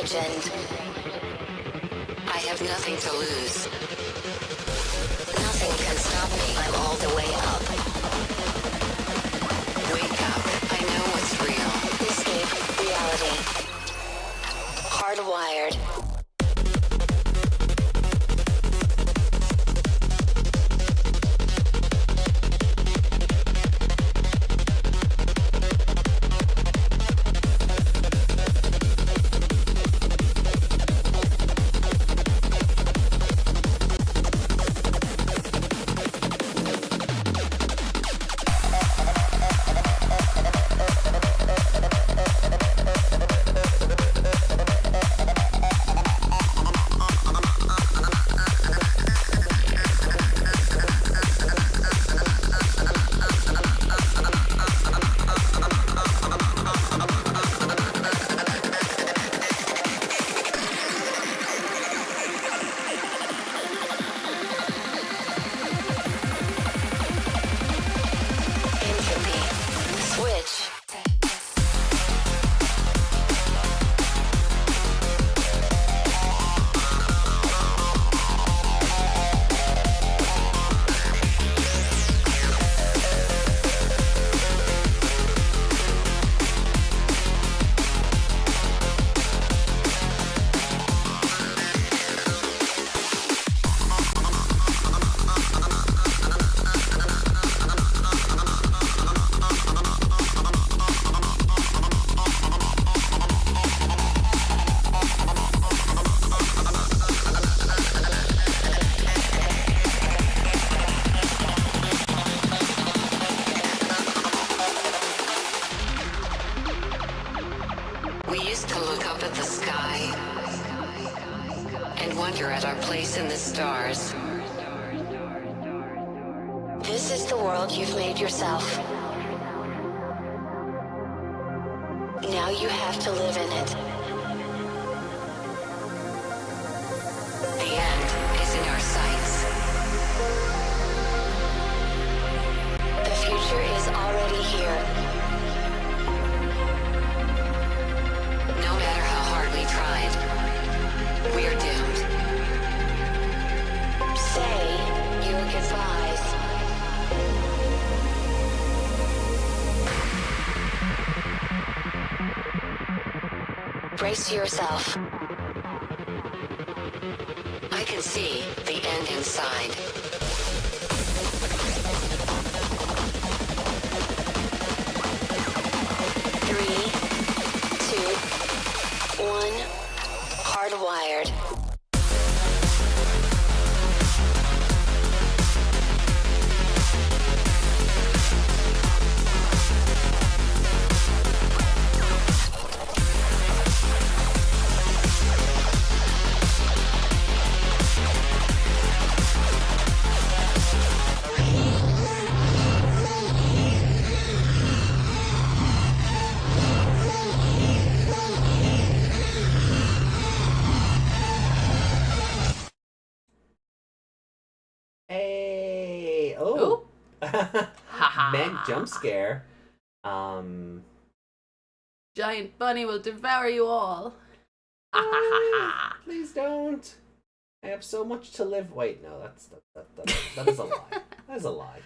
legend. I have nothing to lose. Nothing can stop me. I'm all the way up. Wake up. I know what's real. Escape reality. Hardwired. In the stars. This is the world you've made yourself. Now you have to live in it. The end is in our sights. The future is already here. No matter how hard we tried, we're doomed. Say your goodbyes. Brace yourself. I can see the end inside. Three, two, one. Hardwired. Meg jump scare. Giant bunny will devour you all. Please don't. I have so much to live. Wait, no, that is a lie. That is a lie.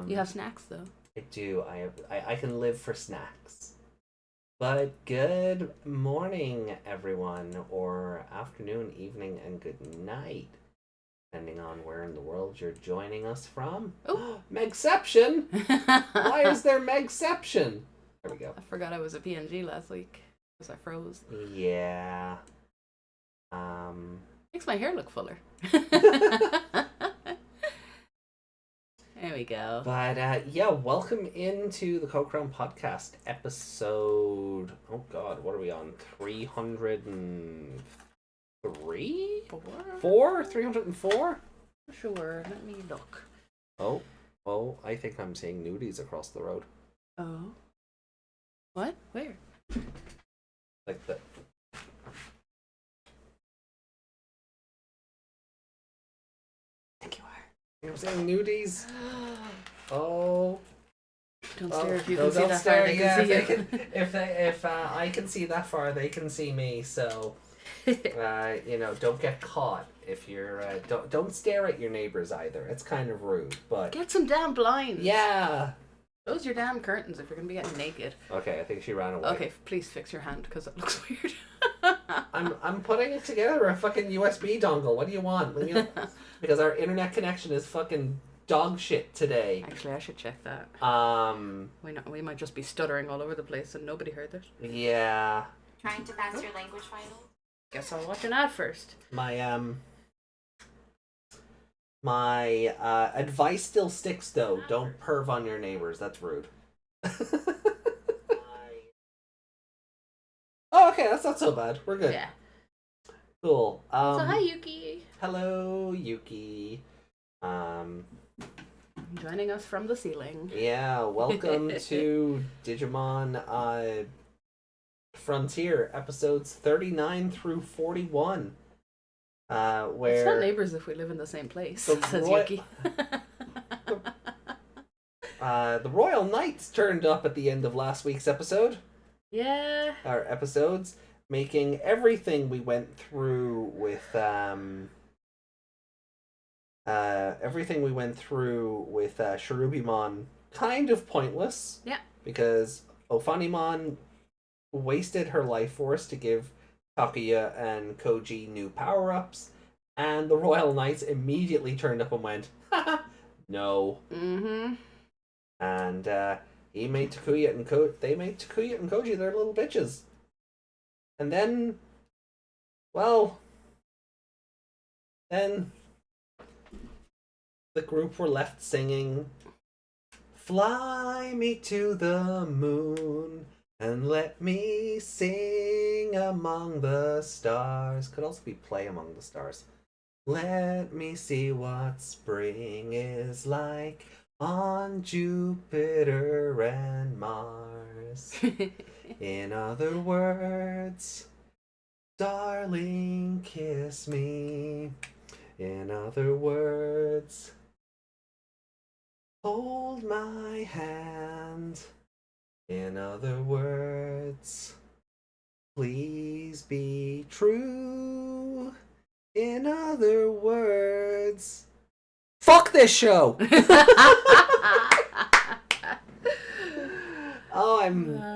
You have snacks though. I do. I can live for snacks. But good morning, everyone, or afternoon, evening, and good night, depending on where in the world you're joining us from. Oh, Megception! Why is there Megception? There we go. I forgot I was a PNG last week because I froze. Yeah. Makes my hair look fuller. There we go. But yeah, welcome into the Crown Podcast episode. Oh God, what are we on? 303? Four? 304? Sure. Let me look. Oh, I think I'm seeing nudies across the road. Oh. What? Where? Like that. I think you are. I'm seeing nudies. Oh. Don't Oh, stare if you no, can see don't that stare, far. They yeah, can see they you. can- if I can see that far, they can see me. So, don't get caught if you're don't stare at your neighbors either. It's kind of rude, but Get some damn blinds. yeah. Close your damn curtains if you're gonna be getting naked. Okay, I think she ran away. Okay, please fix your hand because it looks weird. I'm putting it together, a fucking USB dongle. What do you want? Because our internet connection is fucking dog shit today. Actually, I should check that. We might just be stuttering all over the place and nobody heard this. Yeah. Trying to pass your language final? Guess I'll watch an ad first. My advice still sticks though. Don't perv on your neighbors. That's rude. Oh, okay, that's not so bad. We're good. Yeah. Cool. So hi Yuki. Hello, Yuki. Joining us from the ceiling. Yeah, welcome to Digimon Frontier episodes 39 through 41. Where It's not neighbors if we live in the same place, says Yuki. The Royal Knights turned up at the end of last week's episode. Yeah. Our episodes, making everything we went through with Cherubimon kind of pointless. Yeah. Because Ophanimon wasted her life force to give Takuya and Kouji new power-ups, and the Royal Knights immediately turned up and went, haha, no. Mm-hmm. And they made Takuya and Kouji their little bitches. And then the group were left singing, "Fly me to the moon and let me sing among the stars." Could also be play among the stars. Let me see what spring is like on Jupiter and Mars. In other words, darling, kiss me. In other words, hold my hand. In other words, please be true. In other words, fuck this show! Oh, I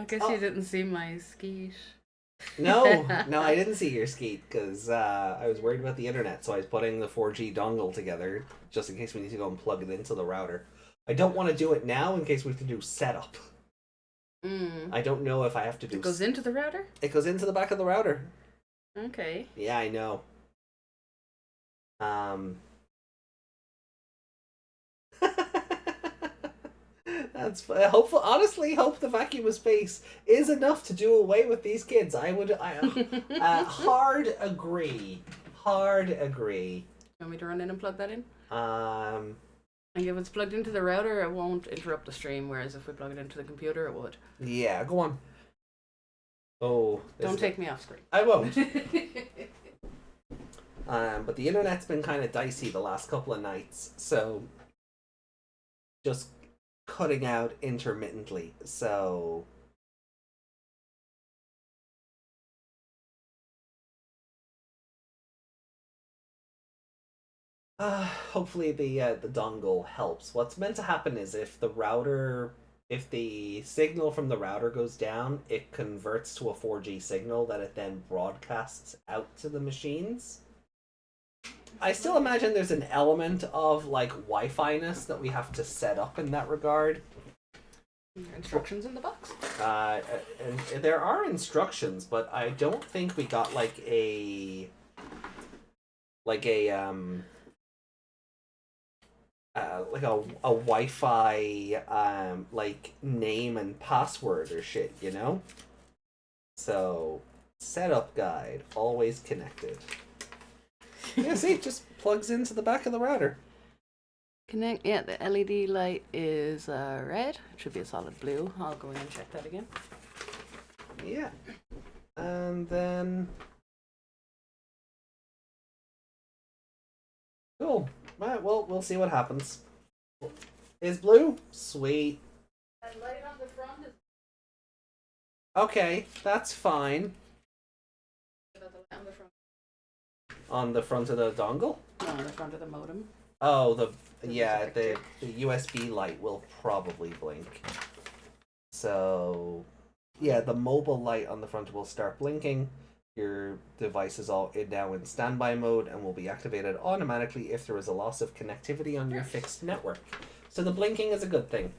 guess you didn't see my skeet. No, I didn't see your skeet because I was worried about the internet, so I was putting the 4G dongle together just in case we need to go and plug it into the router. I don't want to do it now in case we have to do setup. I don't know if I have to do... It goes into the router? It goes into the back of the router. Okay. Yeah, I know. That's hopeful. Honestly, hope the vacuum of space is enough to do away with these kids. Hard agree. Hard agree. Want me to run in and plug that in? Um. And if it's plugged into the router, it won't interrupt the stream, whereas if we plug it into the computer, it would. Yeah, go on. Oh. Don't take me off screen. I won't. But the internet's been kind of dicey the last couple of nights, so just cutting out intermittently. So hopefully the dongle helps. What's meant to happen is if the signal from the router goes down, it converts to a 4G signal that it then broadcasts out to the machines. I still imagine there's an element of like Wi-Fi-ness that we have to set up in that regard. Instructions in the box. And there are instructions, but I don't think we got like a Wi-Fi like name and password or shit, you know? So setup guide, always connected. Yeah, see, it just plugs into the back of the router. Connect. Yeah, the LED light is red. It should be a solid blue. I'll go in and check that again. Yeah. And then... Cool. Alright, well, we'll see what happens. Is blue? Sweet. light on the front is Okay, that's fine. about the light on the front. On the front of the dongle? No, on the front of the modem. Oh, There's a the picture. USB light will probably blink. So, yeah, the mobile light on the front will start blinking. Your device is now in standby mode and will be activated automatically if there is a loss of connectivity on your fixed network. So the blinking is a good thing.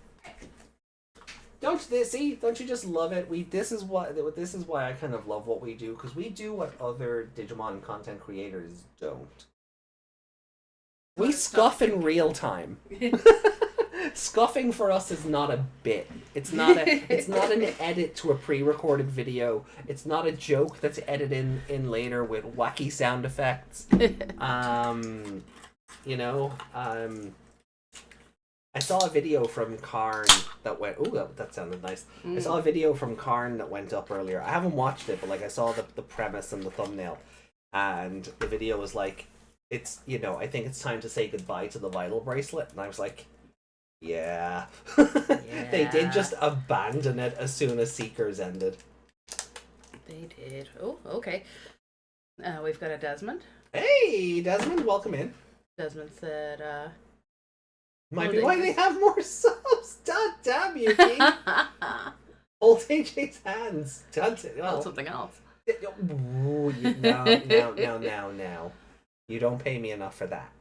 Don't you just love it? This is why I kind of love what we do, because we do what other Digimon content creators don't. We scuff in real time. Scuffing for us is not a bit. It's not an edit to a pre-recorded video. It's not a joke that's edited in later with wacky sound effects. I saw a video from Karn that went. Oh, that sounded nice. I saw a video from Karn that went up earlier. I haven't watched it, but I saw the premise and the thumbnail, and the video was like, it's I think it's time to say goodbye to the vital bracelet, and I was like, yeah. They did just abandon it as soon as Seekers ended. They did. Oh, okay. We've got a Desmond. Hey, Desmond, welcome in. Desmond said, Might be why they have more subs. God damn you, King. Hold AJ's hands. well, something else. Ooh, now. You don't pay me enough for that.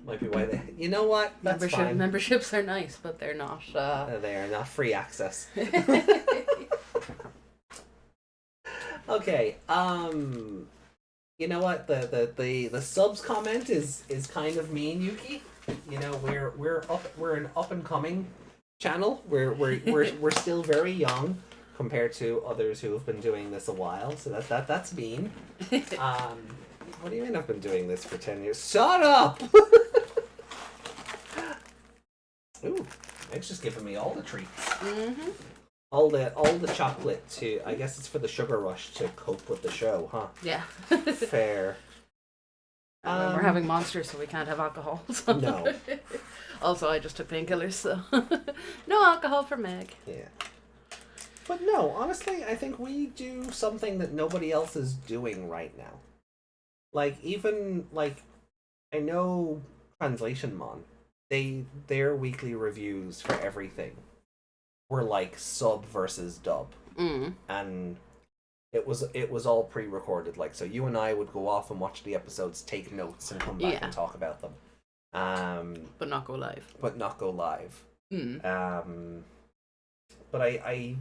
Might be why they. You know what? That's fine. Memberships are nice, but they're not. They are not free access. Okay. You know what? The subs comment is kind of mean, Yuki. We're an up and coming channel. We're still very young compared to others who have been doing this a while. So that's mean. What do you mean I've been doing this for 10 years? Shut up! Ooh, Meg's just giving me all the treats. Mm-hmm. All the chocolate to, I guess it's for the sugar rush to cope with the show, huh? Yeah. Fair. We're having monsters, so we can't have alcohol. So. No. Also, I just took painkillers, so no alcohol for Meg. Yeah. But no, honestly, I think we do something that nobody else is doing right now. I know Translationmon, their weekly reviews for everything were sub versus dub. And it was all pre-recorded, so you and I would go off and watch the episodes, take notes, and come back and talk about them. But not go live. But I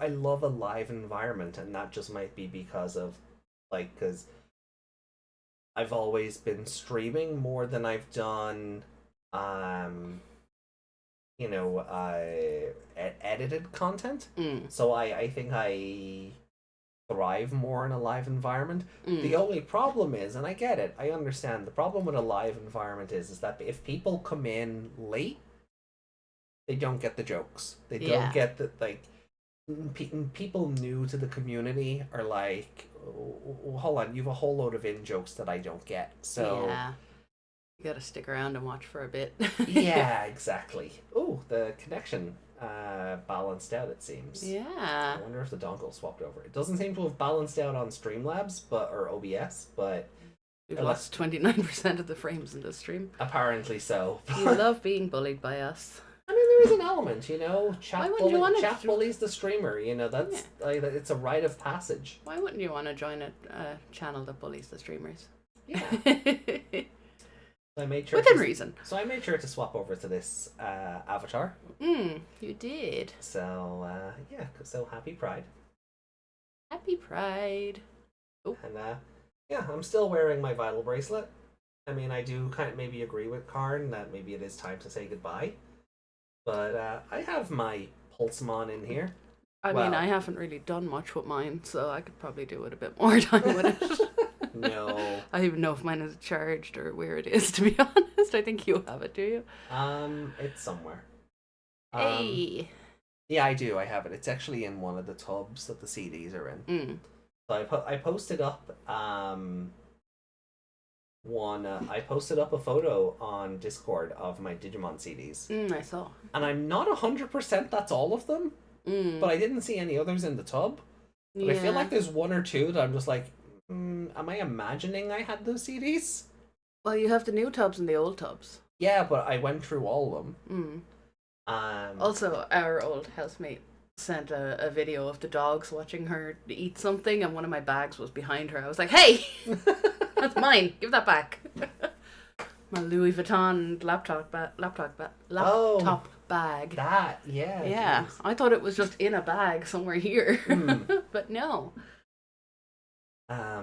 love a live environment, and that just might be because of because I've always been streaming more than I've done edited content. So I think I thrive more in a live environment. The only problem is, and I get it, I understand, the problem with a live environment is that if people come in late, they don't get the jokes. They don't get the people new to the community are hold on, you have a whole load of in jokes that I don't get. So yeah. You gotta stick around and watch for a bit. Yeah, exactly. Oh, the connection balanced out, it seems. Yeah. I wonder if the dongle swapped over. It doesn't seem to have balanced out on Streamlabs or OBS, but we've lost 29% of the frames in this stream. Apparently so. You love being bullied by us. I mean, there is an element, chat bullies the streamer, that's it's a rite of passage. Why wouldn't you want to join a channel that bullies the streamers? Yeah. I made sure within reason. So I made sure to swap over to this avatar. You did. So so happy Pride. Happy Pride. Oh. And I'm still wearing my vital bracelet. I mean, I do kind of maybe agree with Karn that maybe it is time to say goodbye. But I have my Pulsemon in here. I mean, I haven't really done much with mine, so I could probably do it a bit more time with it. No. I don't even know if mine is charged or where it is, to be honest. I think you have it, do you? It's somewhere. Hey. Yeah, I do. I have it. It's actually in one of the tubs that the CDs are in. So I posted up one. I posted up a photo on Discord of my Digimon CDs, I saw. and I'm not 100% that's all of them, but I didn't see any others in the tub. But I feel like there's one or two that I'm just like, am I imagining I had those CDs? Well, you have the new tubs and the old tubs. Yeah, but I went through all of them. Also, our old housemate sent a video of the dogs watching her eat something, and one of my bags was behind her. I was like, "Hey, that's mine. Give that back." My Louis Vuitton laptop bag. That, yeah. Yeah, geez. I thought it was just in a bag somewhere here, but no. I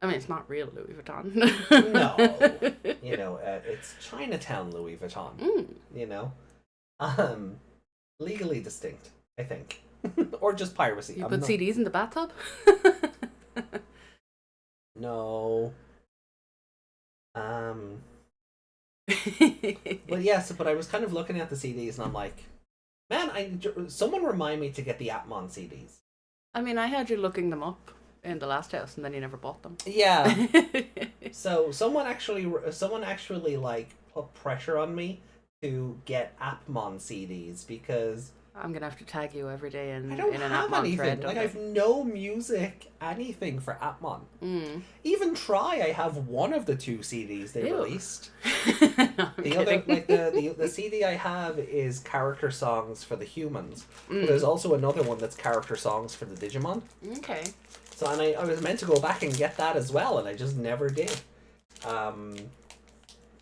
mean, it's not real Louis Vuitton. No. It's Chinatown Louis Vuitton. Legally distinct, I think. Or just piracy. You put CDs in the bathtub? No. But yes, but I was kind of looking at the CDs and I'm like, man, someone remind me to get the Apocalymon CDs. I mean, I had you looking them up in the last house, and then you never bought them. Yeah. So someone actually like put pressure on me to get Apocalymon CDs because I'm gonna have to tag you every day in I don't an have Apocalymon anything. thread. Like I've no music, anything for Apocalymon. Even Try, I have one of the 2 CDs they released. The other, like the CD I have is character songs for the humans. But there's also another one that's character songs for the Digimon. Okay. So and I was meant to go back and get that as well, and I just never did. No,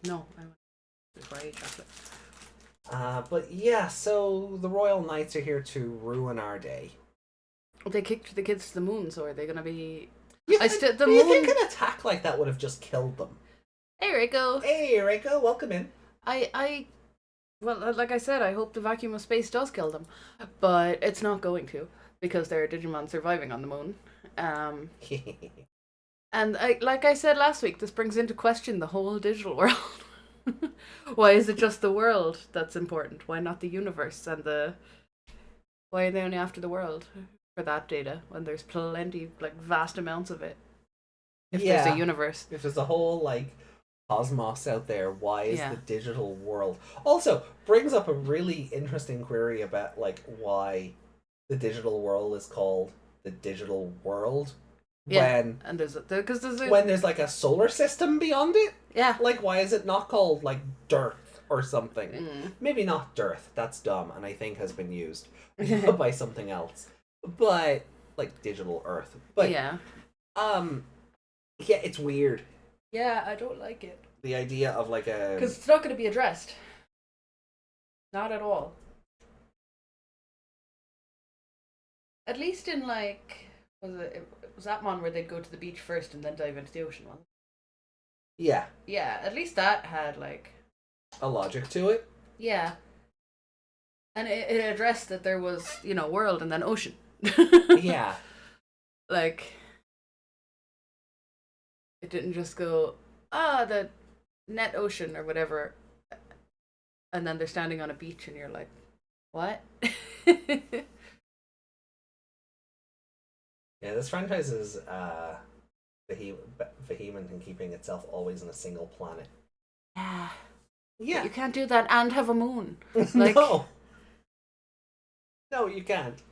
I went before I ate chocolate. But yeah, so the Royal Knights are here to ruin our day. They kicked the kids to the moon, so are they gonna be? You think an attack like that would have just killed them? Hey, Rico. Hey, Rico, welcome in. Well, like I said, I hope the vacuum of space does kill them, but it's not going to because there are Digimon surviving on the moon. And like I said last week, this brings into question the whole digital world. Why is it just the world that's important? Why not the universe and why are they only after the world for that data when there's plenty, like vast amounts of it? If there's a universe. If there's a whole like cosmos out there, why is the digital world? Also brings up a really interesting query about like why the digital world is called the digital world. When there's like a solar system beyond it. Yeah. Like, why is it not called, like, Dearth or something? Maybe not Dearth. That's dumb, and I think has been used by something else. But, like, Digital Earth. But, yeah, it's weird. Yeah, I don't like it. The idea of, like, a... Because it's not going to be addressed. Not at all. At least in, like... It was Atmon where they'd go to the beach first and then dive into the ocean, wasn't it? Yeah. Yeah, at least that had, like... a logic to it? Yeah. And it addressed that there was, world and then ocean. Yeah. Like... It didn't just go, the net ocean or whatever, and then they're standing on a beach and you're like, what? Yeah, this franchise is vehement in keeping itself always on a single planet. Yeah. Yeah. But you can't do that and have a moon. Like... No, you can't.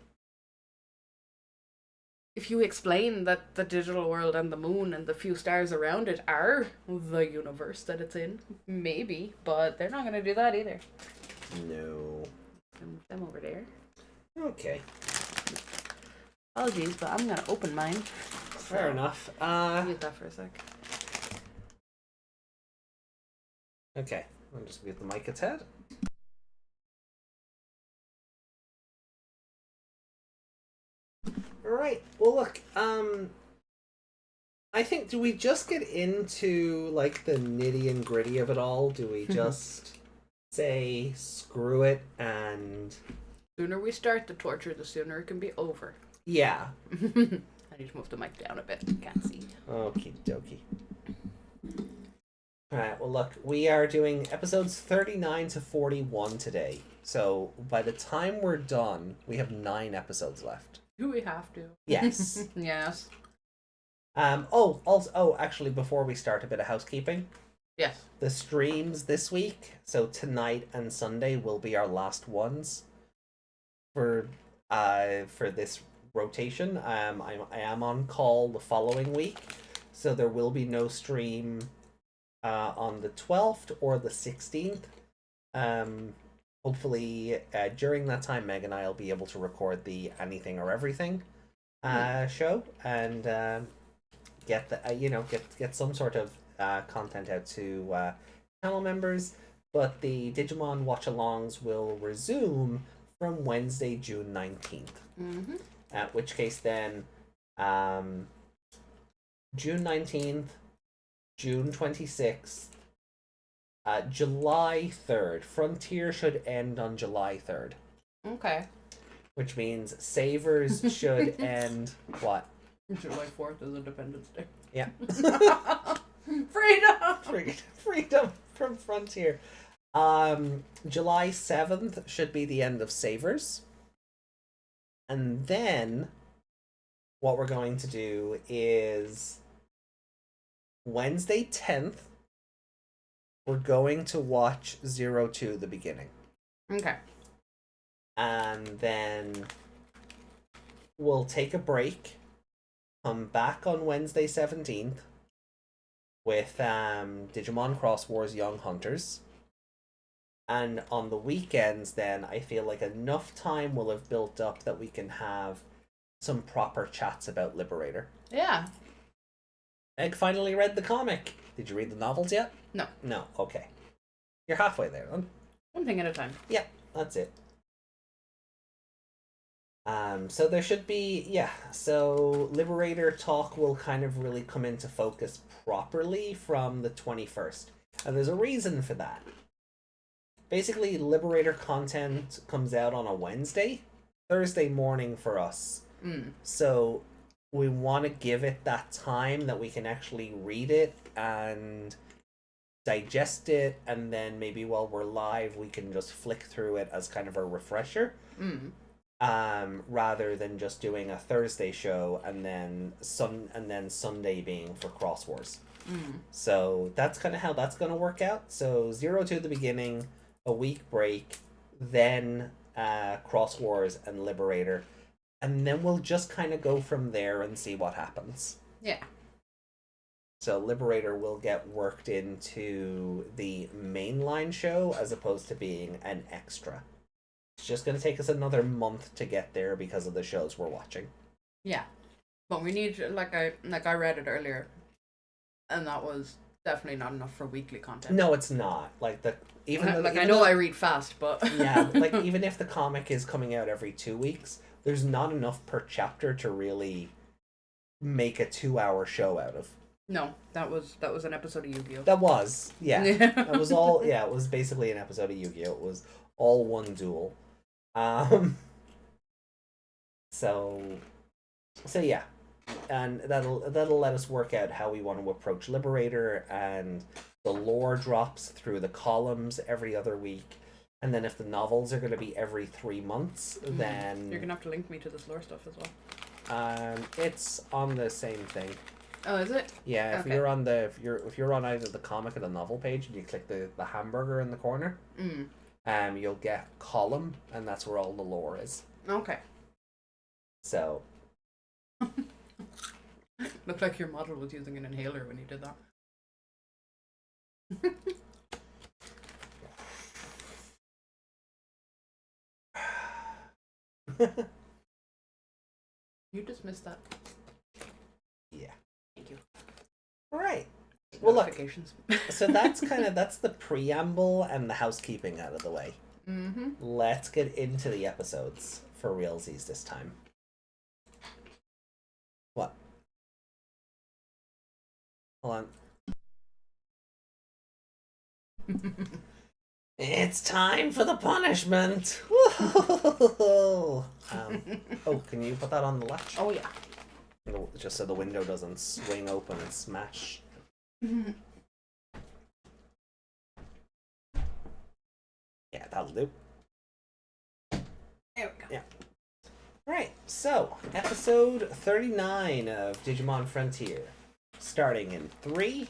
If you explain that the digital world and the moon and the few stars around it are the universe that it's in, maybe, but they're not going to do that either. No. Them over there. Okay. Apologies, but I'm going to open mine. Fair enough. Use that for a sec. Okay, I'll just mute the mic its head. Alright, well look, I think, do we just get into, like, the nitty and gritty of it all? Do we just say, screw it, and... The sooner we start the torture, the sooner it can be over. Yeah. I need to move the mic down a bit. Can't see. Okie dokie. Alright, well look, we are doing episodes 39 to 41 today. So by the time we're done, we have 9 episodes left. Do we have to? Yes. Yes. Actually, before we start, a bit of housekeeping. Yes. The streams this week, so tonight and Sunday, will be our last ones for this rotation. I am on call the following week, so there will be no stream on the 12th or the 16th. Hopefully, during that time, Meg and I will be able to record the Anything or Everything show and get the get some sort of content out to channel members. But the Digimon watch-alongs will resume from Wednesday, June 19th. Mm-hmm. At which case then, June 19th, June 26th, July 3rd. Frontier should end on July 3rd. Okay. Which means Savers should end what? July 4th is Independence Day. Yeah. Freedom! Freedom from Frontier. July 7th should be the end of Savers. And then what we're going to do is Wednesday 10th, we're going to watch 02, the beginning. Okay. And then we'll take a break, come back on Wednesday 17th with Digimon Cross Wars Young Hunters. And on the weekends then, I feel like enough time will have built up that we can have some proper chats about Liberator. Yeah. Meg finally read the comic. Did you read the novels yet? No. No, okay. You're halfway there, then. One thing at a time. Yeah, that's it. So there should be, so Liberator talk will kind of really come into focus properly from the 21st. And there's a reason for that. Basically, Liberator content comes out on a Wednesday, Thursday morning for us. So we want to give it that time that we can actually read it and digest it, and then maybe while we're live we can just flick through it as kind of a refresher. Rather than just doing a Thursday show and then Sunday being for Cross Wars. So that's kind of how that's going to work out. So 02 at the beginning, a week break, then Cross Wars and Liberator, and then we'll just kind of go from there and see what happens. Yeah. So Liberator will get worked into the mainline show as opposed to being an extra. It's just going to take us another month to get there because of the shows we're watching. Yeah. But we need, like I read it earlier, and that was definitely not enough for weekly content. No, it's not. I know I read fast, but yeah, even if the comic is coming out every 2 weeks, there's not enough per chapter to really make a 2-hour show out of. No, that was an episode of Yu-Gi-Oh. That was, yeah. That was all, yeah, it was basically an episode of Yu-Gi-Oh. It was all one duel. So yeah. And that'll let us work out how we want to approach Liberator, and the lore drops through the columns every other week. And then if the novels are going to be every 3 months, then you're gonna have to link me to this lore stuff as well. It's on the same thing. Oh, is it? Yeah, if Okay. you're on if you're on either the comic or the novel page, and you click the hamburger in the corner, you'll get column, and that's where all the lore is. Okay. So. Looked like your model was using an inhaler when you did that. You dismissed that. Yeah. Thank you. All right. Well, look. Notifications. So that's that's the preamble and the housekeeping out of the way. Let's get into the episodes for realsies this time. What? Hold on. It's time for the punishment. Oh, can you put that on the latch? Oh yeah. Just so the window doesn't swing open and smash. Yeah, that'll do. There we go. Yeah. Right, so episode 39 of Digimon Frontier. Starting in 3,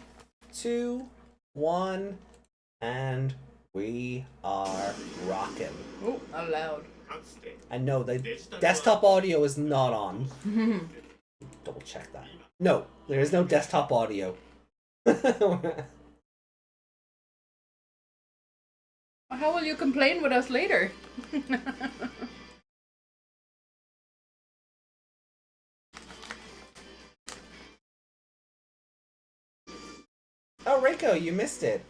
2, 1, and we are rocking. Oh, not loud. And no, the desktop audio is not on. Double check that. No, there is no desktop audio. How will you complain with us later? Oh, Reiko, you missed it.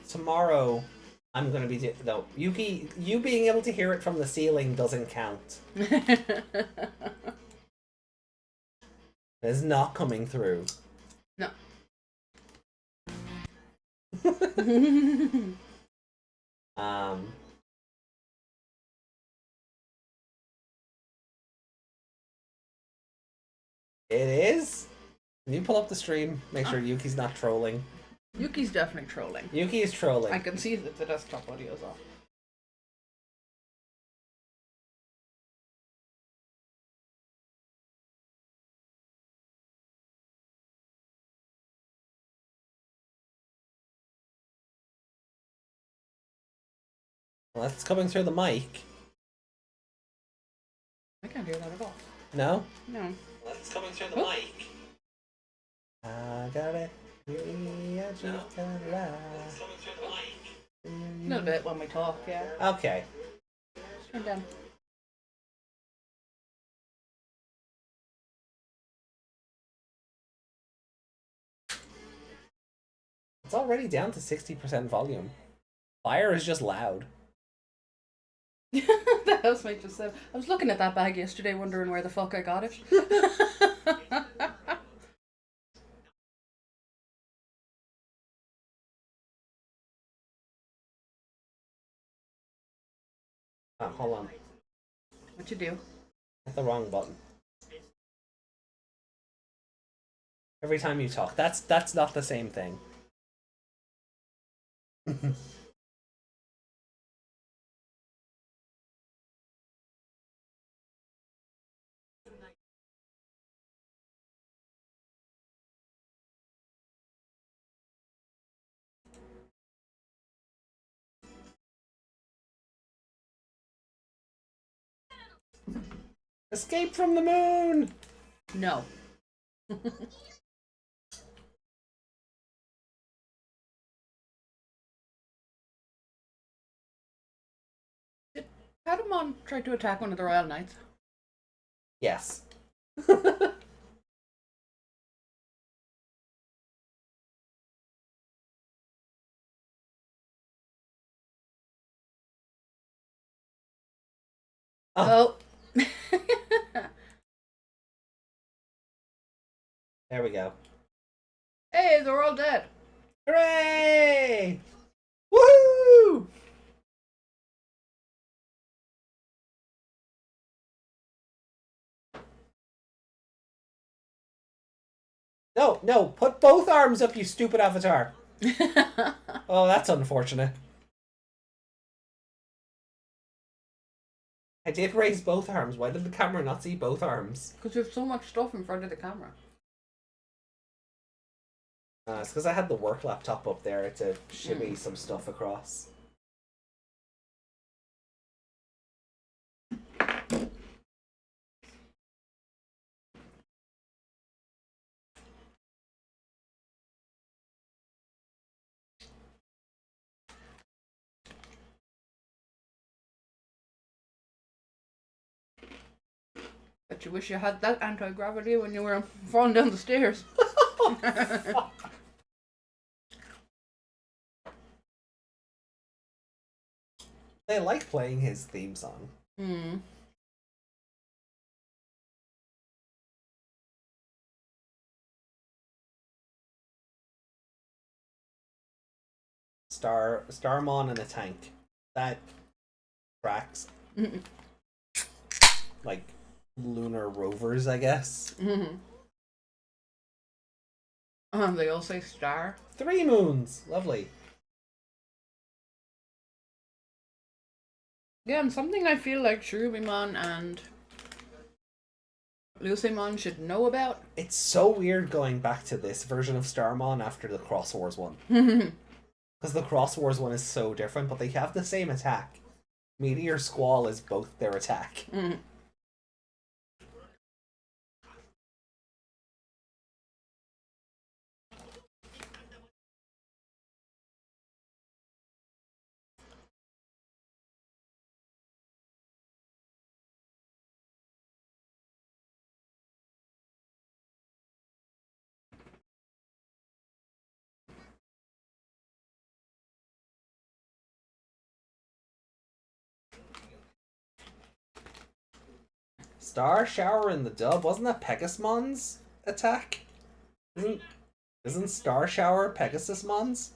Tomorrow I'm gonna be no Yuki. You being able to hear it from the ceiling doesn't count. It's not coming through. No. It is. Can you pull up the stream? Make sure Yuki's not trolling. Yuki's definitely trolling. Yuki is trolling. I can see that the desktop audio's off. Well, that's coming through the mic. I can't hear that at all. No? No. Well, that's coming through the mic. I got it. I just got it right. A little bit when we talk, yeah. Okay. Turn down. It's already down to 60% volume. Fire is just loud. The housemate just said, I was looking at that bag yesterday wondering where the fuck I got it. Hold on. What you do? Hit the wrong button. Every time you talk. That's not the same thing. Escape from the moon! No. Did Patamon try to attack one of the Royal Knights? Yes. Oh. There we go. Hey, they're all dead. Hooray! Woohoo! No, put both arms up, you stupid avatar. Oh, that's unfortunate. I did raise both arms. Why did the camera not see both arms? Because you have so much stuff in front of the camera. It's because I had the work laptop up there to shimmy some stuff across. But you wish you had that anti-gravity when you were falling down the stairs. They like playing his theme song. Hmm. Starmon in a tank. That tracks. Like lunar rovers, I guess. They all say star. 3 moons. Lovely. Yeah, and something I feel like Cherubimon and Lucymon should know about. It's so weird going back to this version of Starmon after the Cross Wars one. Because the Cross Wars one is so different, but they have the same attack. Meteor Squall is both their attack. Star Shower in the dub, wasn't that Pegasusmon's attack? Isn't Star Shower Pegasusmon's?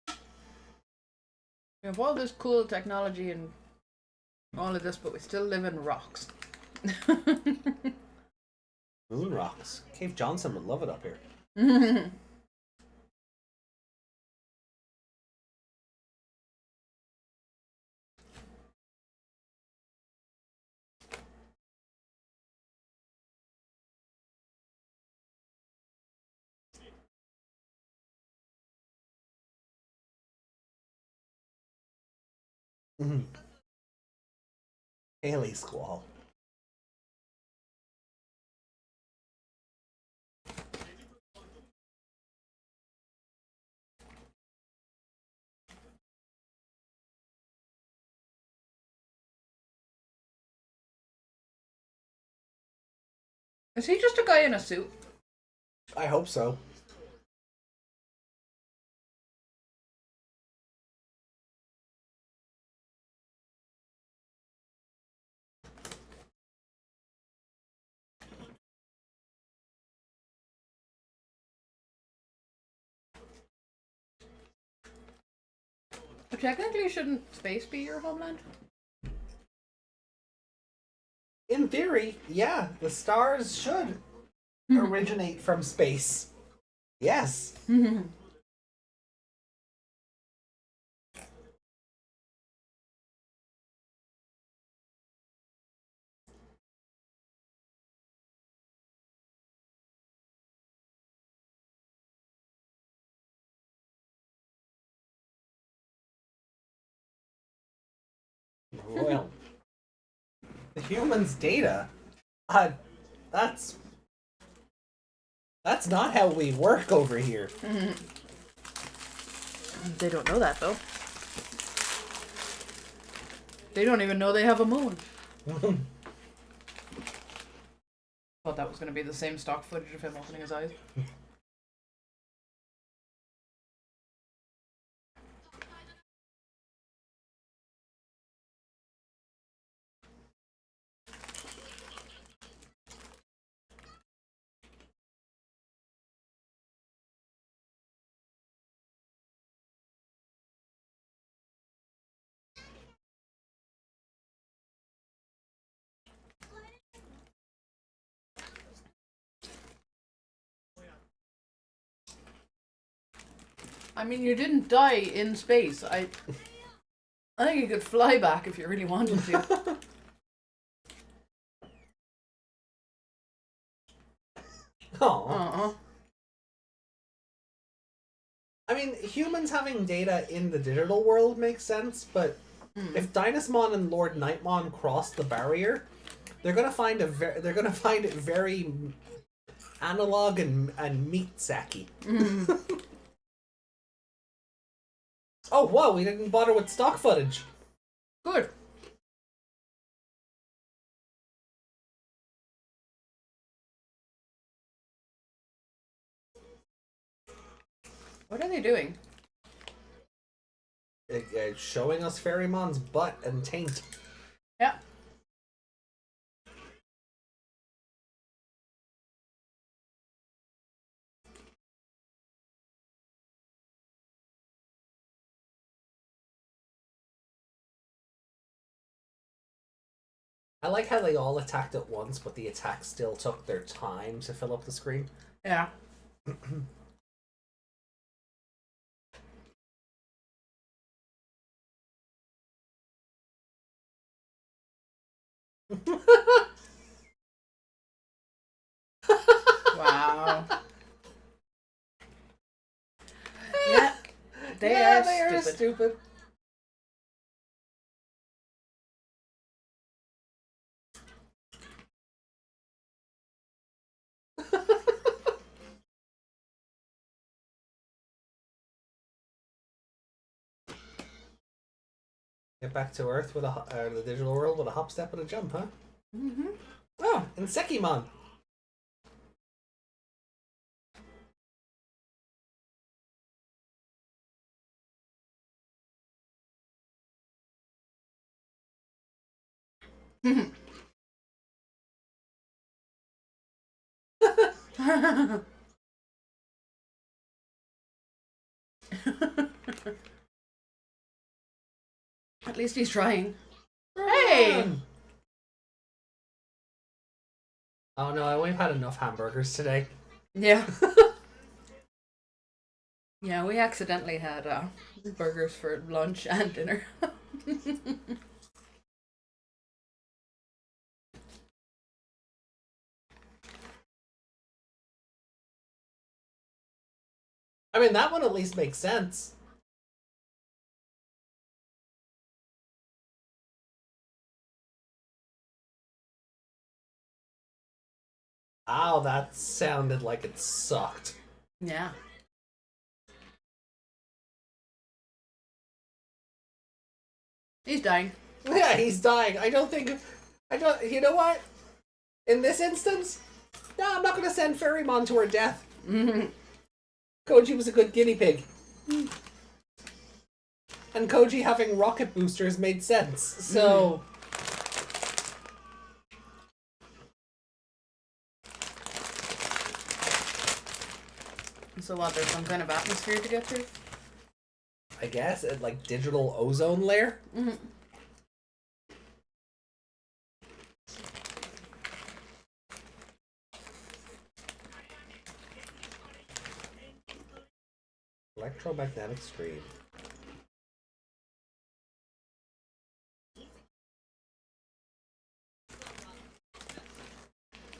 We have all this cool technology and all of this, but we still live in rocks. Moon rocks. Cave Johnson would love it up here. Haley Squall. Is he just a guy in a suit? I hope so. But technically, shouldn't space be your homeland? In theory, yeah, the stars should originate from space. Yes. Well, the humans' data. That's not how we work over here. They don't know that though. They don't even know they have a moon. Thought that was going to be the same stock footage of him opening his eyes. I mean, you didn't die in space. I think you could fly back if you really wanted to. Oh. I mean, humans having data in the digital world makes sense, but if Dynasmon and Lord Nightmon cross the barrier, they're gonna find it very analog and meat sacky. Oh, whoa, we didn't bother with stock footage. Good. What are they doing? It's showing us Fairymon's butt and taint. Yeah. I like how they all attacked at once, but the attacks still took their time to fill up the screen. Yeah. Wow. Yeah, they are stupid. Get back to Earth with the digital world with a hop, step, and a jump, huh? Mm-hmm. Oh, and Sekimon. At least he's trying. Hey! Oh no, we've had enough hamburgers today. Yeah. Yeah, we accidentally had burgers for lunch and dinner. I mean, that one at least makes sense. Ow, that sounded like it sucked. Yeah. He's dying. Yeah, he's dying. I don't, you know what? In this instance, no, I'm not going to send Ferrymon to her death. Mm-hmm. Kouji was a good guinea pig. And Kouji having rocket boosters made sense, so... So what, there's some kind of atmosphere to get through? I guess, like, digital ozone layer? Mm-hmm. Electromagnetic stream.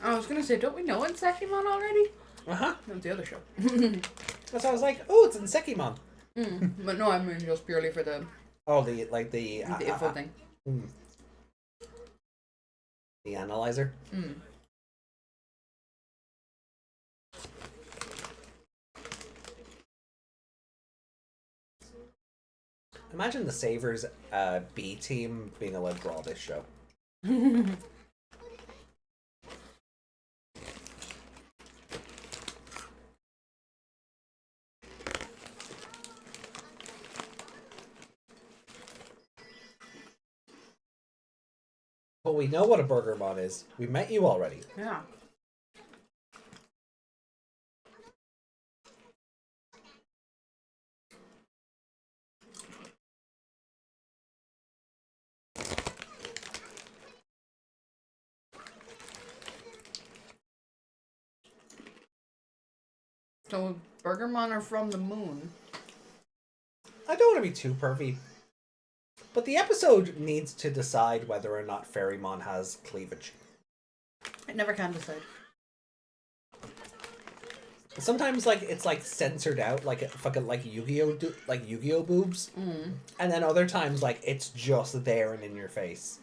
I was gonna say, don't we know in Sekimon already? Uh-huh. That was the other show. That's why I was like, oh, it's in Sekimon. But no, I mean just purely for the Oh, the info thing. The analyzer. Imagine the Savers B team being able to draw this show. But we know what a Burgermon is. We met you already. Yeah. So Burgermon are from the moon. I don't want to be too pervy, but the episode needs to decide whether or not Ferrymon has cleavage. It never can decide. Sometimes, like, it's like censored out, like fucking like Yu-Gi-Oh boobs, and then other times, like, it's just there and in your face.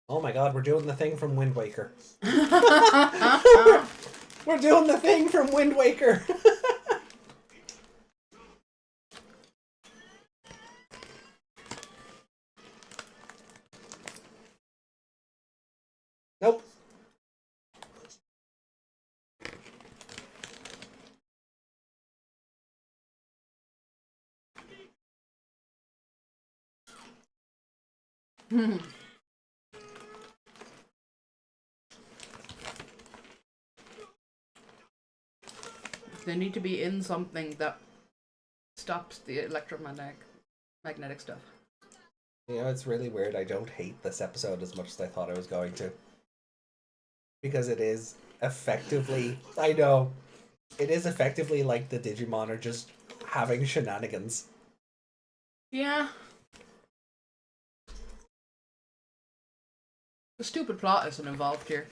Oh my god, we're doing the thing from Wind Waker. We're doing the thing from Wind Waker. Nope. They need to be in something that stops the magnetic stuff. You know, it's really weird. I don't hate this episode as much as I thought I was going to. Because it is effectively... I know. It is effectively like the Digimon are just having shenanigans. Yeah. The stupid plot isn't involved here.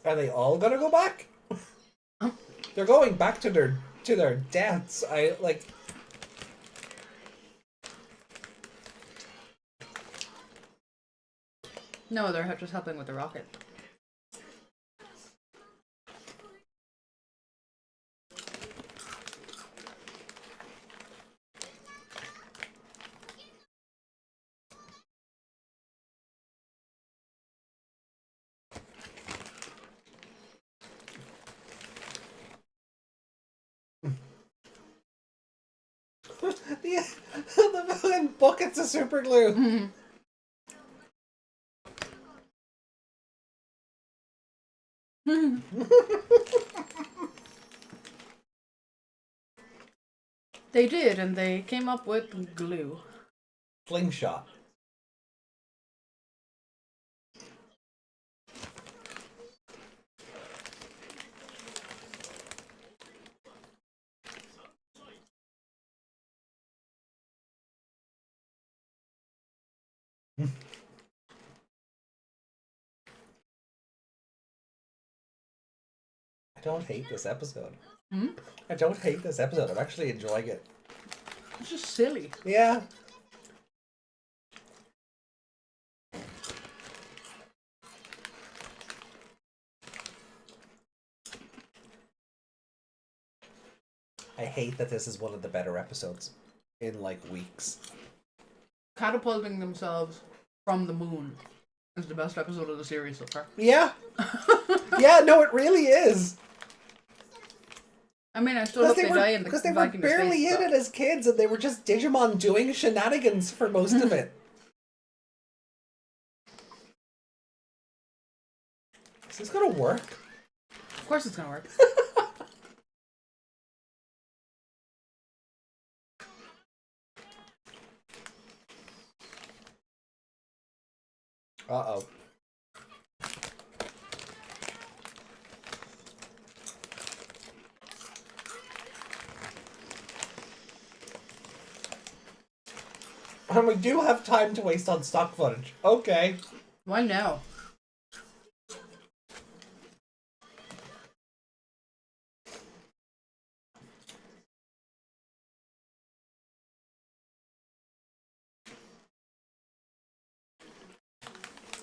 Are they all gonna go back? They're going back to their deaths. I like. No, they're just helping with the rocket. The fucking buckets of super glue. They did, and they came up with glue. Slingshot. I don't hate this episode. I don't hate this episode. I'm actually enjoying it. It's just silly. Yeah. I hate that this is one of the better episodes in like weeks. Catapulting themselves from the moon is the best episode of the series so far. Yeah. Yeah, no, it really is. I mean, I still hope they die in the Because they were Viking barely space, in it as kids, and they were just Digimon doing shenanigans for most of it. Is this gonna work? Of course it's gonna work. Uh-oh. And we do have time to waste on stock footage. Okay. Why now?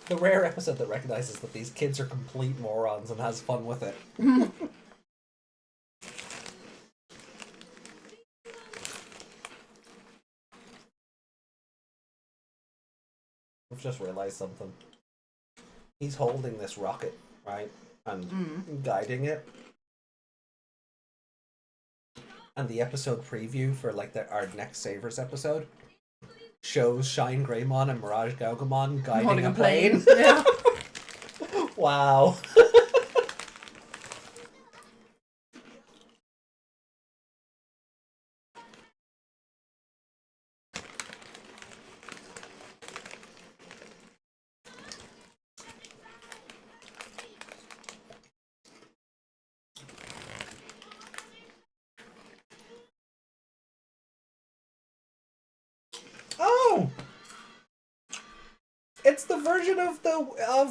The rare episode that recognizes that these kids are complete morons and has fun with it. I've just realized something. He's holding this rocket, right? And guiding it. And the episode preview for like our next Savers episode shows Shine Greymon and Mirage Gaugamon guiding Holding a plane. Yeah. Wow. Oh! It's the version of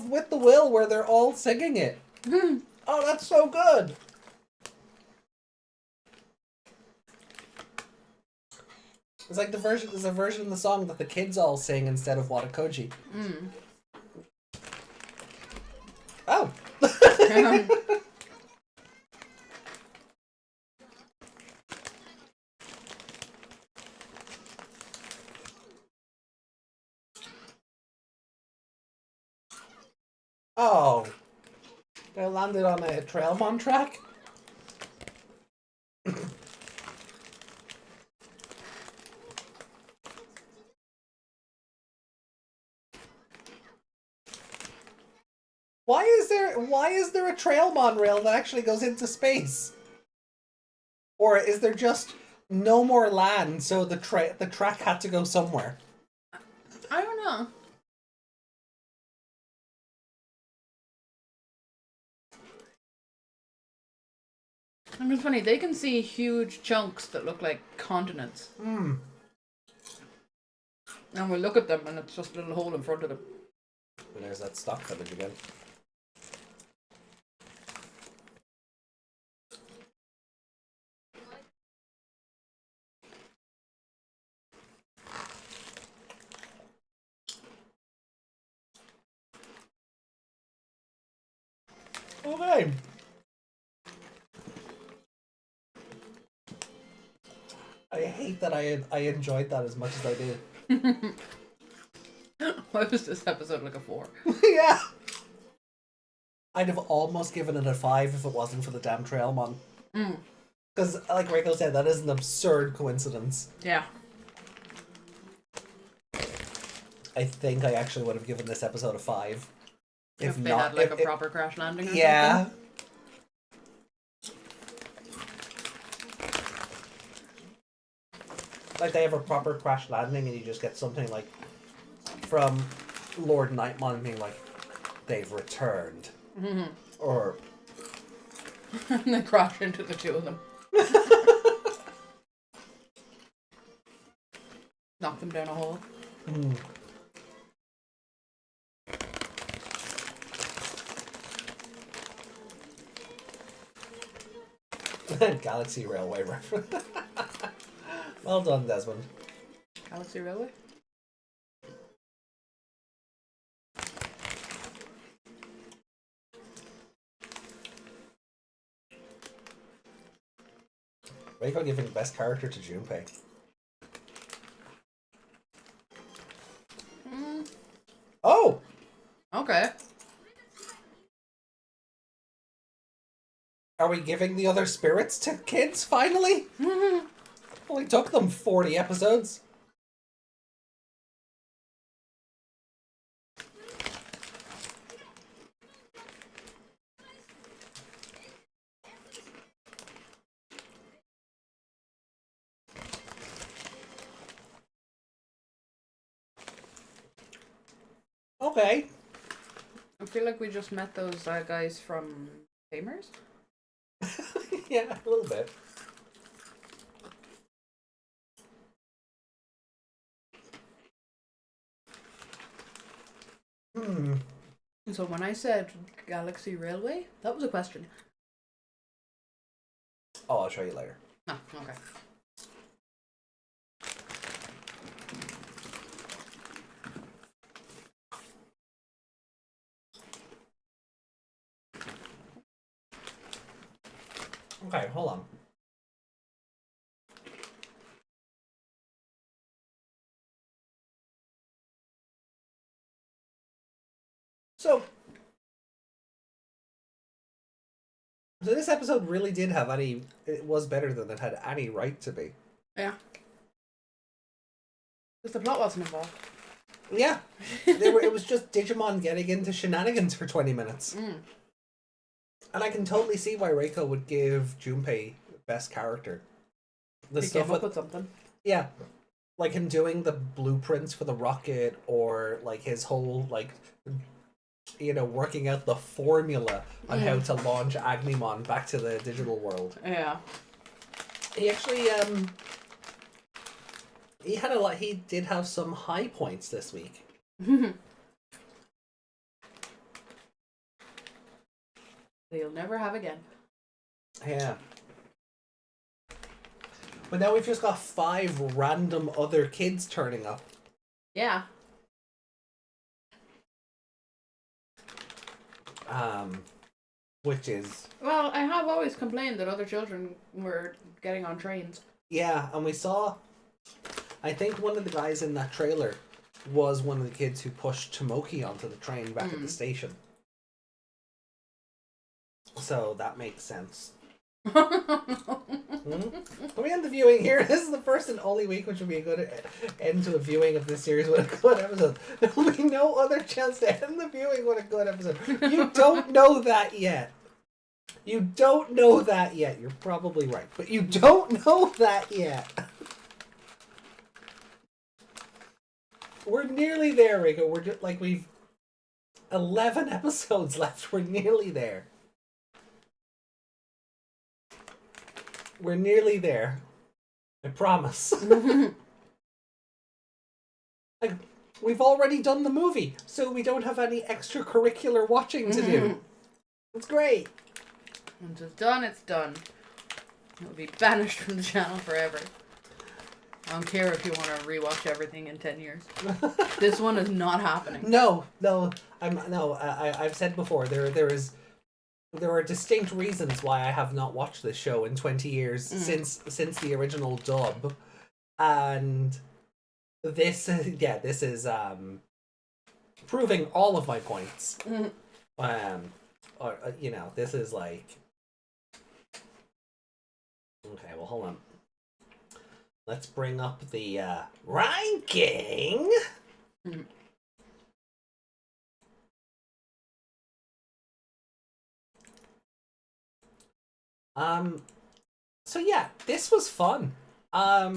With the Will where they're all singing it. Oh, that's so good. It's like there's a version of the song that the kids all sing instead of Watakoji. Oh! Oh! I landed on a Trailmon track? Why is there a Trailmon rail that actually goes into space? Or is there just no more land, so the track had to go somewhere? I don't know. And it's funny, they can see huge chunks that look like continents. Hmm. And we look at them and it's just a little hole in front of them. And there's that stock footage again. Okay. I hate that I enjoyed that as much as I did. Why was this episode like a 4? Yeah. I'd have almost given it a 5 if it wasn't for the damn Trailmon. Because, like Rico said, that is an absurd coincidence. Yeah. I think I actually would have given this episode a 5. If they had like a proper crash landing or something. Yeah. Like they have a proper crash landing and you just get something like from Lord Nightmon being like, they've returned. Mm-hmm. Or and they crash into the two of them. Knock them down a hole. Galaxy Railway reference. Well done, Desmond. Galaxy Railway? Reiko giving best character to Junpei. Oh! Okay. Are we giving the other spirits to kids, finally? Only took them 40 episodes. Okay. I feel like we just met those guys from Tamers. Yeah, a little bit. So when I said Galaxy Railway, that was a question. Oh, I'll show you later. Oh, okay. Okay, hold on. So this episode really did have any... It was better than it had any right to be. Yeah. Because the plot wasn't involved. Yeah. It was just Digimon getting into shenanigans for 20 minutes. And I can totally see why Reiko would give Junpei best character. The He stuff came up with something. Yeah. Like him doing the blueprints for the rocket, or like his whole, like, you know, working out the formula on how to launch Agnemon back to the digital world. Yeah. He actually, he had a lot, he did have some high points this week. That you'll never have again. Yeah. But now we've just got 5 random other kids turning up. Yeah. which is Well, I have always complained that other children were getting on trains. yeah, and we saw. I think one of the guys in that trailer was one of the kids who pushed Tomoki onto the train back at the station. So that makes sense. Can we end the viewing here? This is the first and only week which would be a good end to a viewing of this series with a good episode. There will be no other chance to end the viewing with a good episode. You don't know that yet. You don't know that yet. You're probably right, but you don't know that yet. We're nearly there, Rico. We're just like we've 11 episodes left. We're nearly there. We're nearly there. I promise. Like, we've already done the movie, so we don't have any extracurricular watching to do. It's great. Once it's done, it's done. It'll be banished from the channel forever. I don't care if you want to rewatch everything in 10 years. This one is not happening. No. I've said before there are distinct reasons why I have not watched this show in 20 years since the original dub, and this is proving all of my points. This is like okay. Well, hold on. Let's bring up the ranking. So yeah, this was fun. I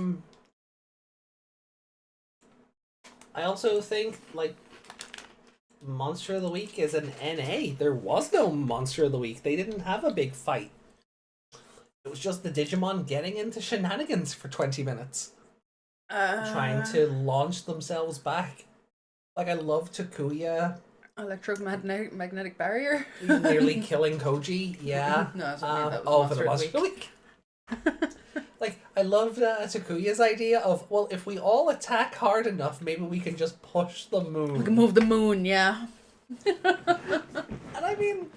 also think like Monster of the Week is an NA. There was no Monster of the Week. They didn't have a big fight. It was just the Digimon getting into shenanigans for 20 minutes. Trying to launch themselves back. Like, I love Takuya. Electromagnetic barrier? Nearly killing Kouji, yeah. No, that's not that was for the Monster of the Week. Like, I loved Takuya's idea of, well, if we all attack hard enough, maybe we can just push the moon. We can move the moon, yeah. And I mean...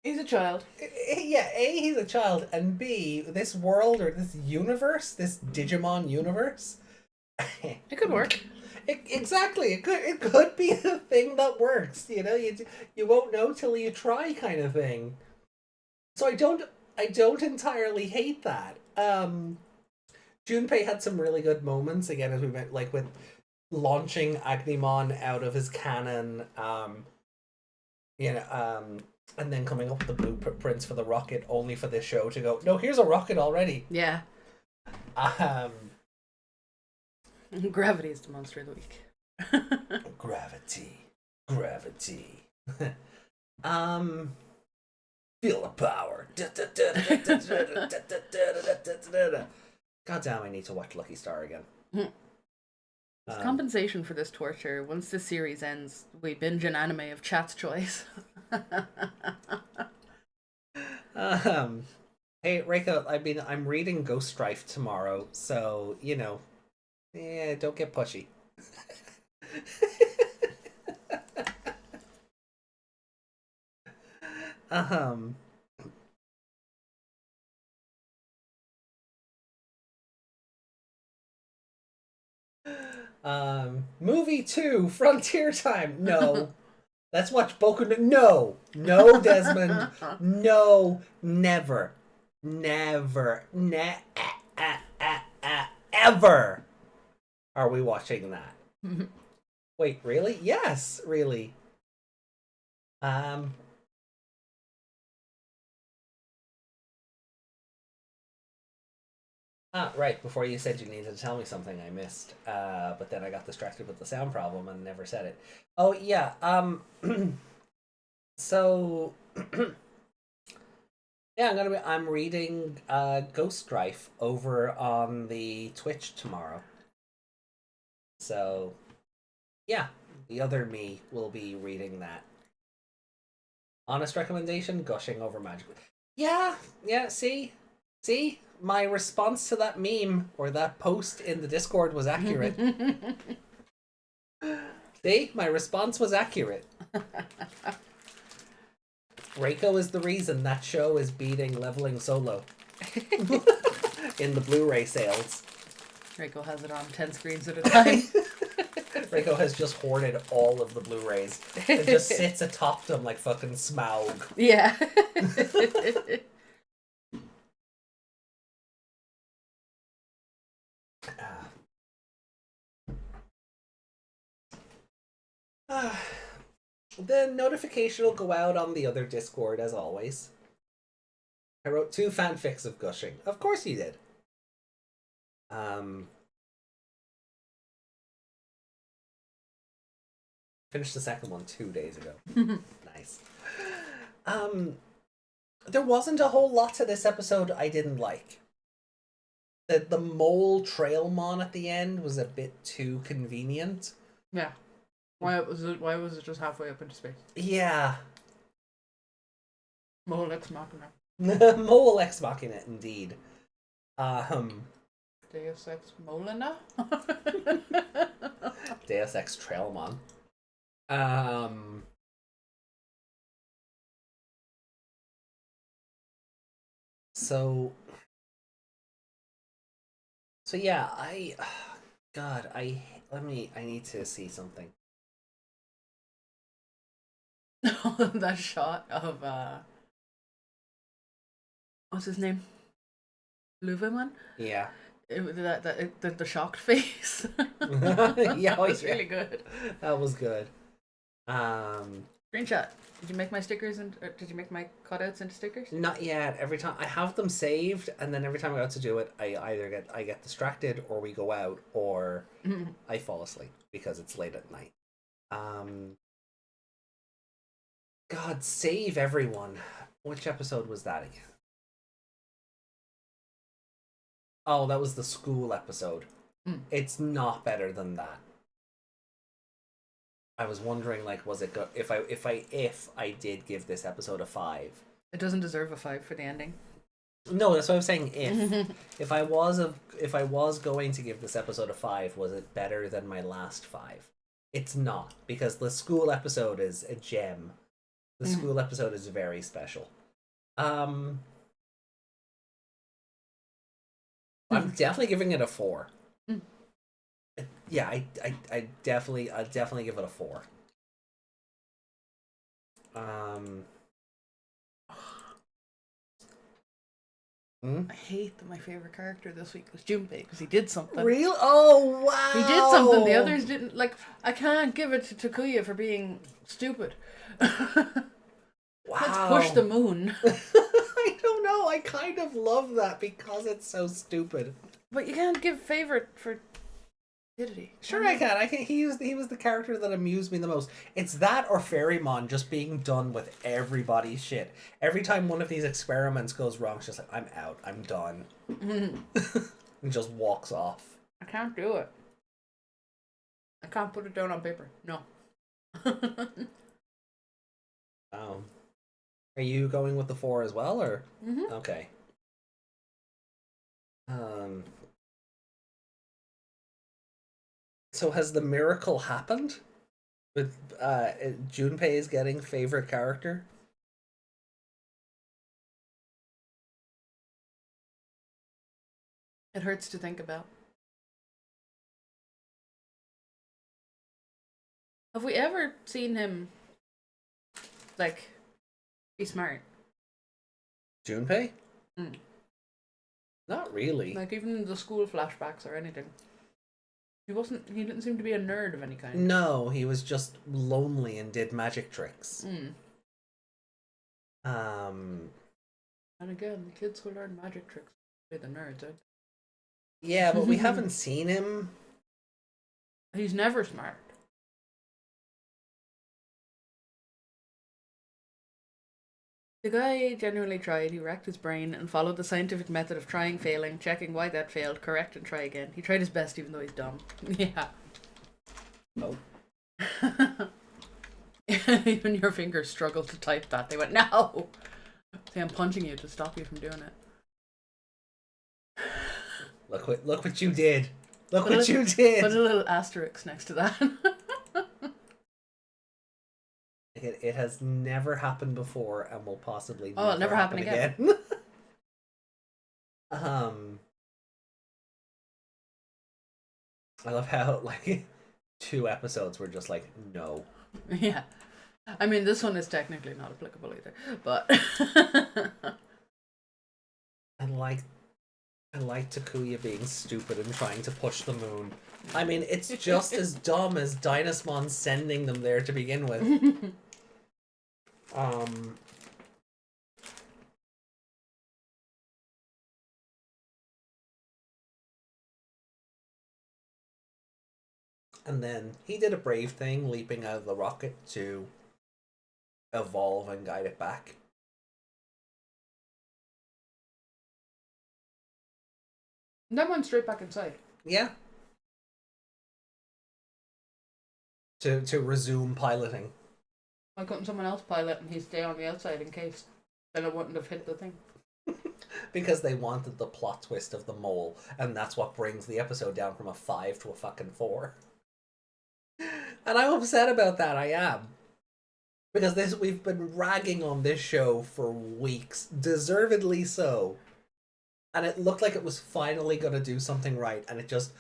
He's a child. Yeah, A, he's a child, and B, this world, or this universe, this Digimon universe... It could work. Exactly. It could be a thing that works. You know, you won't know till you try, kind of thing. So I don't entirely hate that. Junpei had some really good moments again, as we went like with launching Agnemon out of his cannon. And then coming up with the blueprints for the rocket, only for this show to go, no, here's a rocket already. Yeah. Gravity is the Monster of the Week. Gravity. Feel the power. God damn, I need to watch Lucky Star again. As compensation for this torture, once this series ends, we binge an anime of Chat's choice. Hey, Reiko, I'm reading Ghost Strife tomorrow, so, you know, don't get pushy. Movie 2, Frontier Time. No. Let's watch Boku no. No, Desmond. No, never. Ever are we watching that. Wait, really? Yes, really. Right, before you said you needed to tell me something I missed, but then I got distracted with the sound problem and never said it. Oh, yeah, so, yeah, I'm reading, Ghost Strife over on the Twitch tomorrow. So, yeah, the other me will be reading that. Honest recommendation, gushing over magic. Yeah, see? My response to that meme or that post in the Discord was accurate. See? My response was accurate. Reiko is the reason that show is beating Leveling Solo in the Blu-ray sales. Reiko has it on 10 screens at a time. Reiko has just hoarded all of the Blu-rays. It just sits atop them like fucking Smaug. Yeah. The notification will go out on the other Discord as always. I wrote 2 fanfics of Gushing. Of course you did. Finished the second one 2 days ago. Nice. There wasn't a whole lot to this episode I didn't like. The mole Trailmon at the end was a bit too convenient. Yeah. Why was it just halfway up into space? Yeah. Mole Ex Machina. Mole Ex Machina, indeed. Deus Ex Molina? Deus Ex Trailmon. So yeah, I need to see something. That shot of what's his name? Luveman? Yeah. The shocked face. Yeah, That was really good. That was good. Screenshot. Did you make my stickers did you make my cutouts into stickers? Not yet. Every time I have them saved, and then every time I go out to do it, I either get distracted, or we go out, or I fall asleep because it's late at night. God save everyone. Which episode was that again? Oh, that was the school episode. It's not better than that. I was wondering, like, was it if I did give this episode a 5? It doesn't deserve a 5 for the ending. No, that's what I'm saying. If I was going to give this episode a 5, was it better than my last 5? It's not, because the school episode is a gem. The school episode is very special. I'm definitely giving it a 4. Yeah, I'd definitely give it a 4. I hate that my favorite character this week was Junpei because he did something. Real? Oh wow! He did something the others didn't. Like, I can't give it to Takuya for being stupid. Wow. Let's push the moon. I don't know. I kind of love that because it's so stupid. But you can't give favorite for stupidity. Sure, I can. He was the character that amused me the most. It's that or Fairymon just being done with everybody's shit. Every time one of these experiments goes wrong, she's like, "I'm out. I'm done," and just walks off. I can't do it. I can't put it down on paper. No. Are you going with the 4 as well, or okay? So has the miracle happened? With Junpei is getting favorite character? It hurts to think about. Have we ever seen him, like, be smart? Junpei? Not really. Like, even the school flashbacks or anything. He didn't seem to be a nerd of any kind. No, he was just lonely and did magic tricks. And again, the kids who learn magic tricks are the nerds, aren't they? Yeah, but we haven't seen him. He's never smart. The guy genuinely tried. He racked his brain and followed the scientific method of trying, failing, checking why that failed, correct, and try again. He tried his best even though he's dumb. Yeah. Oh. Even your fingers struggled to type that. They went, no! See, I'm punching you to stop you from doing it. Look what you did. Look what you did. Put a little asterisk next to that. it has never happened before and will possibly Oh, it'll never happen again. I love how like 2 episodes were just like no. Yeah. I mean, this one is technically not applicable either, but I like Takuya being stupid and trying to push the moon. I mean, it's just as dumb as Dynasmon sending them there to begin with. And then he did a brave thing, leaping out of the rocket to evolve and guide it back. then went straight back inside. Yeah. To resume piloting. Why couldn't someone else pilot and he stay on the outside in case? Then it wouldn't have hit the thing. Because they wanted the plot twist of the mole, and that's what brings the episode down from a 5 to a fucking 4. And I'm upset about that, I am. Because we've been ragging on this show for weeks, deservedly so. And it looked like it was finally going to do something right, and it just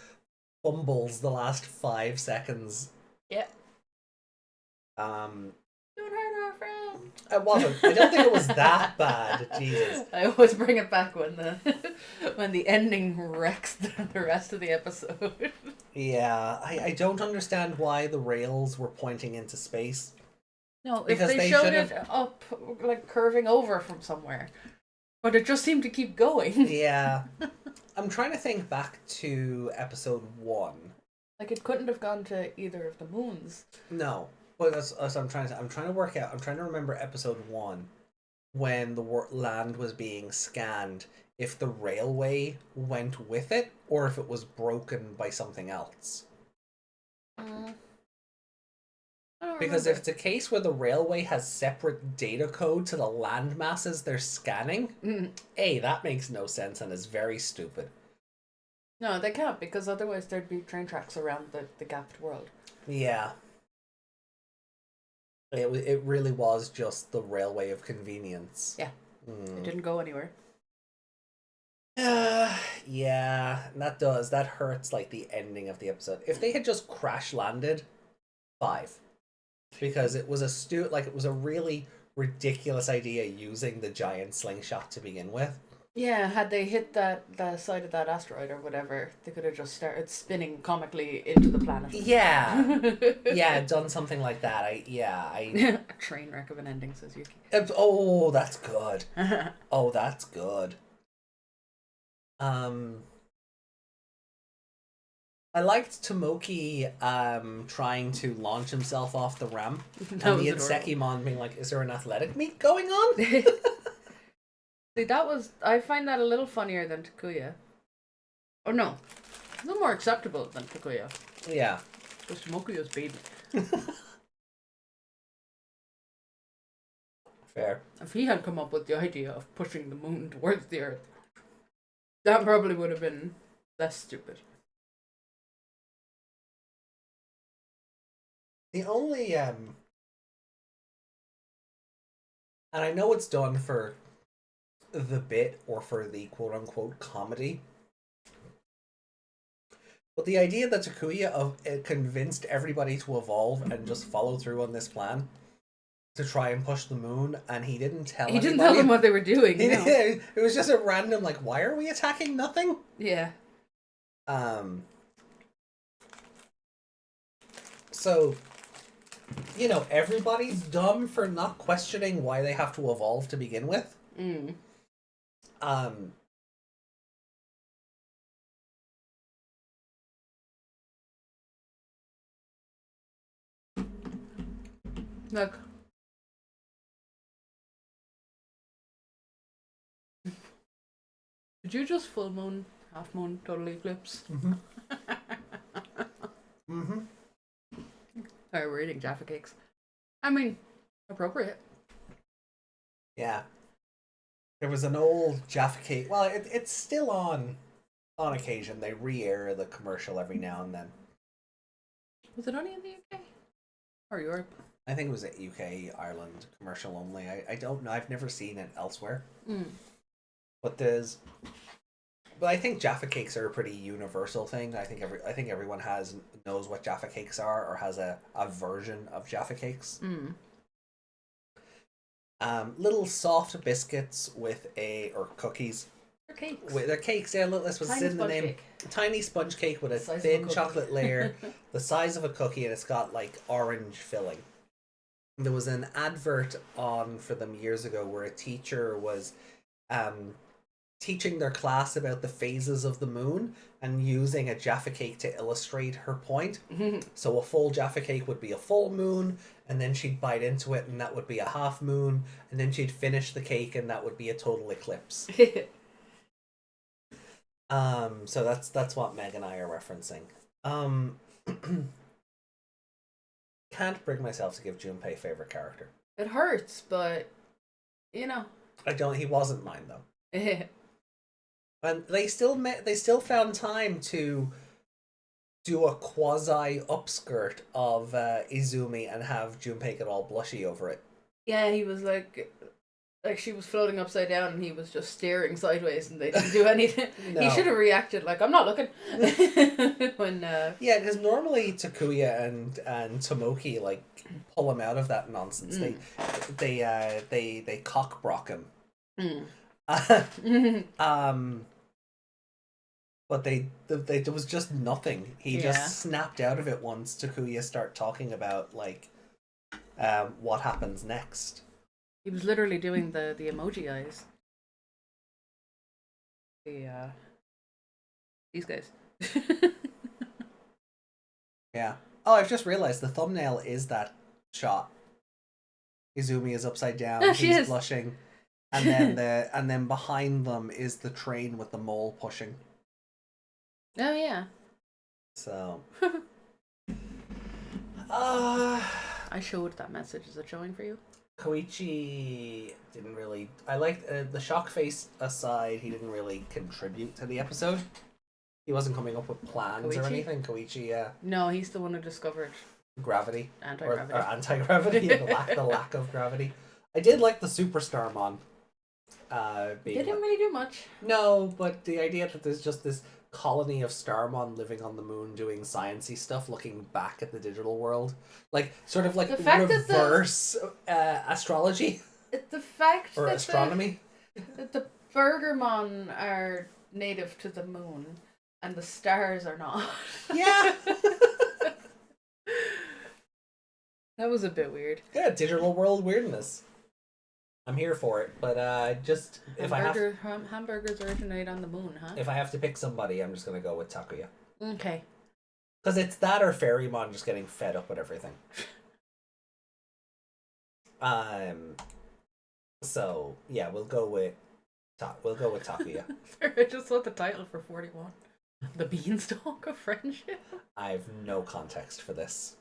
fumbles the last 5 seconds. Yeah. Don't hurt our friend. It wasn't. I don't think it was that bad. Jesus. I always bring it back when the ending wrecks the rest of the episode. Yeah, I don't understand why the rails were pointing into space. No, Because if they showed it up, like curving over from somewhere. But it just seemed to keep going. Yeah. I'm trying to think back to episode 1. Like it couldn't have gone to either of the moons. No. Well, that's I'm trying to work out. I'm trying to remember episode 1 when the land was being scanned, if the railway went with it or if it was broken by something else. Because if it's a case where the railway has separate data code to the land masses they're scanning, A, that makes no sense and is very stupid. No, they can't, because otherwise there'd be train tracks around the gapped world. Yeah. It really was just the railway of convenience. Yeah. It didn't go anywhere. Yeah, that hurts like the ending of the episode. If they had just crash landed, 5. Because it was it was a really ridiculous idea using the giant slingshot to begin with. Yeah, had they hit the side of that asteroid or whatever, they could have just started spinning comically into the planet. Yeah. Yeah, done something like that. A train wreck of an ending, says Yuki. Oh, that's good. Oh, that's good. I liked Tomoki trying to launch himself off the ramp. And the Sekimon being like, is there an athletic meet going on? See, I find that a little funnier than Takuya. Oh no, a little more acceptable than Takuya. Yeah. Because Tomoki's baby. Fair. If he had come up with the idea of pushing the moon towards the Earth, that probably would have been less stupid. The only, and I know it's done for the bit or for the quote-unquote comedy, but the idea that Takuya convinced everybody to evolve and just follow through on this plan to try and push the moon, and he didn't tell He didn't tell them what they were doing. No. It was just a random, like, why are we attacking nothing? Yeah. So, you know, everybody's dumb for not questioning why they have to evolve to begin with. Look. Did you just full moon, half moon, total eclipse? Sorry, we're eating Jaffa cakes. I mean, appropriate. Yeah. There was an old Jaffa cake. Well, it's still on occasion. They re-air the commercial every now and then. Was it only in the UK? Or Europe? I think it was a UK, Ireland commercial only. I don't know. I've never seen it elsewhere. But I think Jaffa cakes are a pretty universal thing. I think everyone knows what Jaffa cakes are or has a version of Jaffa cakes. Little soft biscuits or cookies. They're cakes. They're cakes, yeah. This was in the name. Cake. Tiny sponge cake with a thin chocolate layer, the size of a cookie, and it's got like orange filling. There was an advert on for them years ago where a teacher was teaching their class about the phases of the moon and using a Jaffa cake to illustrate her point. So a full Jaffa cake would be a full moon, and then she'd bite into it and that would be a half moon, and then she'd finish the cake and that would be a total eclipse. So that's what Meg and I are referencing. Can't bring myself to give Junpei favorite character. It hurts, but you know. I don't. He wasn't mine though. And they still found time to do a quasi upskirt of Izumi and have Junpei get all blushy over it. Yeah, he was like she was floating upside down and he was just staring sideways and they didn't do anything. No. He should have reacted like, I'm not looking. When yeah, because normally Takuya and Tomoki like pull him out of that nonsense. They cock block him. But there was just nothing. He just snapped out of it once Takuya start talking about like what happens next. He was literally doing the emoji eyes. These guys. Yeah. Oh, I've just realized the thumbnail is that shot. Izumi is upside down. Oh, he's blushing, and then behind them is the train with the mole pushing. Oh yeah. So. I showed that message. Is it showing for you? Koichi didn't really. I liked the shock face aside. He didn't really contribute to the episode. He wasn't coming up with plans or anything. Koichi, yeah. No, he's the one who discovered gravity, anti-gravity, or anti-gravity, the lack of gravity. I did like the Superstarmon. They didn't really do much. No, but the idea that there's just this colony of Starmon living on the moon doing sciencey stuff, looking back at the digital world, like sort of like the fact reverse astrology. The fact or that astronomy. That the Bergermon are native to the moon and the stars are not. Yeah. That was a bit weird. Yeah, digital world weirdness. I'm here for it, but hamburgers originate on the moon, huh? If I have to pick somebody, I'm just gonna go with Takuya. Okay. Because it's that or Fairymon just getting fed up with everything. So yeah, we'll go with Takuya. I just saw the title for 41. The Beanstalk of Friendship. I have no context for this.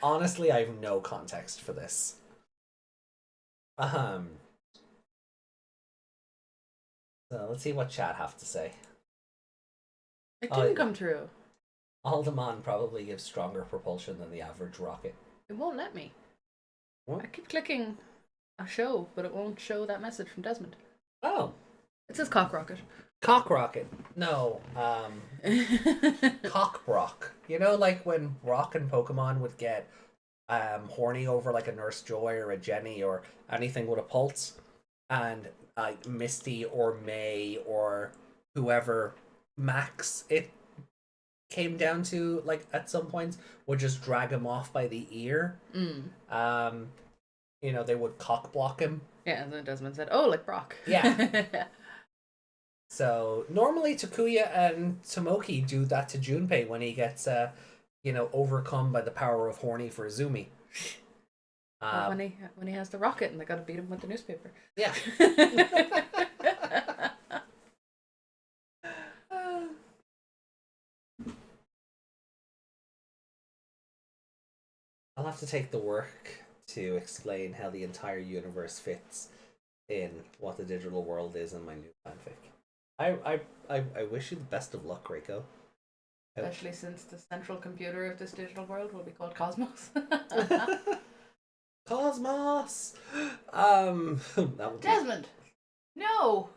Honestly, I have no context for this. So let's see what chat have to say. It didn't come true. Aldemon probably gives stronger propulsion than the average rocket. It won't let me. What? I keep clicking a show, but it won't show that message from Desmond. Oh. It says cock rocket. Cock rocket. No. Cock Brock. You know, like when Brock and Pokemon would get horny over like a Nurse Joy or a Jenny or anything with a pulse, and Misty or May or whoever Max it came down to, like at some points, would just drag him off by the ear. You know, they would cock block him. Yeah, and then Desmond said, "Oh, like Brock." Yeah. So normally Takuya and Tomoki do that to Junpei when he gets overcome by the power of horny for Izumi. When he has the rocket and they gotta beat him with the newspaper. Yeah. I'll have to take the work to explain how the entire universe fits in what the digital world is in my new fanfic. I wish you the best of luck, Reiko. Especially since the central computer of this digital world will be called Cosmos. Cosmos. That would be Desmond! No!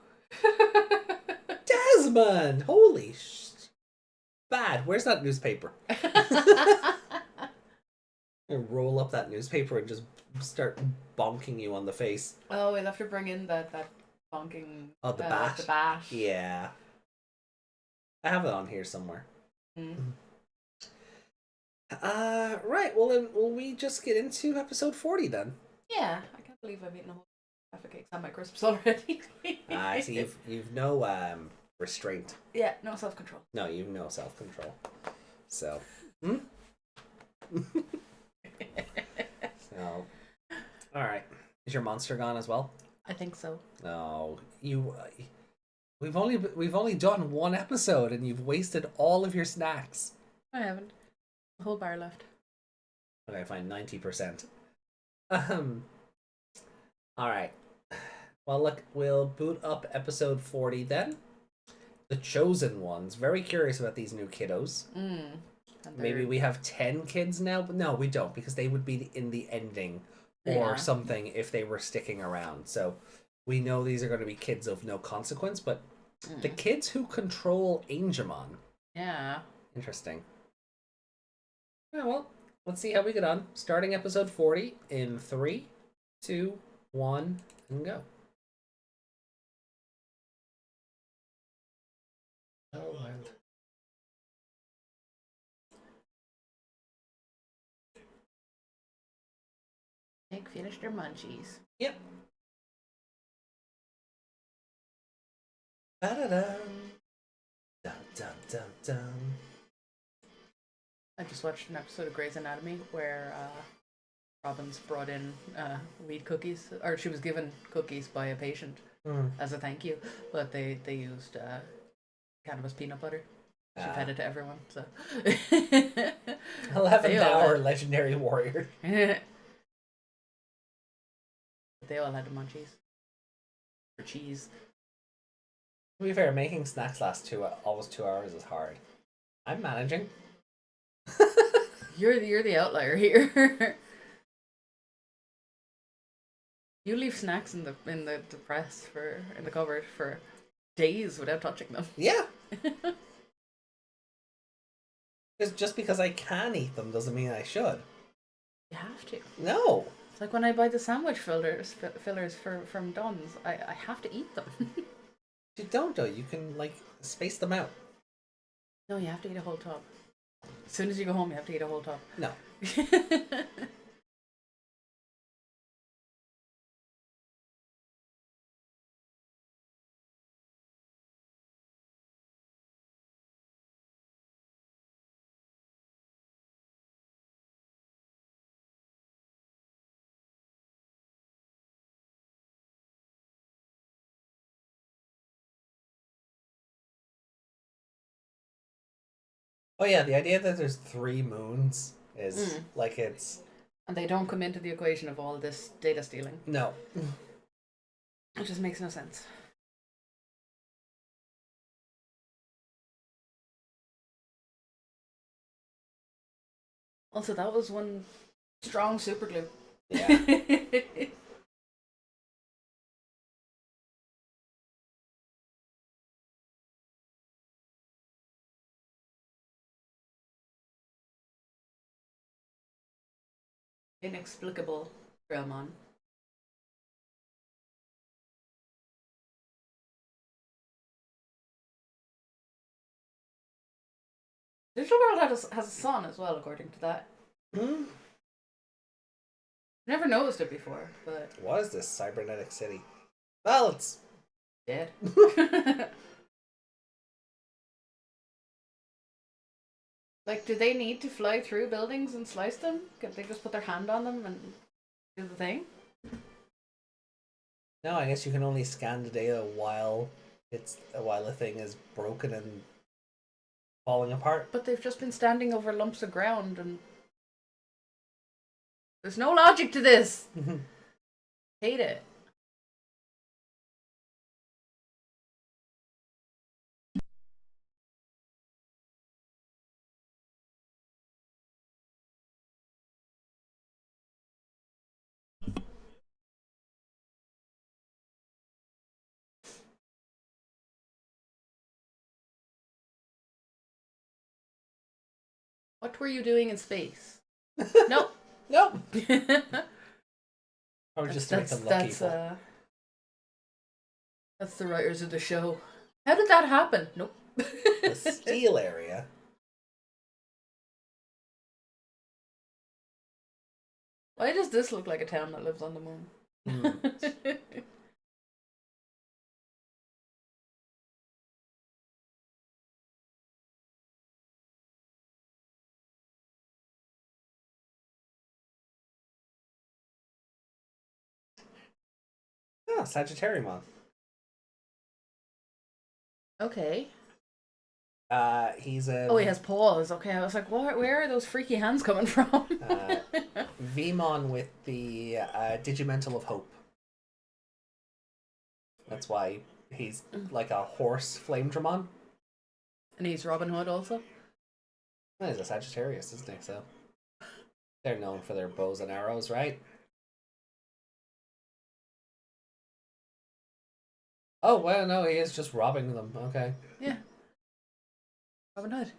Desmond. Holy bad. Where's that newspaper? Roll up that newspaper and just start bonking you on the face. Oh, we'll have to bring in that bonking. Oh, the bat. The bat. Yeah. I have it on here somewhere. Mm. Right. Well, then, will we just get into episode 40 then? Yeah, I can't believe I've eaten a whole half a cake and my crisps already. I see. You've no restraint. Yeah, no self-control. No, you've no self-control. So. So. All right. Is your monster gone as well? I think so. No, you. We've only done one episode, and you've wasted all of your snacks. I haven't. A whole bar left. Okay, fine, 90%. All right. Well, look, we'll boot up episode 40 then. The Chosen Ones. Very curious about these new kiddos. Maybe we have 10 kids now, but no, we don't, because they would be in the ending or something if they were sticking around. So we know these are going to be kids of no consequence, but the kids who control Angemon. Yeah. Interesting. Yeah, well, let's see how we get on. Starting episode 40 in 3, 2, 1, and go. Oh, wild. Meg finished her munchies. Yep. Ba-da-dum. Dum, dum, dum, dum. I just watched an episode of Grey's Anatomy where Robin's brought in weed cookies, or she was given cookies by a patient as a thank you, but they used cannabis peanut butter. She fed it to everyone, so 11-hour legendary warrior. They all had the munchies. For cheese. To be fair, making snacks last almost 2 hours is hard. I'm managing. You're the outlier here. You leave snacks in the press in the cupboard for days without touching them. Yeah. Just because I can eat them doesn't mean I should. You have to. No. It's like when I buy the sandwich fillers from Don's. I have to eat them. You don't though. You can space them out. No, you have to eat a whole tub. As soon as you go home, you have to eat a whole tub. No. Oh yeah, the idea that there's 3 moons is it's... And they don't come into the equation of all this data stealing. No. It just makes no sense. Also, that was one strong super glue. Yeah. Inexplicable Greymon. Digital World has a son as well, according to that. Never noticed it before, but... What is this cybernetic city? Well, it's... dead. Like, do they need to fly through buildings and slice them? Could they just put their hand on them and do the thing? No, I guess you can only scan the data while a thing is broken and falling apart. But they've just been standing over lumps of ground and... There's no logic to this! Hate it. What were you doing in space? Nope. Nope. That's Or just to make them look evil. That's the writers of the show. How did that happen? Nope. The steel area. Why does this look like a town that lives on the moon? Oh, Sagittariumon. Okay. He's a. Oh, he has paws. Okay, I was like, where are those freaky hands coming from? Vmon with the Digimental of Hope. That's why he's like a horse Flamedramon. And he's Robin Hood also? Well, he's a Sagittarius, isn't he? So they're known for their bows and arrows, right? Oh, well, no, he is just robbing them. Okay. Yeah. Robin Hood.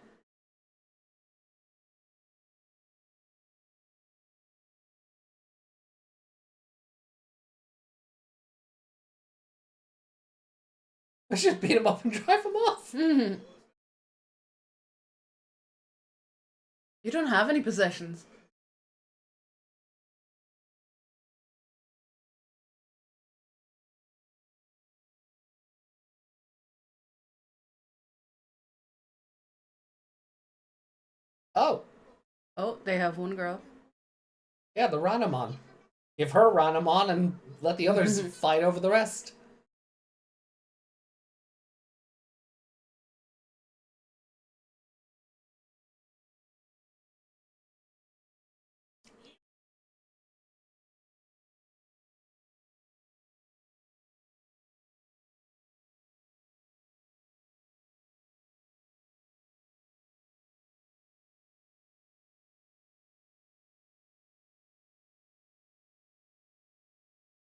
I should beat him up and drive him off. You don't have any possessions. Oh. Oh, they have one girl. Yeah, the Ranamon. Give her Ranamon and let the others fight over the rest.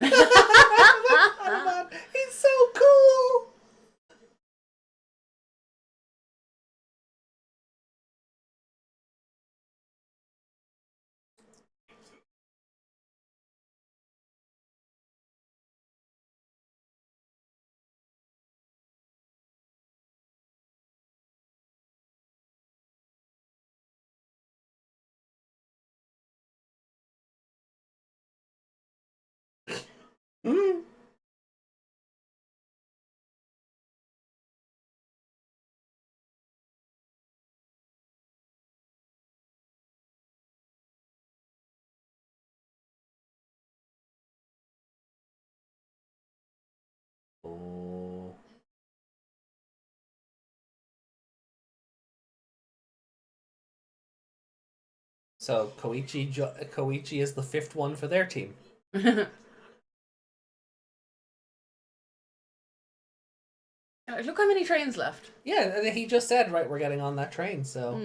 He's so cool. Mm. Oh. So Koichi is the fifth one for their team. Look how many trains left. Yeah, he just said, right, we're getting on that train, so...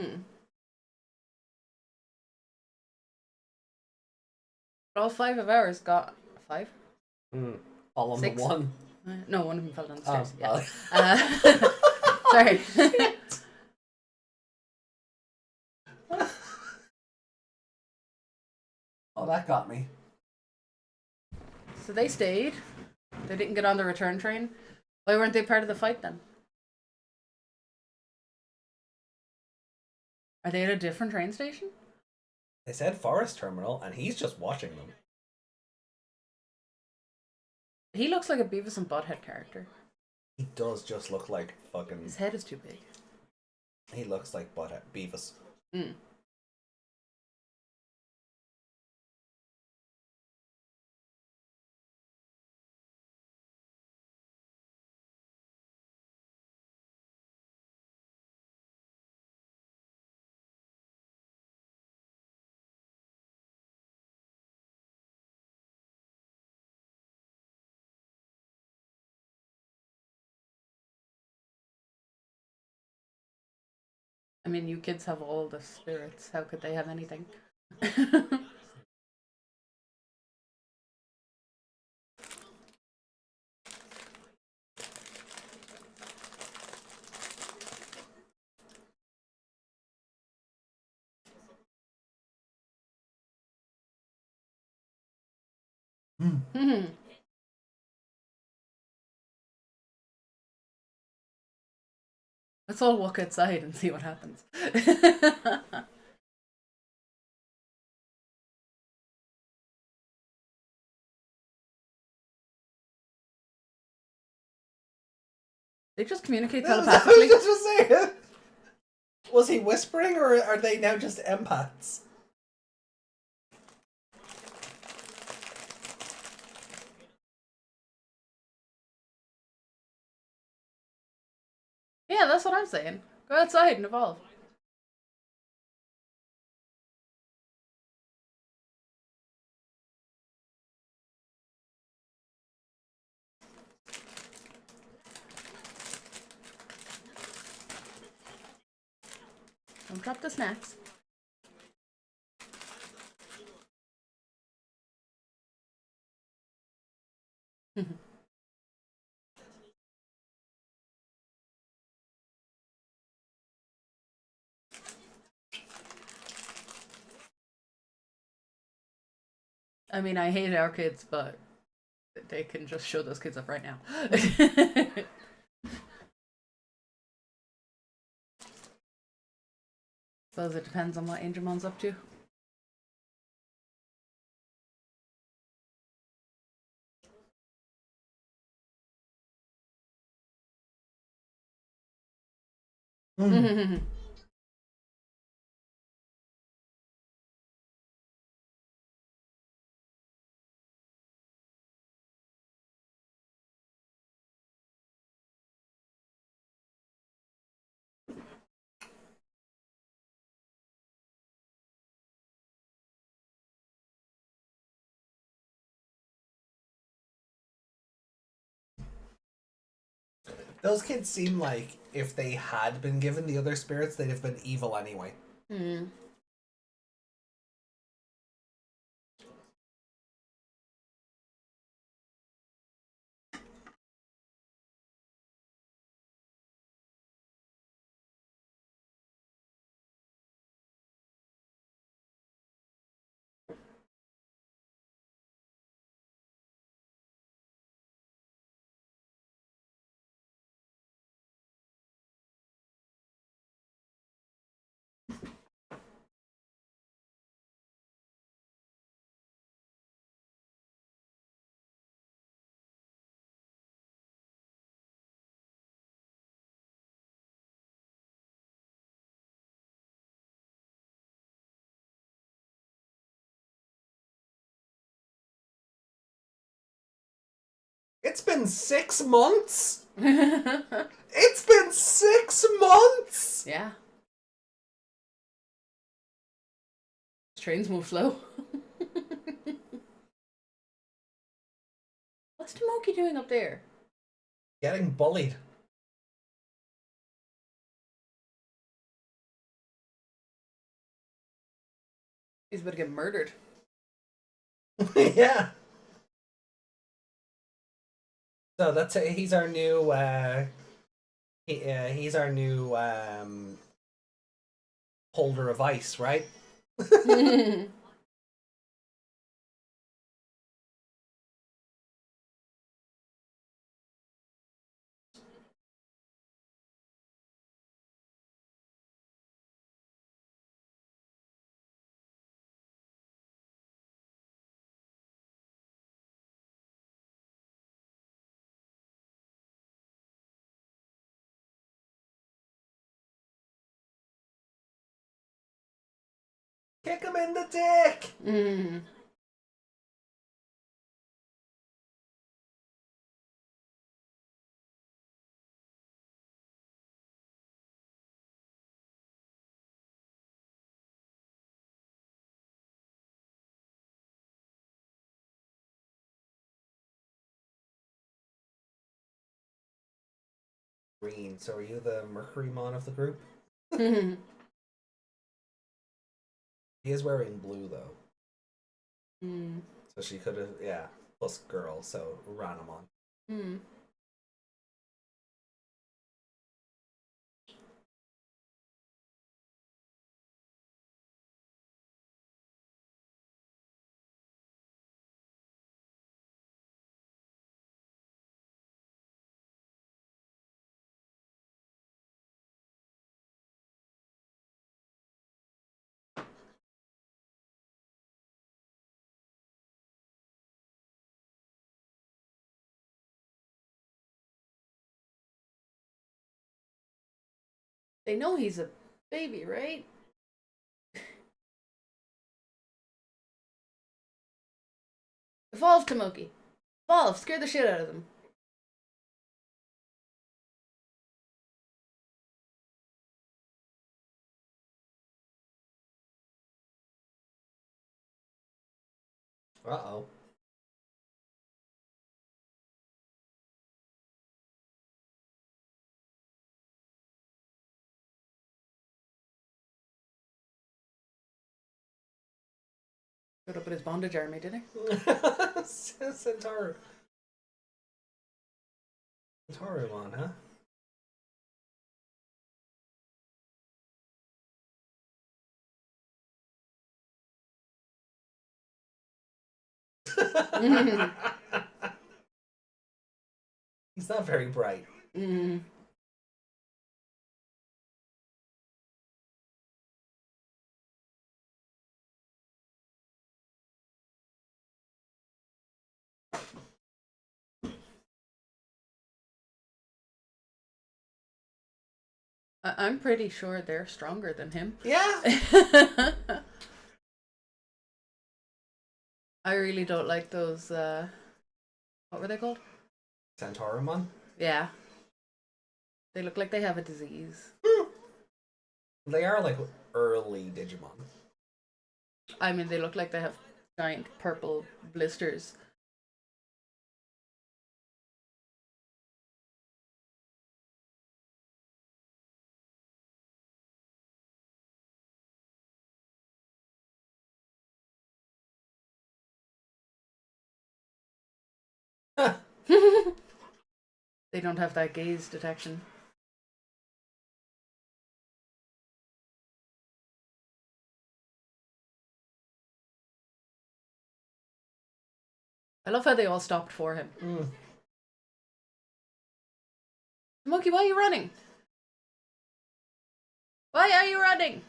All 5 of ours got... 5? All on the 6? one. No, one of them fell down the stairs. Oh, Yeah. Sorry. Oh, that got me. So they stayed. They didn't get on the return train. Why weren't they part of the fight then? Are they at a different train station? They said Forest Terminal, and he's just watching them. He looks like a Beavis and Butthead character. He does just look like fucking... His head is too big. He looks like Beavis. I mean, you kids have all the spirits. How could they have anything? Let's all walk outside and see what happens. They just communicate telepathically. Just saying. Was he whispering, or are they now just empaths? Yeah, that's what I'm saying. Go outside and evolve. Don't drop the snacks. I mean, I hate our kids, but they can just show those kids up right now. Suppose it depends on what Angelmon's up to. Those kids seem like if they had been given the other spirits, they'd have been evil anyway. Hmm. It's been 6 months? It's been 6 months! Yeah. Trains move slow. What's Tomoki doing up there? Getting bullied. He's about to get murdered. Yeah. So he's our new he's our new holder of ice, right? Kick him in the dick! Green, so are you the Mercurymon of the group? He is wearing blue though. So she could have, yeah, plus girl, so Ranamon. They know he's a baby, right? Evolve, Tomoki. Evolve, scare the shit out of them. Uh-oh. Put up with his bondage army, did he? Centaur. Cherubimon, huh? He's not very bright. Mm. I'm pretty sure they're stronger than him. Yeah. I really don't like those, what were they called? Centaurumon? Yeah. They look like they have a disease. They are like early Digimon. I mean, they look like they have giant purple blisters. They don't have that gaze detection. I love how they all stopped for him. Monkey, why are you running? Why are you running?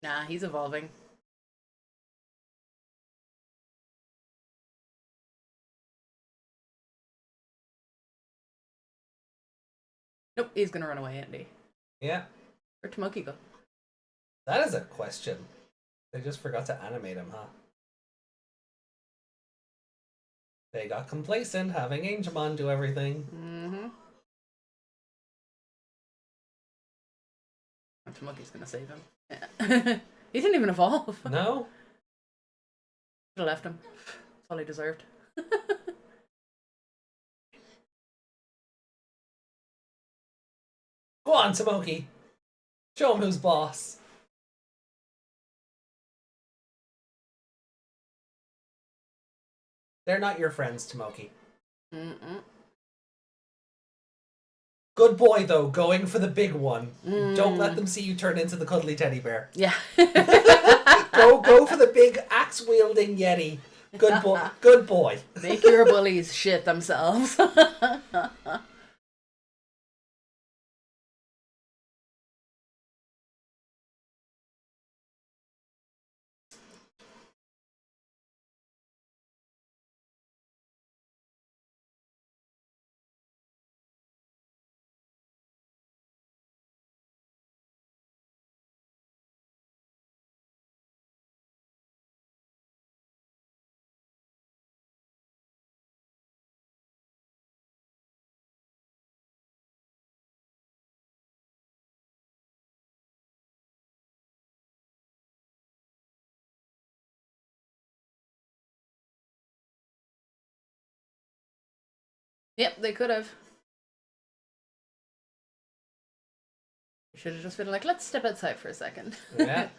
Nah, he's evolving. Nope, he's gonna run away, Andy. Yeah. Where'd Tomoki go? That is a question. They just forgot to animate him, huh? They got complacent having Angemon do everything. Mm-hmm. Tomoki's gonna save him. Yeah. He didn't even evolve. No? Should have left him. That's all he deserved. Go on, Tomoki. Show him who's boss. They're not your friends, Tomoki. Mm-mm. Good boy, though, going for the big one. Mm. Don't let them see you turn into the cuddly teddy bear. Yeah. Go for the big axe-wielding Yeti. Good boy. Good boy. Make your bullies shit themselves. Yep, they could have. Should have just been like, let's step outside for a second. Yeah.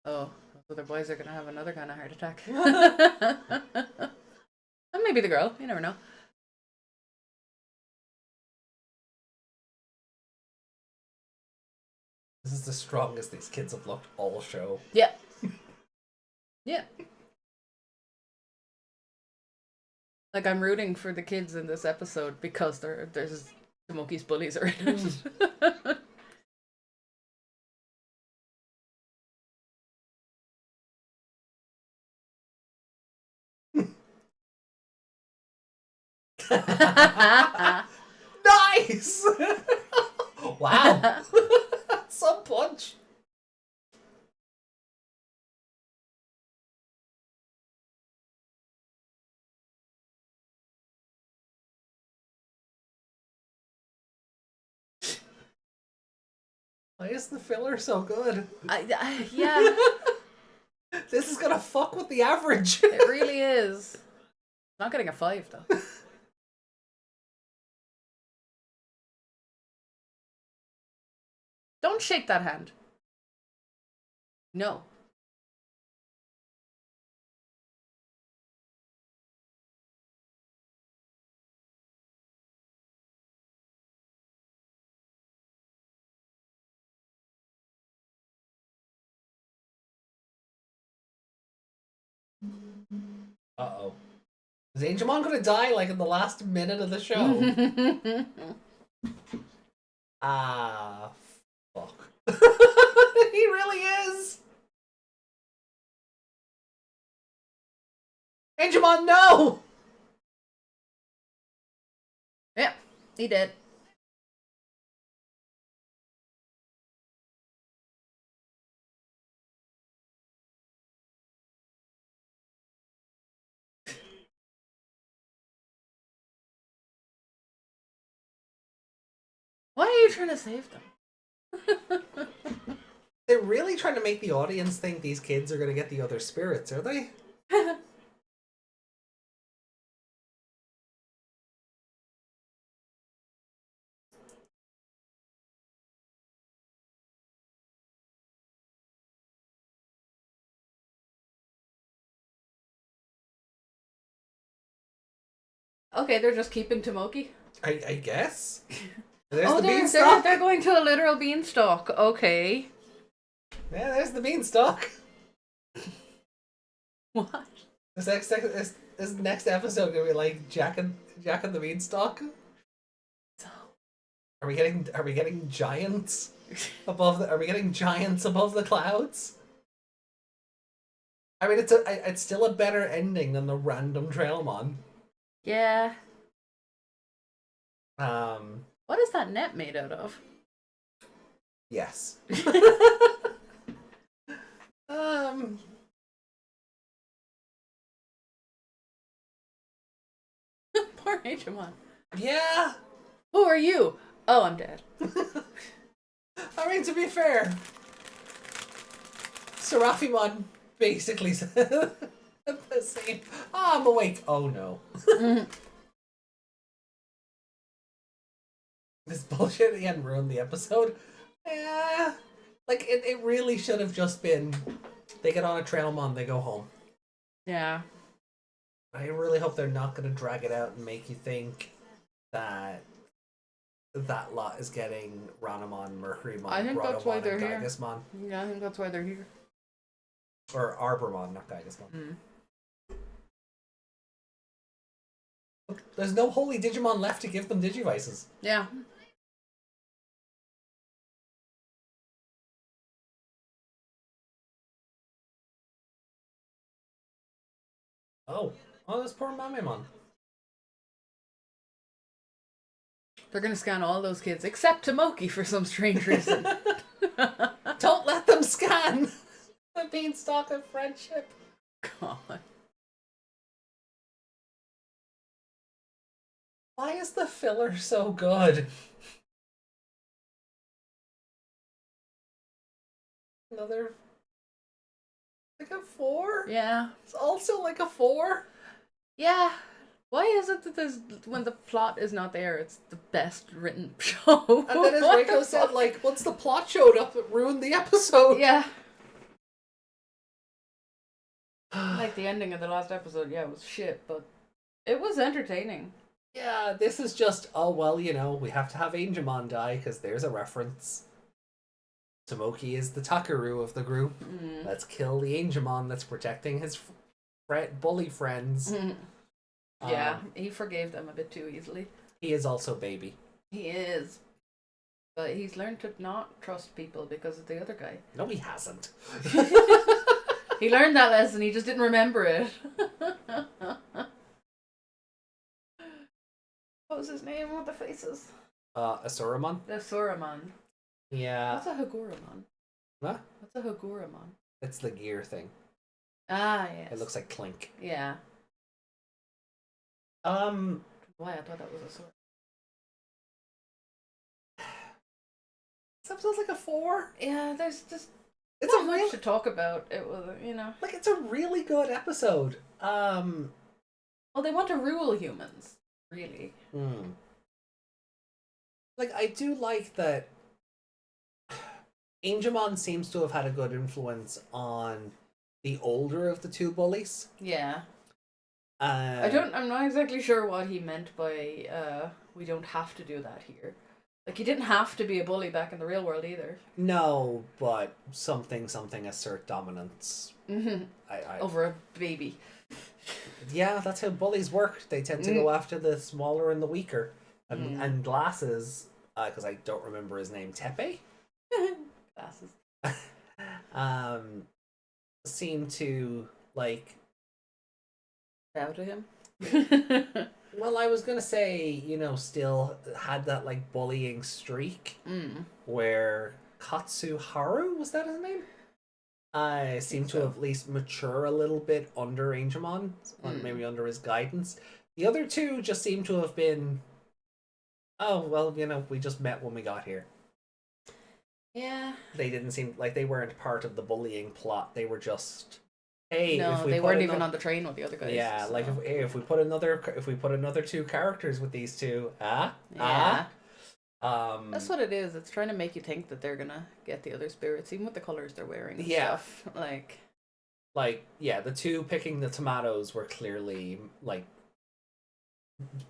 Oh, those other boys are gonna have another kind of heart attack. And maybe the girl, you never know. This is the strongest these kids have looked all show. Yeah. Yeah. Like, I'm rooting for the kids in this episode because there's Tomoki's bullies are in it. Nice! Wow. Some punch. Why is the filler so good? Yeah, This is gonna fuck with the average. it really is. Not getting a 5 though. Don't shake that hand. No. Uh-oh. Is Angemon gonna die like in the last minute of the show? Ah, fuck. He really is! Angemon, no! Yeah, he did. Why are you trying to save them? They're really trying to make the audience think these kids are gonna get the other spirits, are they? Okay, they're just keeping Tomoki. I guess. There's Oh, the they're beanstalk. going to a literal beanstalk. Okay. Yeah, there's the beanstalk. What? This next episode gonna be like Jack and the Beanstalk. Are we getting giants above the? Are we getting giants above the clouds? I mean, it's still a better ending than the random Trailmon. Yeah. Um. What is that net made out of? Yes. um. Poor Digimon. Yeah. Who are you? Oh, I'm dead. I mean, to be fair, Serafimon basically said the same. Oh, I'm awake. Oh no. This bullshit at the end ruined the episode. Yeah. Like, it really should have just been, they get on a Trailmon, they go home. Yeah. I really hope they're not going to drag it out and make you think that that lot is getting Ranamon, Mercurymon, I think that's why Grottomon, they're and here. Gygasmon. Yeah, I think that's why they're here. Or Arbormon, not Gygasmon. There's no holy Digimon left to give them Digivices. Yeah. Oh, that's poor Mamemon. They're gonna scan all those kids except Tomoki for some strange reason. Don't let them scan the beanstalk of friendship. God. Why is the filler so good? Another... like a 4? Yeah. It's also like a 4? Yeah. Why is it that there's when the plot is not there, it's the best written show? And then as What the Reiko said, fuck? like, once the plot showed up, it ruined the episode. Yeah. Like the ending of the last episode, yeah, it was shit, but it was entertaining. Yeah, this is just, oh, well, you know, we have to have Angemon die, because there's a reference. Tomoki is the Takaru of the group. Let's kill the Angemon that's protecting his bully friends. Yeah, he forgave them a bit too easily. He is also baby. He is. But he's learned to not trust people because of the other guy. No, he hasn't. He learned that lesson, he just didn't remember it. was his name with the faces? Asuramon? The Suramon. Yeah. What's a Hagurumon? What? What's a Hagurumon? It's the gear thing. Ah, yes. It looks like Clink. Yeah. Why? I thought that was a sword. This episode's like a 4. Yeah, there's just It's not a much real, to talk about. It was, you know. like it's a really good episode. Well, they want to rule humans, really. Like I do like that Angemon seems to have had a good influence on the older of the two bullies. Yeah. I'm I'm not exactly sure what he meant by we don't have to do that here. Like, he didn't have to be a bully back in the real world either. No, but something assert dominance. Mm-hmm. I Over a baby. Yeah, that's how bullies work. They tend to go after the smaller and the weaker. And Glasses, because I don't remember his name, Tepe? Glasses. Seem to, like... Bow to him. Well, I was gonna say, you know, still had that, like, bullying streak where Katsuharu, was that his name? I seem to have at least mature a little bit under Angemon, maybe under his guidance. The other two just seem to have been, oh, well, you know, we just met when we got here. Yeah. They didn't seem like they weren't part of the bullying plot. They were just, hey, No, if we they put weren't even on the train with the other guys. Yeah, so. like if we put another two characters with these two, Yeah. That's what it is. It's trying to make you think that they're gonna get the other spirits, even with the colors they're wearing. And stuff. Like, yeah, the two picking the tomatoes were clearly, like,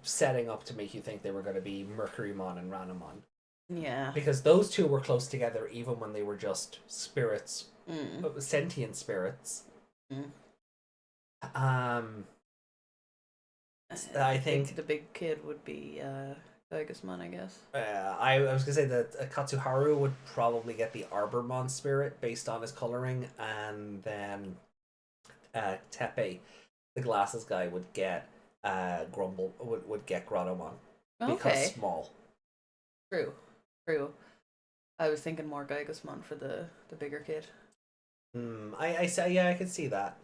setting up to make you think they were going to be Mercurymon and Ranamon. Yeah. Because those two were close together even when they were just spirits, sentient spirits. I think the big kid would be Dynasmon, I guess. I was gonna say that Katsuharu would probably get the Arbormon spirit based on his coloring, and then Tepe, the glasses guy, would get would get Grottomon because small. True. I was thinking more Dynasmon for the bigger kid. I say yeah, I could see that.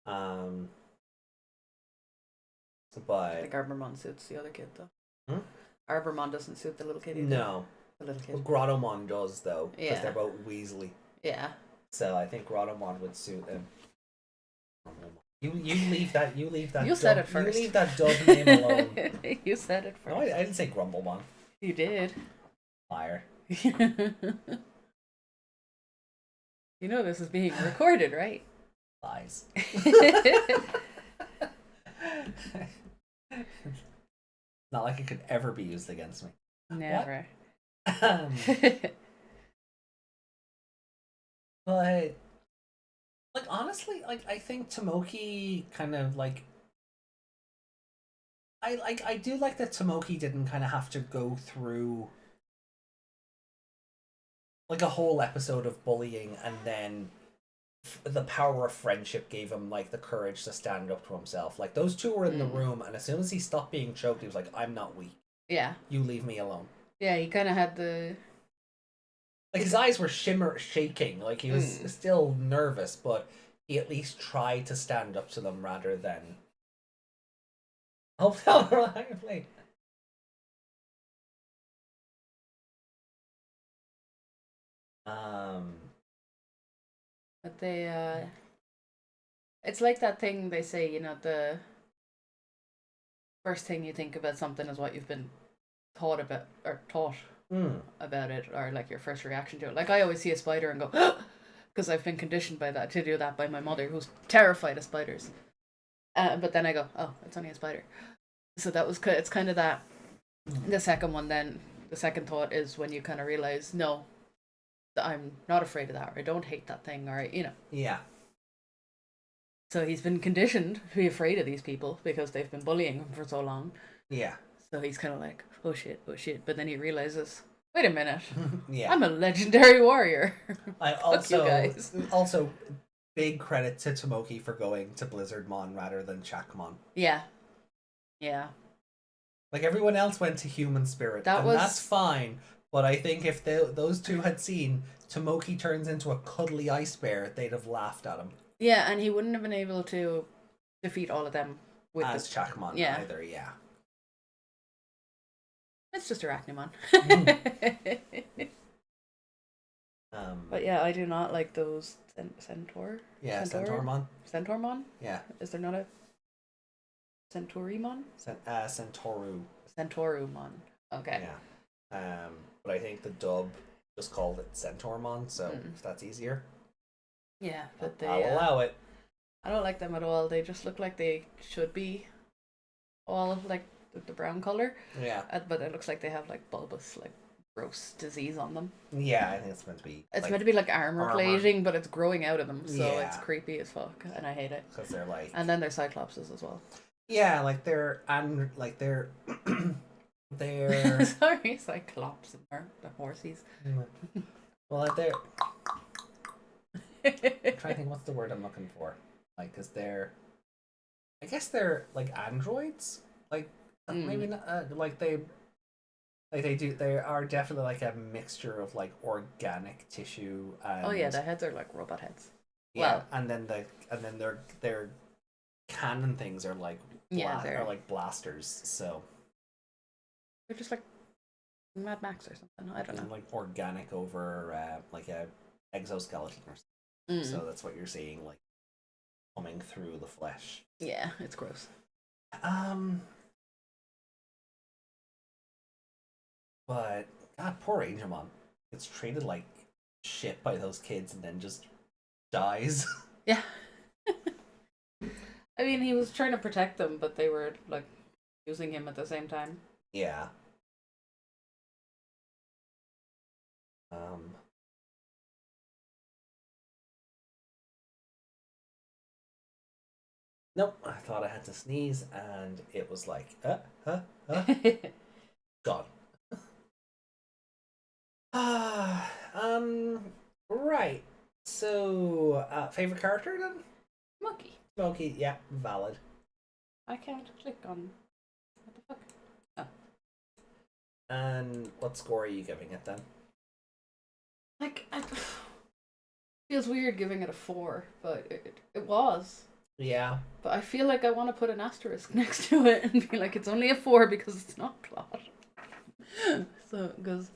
But I think Arbormon suits the other kid though. Arbormon doesn't suit the little kid either. No. The little kid. Well, Grottomon does though, because Yeah. they're both Weasley. Yeah. So I think Grottomon would suit him. You leave that. You said it first. You leave that dub name alone. You said it first. No, I didn't say Grumblemon. You did. Liar. You know this is being recorded, right? Lies. Not like it could ever be used against me. Never. But like honestly, like I think Tomoki kind of like I do like that Tomoki didn't kind of have to go through like a whole episode of bullying, and then the power of friendship gave him like the courage to stand up to himself. Like those two were in the room, and as soon as he stopped being choked, he was like, "I'm not weak. Yeah. You leave me alone." Yeah, he kind of had the. Like his eyes were shaking, like he was still nervous, but he at least tried to stand up to them rather than. Oh, reliably. But they, it's like that thing they say, you know, the first thing you think about something is what you've been taught about, or taught about it, or like your first reaction to it. Like I always see a spider and go, because I've been conditioned by that, to do that by my mother, who's terrified of spiders. But then I go, oh, it's only a spider. So that was, it's kind of that. The second one then, the second thought is when you kind of realize, no, I'm not afraid of that, or I don't hate that thing, or, you know. Yeah. So he's been conditioned to be afraid of these people because they've been bullying him for so long. Yeah. So he's kind of like, oh shit. But then he realizes, wait a minute. Yeah. I'm a legendary warrior. I Fuck you guys. also big credit to Tomoki for going to Blizzardmon rather than Chakmon. Yeah. Yeah. Like everyone else went to human spirit, That and was- that's fine. But I think if those two had seen Tomoki turns into a cuddly ice bear, they'd have laughed at him. Yeah, and he wouldn't have been able to defeat all of them with As the... Chakmon yeah. either, yeah. It's just Arachnimon. But yeah, I do not like those centaur. Yeah, Centaur? Centaurmon. Centaurmon? Yeah. Is there not a Centaurimon? Centauru. Centaurumon. Okay. Yeah. But I think the dub just called it Centaurmon, so if that's easier, Yeah, but they. I'll allow it. I don't like them at all. They just look like they should be all like the brown color. Yeah. But it looks like they have like bulbous, like gross disease on them. Yeah, I think it's meant to be. It's meant to be like armor plating, but it's growing out of them, so Yeah. it's creepy as fuck, and I hate it. Because they're like. And then they're cyclopses as well. Yeah, like they're they're Sorry, cyclops and the horsies. well, like they're. I'm trying to think what's the word I'm looking for. Like, cause they're. I guess they're like androids. Like maybe not. Like they are definitely like a mixture of like organic tissue and. Oh yeah, the heads are like robot heads. Yeah, Well, and then their cannon things are like are like blasters. So they're just like Mad Max or something. I don't know. and like organic over like a exoskeleton or something. So that's what you're seeing, like coming through the flesh. Yeah, it's gross. But God, poor Angemon gets treated like shit by those kids and then just dies. Yeah. I mean, he was trying to protect them, but they were like using him at the same time. Yeah. Nope, I thought I had to sneeze and it was like, gone. Right. So, favorite character then? Monkey. Smokey, yeah, valid. I can't click on. What the fuck? Oh. And what score are you giving it then? Like, feels weird giving it a 4, but it was. Yeah. But I feel like I want to put an asterisk next to it and be like, it's only a 4 because it's not plot. So, because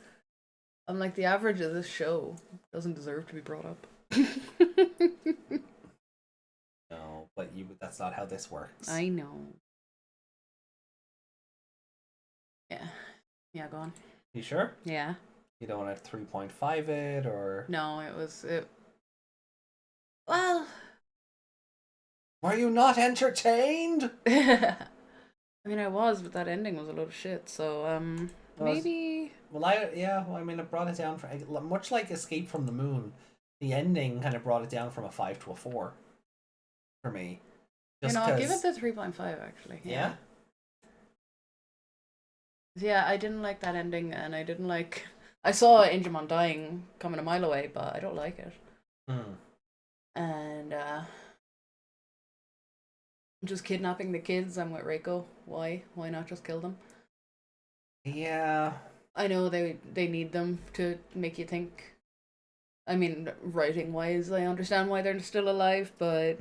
I'm like, the average of this show doesn't deserve to be brought up. No, but that's not how this works. I know. Yeah. Yeah, go on. You sure? Yeah. You don't want to 3.5 it or No, well, were you not entertained? I mean, I was, but that ending was a load of shit, so, maybe... Well, I mean, it brought it down for much like Escape from the Moon. The ending kind of brought it down from a 5 to a 4 for me. Just I'll give it the 3.5 actually. Yeah. Yeah, I didn't like that ending, and I didn't like. I saw Angemon dying coming a mile away, but I don't like it. And just kidnapping the kids. I'm with Reiko. Why? Why not just kill them? Yeah. I know they need them to make you think. I mean, writing wise, I understand why they're still alive, but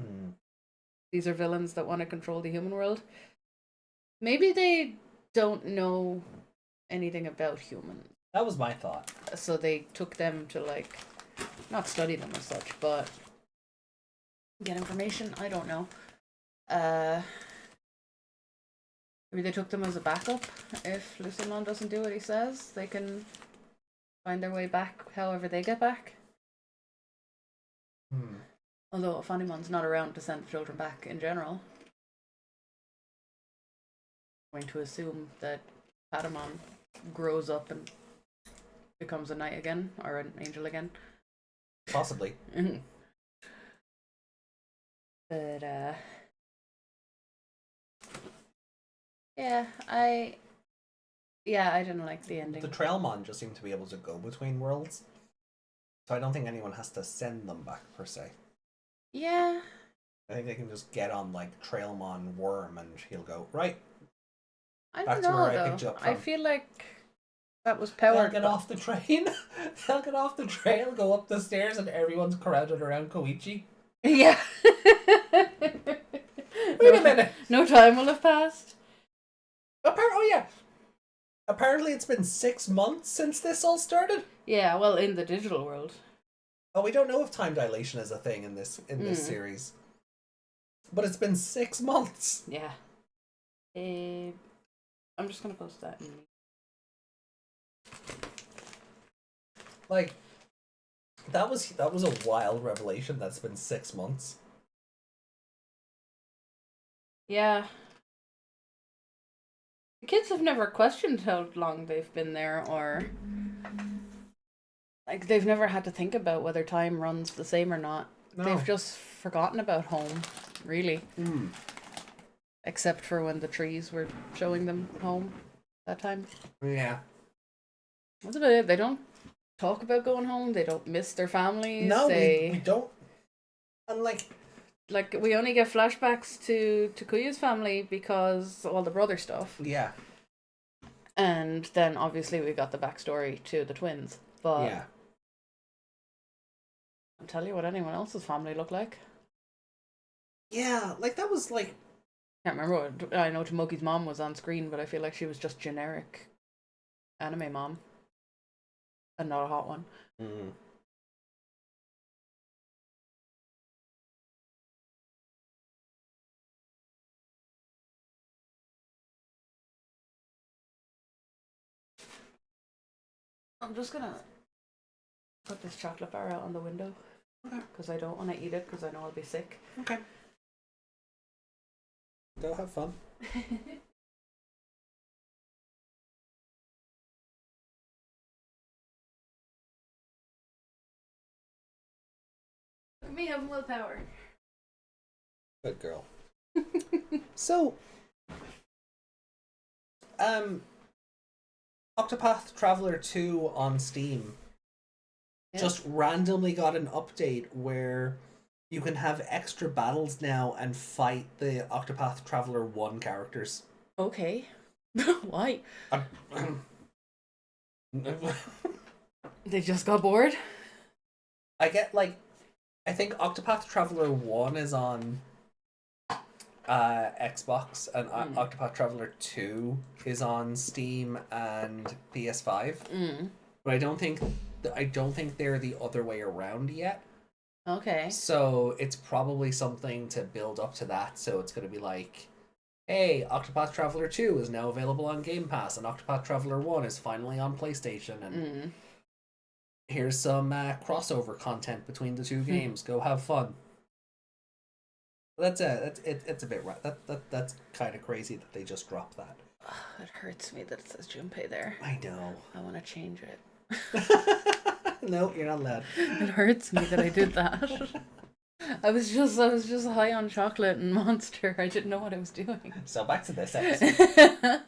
these are villains that want to control the human world. Maybe they don't know anything about humans. That was my thought. So they took them to, like, not study them as such, but get information. I don't know. Maybe they took them as a backup. If Lucimon doesn't do what he says, they can find their way back however they get back. Although Apocalymon not around to send the children back in general. I'm going to assume that Patamon grows up and becomes a knight again, or an angel again. Possibly. But, yeah, I didn't like the ending. The Trailmon just seem to be able to go between worlds. So I don't think anyone has to send them back, per se. Yeah. I think they can just get on, like, Trailmon Worm and he'll go, right, I Back don't to know, where I though. picked you up I from. feel like that was They'll powered. get off the train. They'll get off the train, go up the stairs, and everyone's crowded around Koichi. Yeah. Wait a minute. No time will have passed. Oh yeah. Apparently, it's been 6 months since this all started. Yeah, well, in the digital world. Oh, we don't know if time dilation is a thing in this series, but it's been 6 months. Yeah. I'm just gonna post that. Like, that was a wild revelation. That's been 6 months. Yeah. The kids have never questioned how long they've been there, or like they've never had to think about whether time runs the same or not. No. They've just forgotten about home, really. Except for when the trees were showing them home that time. Yeah. That's about it. They don't talk about going home. They don't miss their families. No, they we don't. And like we only get flashbacks to Takuya's family because all the brother stuff. yeah. And then obviously we got the backstory to the twins. But Yeah. I'll tell you what anyone else's family looked like. Yeah, like that was like. Can't remember what I know. Tomoki's mom was on screen, but I feel like she was just generic anime mom, and not a hot one. I'm just gonna put this chocolate bar out on the window because I don't want to eat it because I know I'll be sick. Okay. Go have fun. Look at me having willpower. Good girl. So, Octopath Traveler 2 on Steam just randomly got an update where you can have extra battles now and fight the Octopath Traveler 1 characters. Okay. Why? They just got bored? I think Octopath Traveler 1 is on Xbox and Octopath Traveler 2 is on Steam and PS5. But I don't think they're the other way around yet. Okay. So it's probably something to build up to that. So it's going to be like, hey, Octopath Traveler 2 is now available on Game Pass, and Octopath Traveler 1 is finally on PlayStation, and here's some crossover content between the two games. Go have fun. It's a bit right. That's kind of crazy that they just dropped that. It hurts me that it says Junpei there. I know. I want to change it. No, you're not allowed. It hurts me that I did that. I was just high on chocolate and Monster. I didn't know what I was doing. So back to this episode.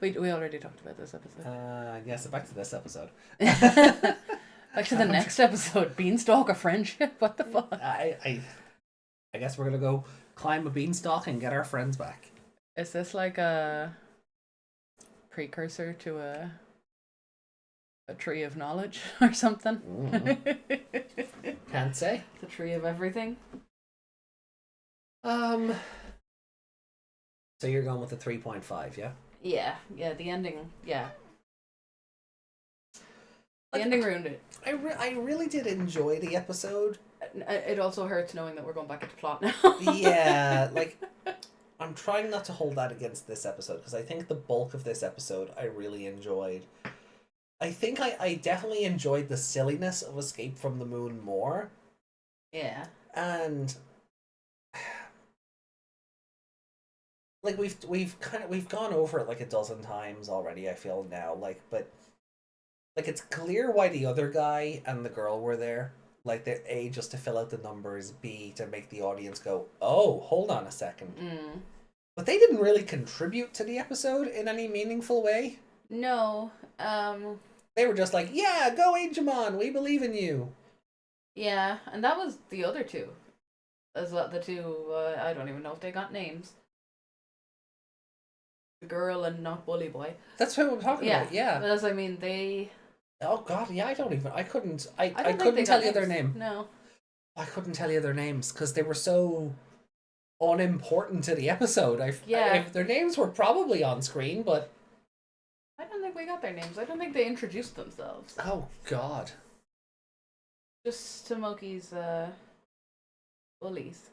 we already talked about this episode. Yes, back to this episode. Back to the next episode. Beanstalk of friendship. What the fuck? I guess we're gonna go climb a beanstalk and get our friends back. Is this like a precursor to a tree of knowledge or something? Can't say. The tree of everything. So you're going with the 3.5, yeah? Yeah. The ending. Yeah. The ending ruined it. I really did enjoy the episode. It also hurts knowing that we're going back into plot now. Yeah, like, I'm trying not to hold that against this episode, because I think the bulk of this episode I really enjoyed. I think I definitely enjoyed the silliness of Escape from the Moon more. Yeah. And like we've gone over it like a dozen times already, I feel now, like, but like it's clear why the other guy and the girl were there. Like, they're A, just to fill out the numbers, B, to make the audience go, oh, hold on a second. But they didn't really contribute to the episode in any meaningful way. No. They were just like, yeah, go Digimon, we believe in you. Yeah, and that was the other two. As well, the two, I don't even know if they got names. the girl and not bully boy. That's what I'm talking about. Yeah. But as I mean, they. Oh God, yeah. I couldn't I don't think couldn't they tell got you their names. name. No. I couldn't tell you their names because they were so unimportant to the episode. Their names were probably on screen, but I don't think we got their names. I don't think they introduced themselves. oh God. Just Tomoki's bullies.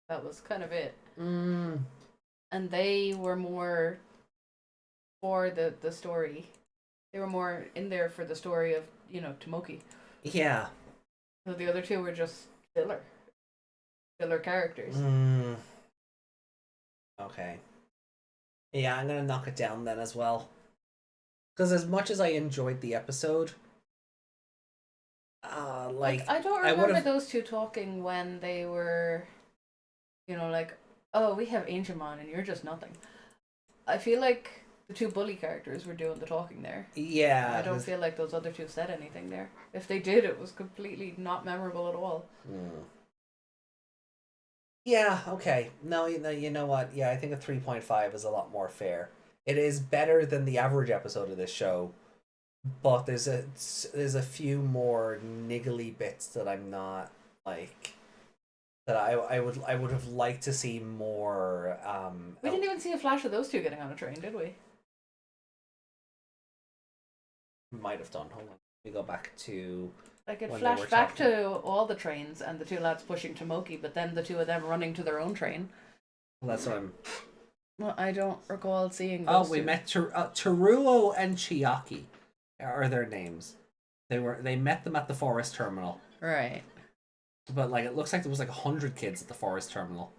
That was kind of it. And they were more for the story. They were more in there for the story of, Tomoki. Yeah. So the other two were just filler characters. Okay. Yeah, I'm gonna knock it down then as well. Because as much as I enjoyed the episode, I don't remember those two talking when they were, oh, we have Angemon and you're just nothing. I feel like the two bully characters were doing the talking there. Yeah. I don't feel like those other two said anything there. If they did, it was completely not memorable at all. Yeah, okay. No, you know what? Yeah, I think a 3.5 is a lot more fair. It is better than the average episode of this show, but there's a few more niggly bits that I'm not like that I would have liked to see more. We didn't even see a flash of those two getting on a train, did we? Might have done. Hold on. We go back to. Like it when flashed back to all the trains and the two lads pushing Tomoki, but then the two of them running to their own train. Well, that's what I'm. Well, I don't recall seeing those. Oh, we met Teruo and Chiaki are their names. They met them at the forest terminal. Right. But like it looks like there was like 100 kids at the forest terminal.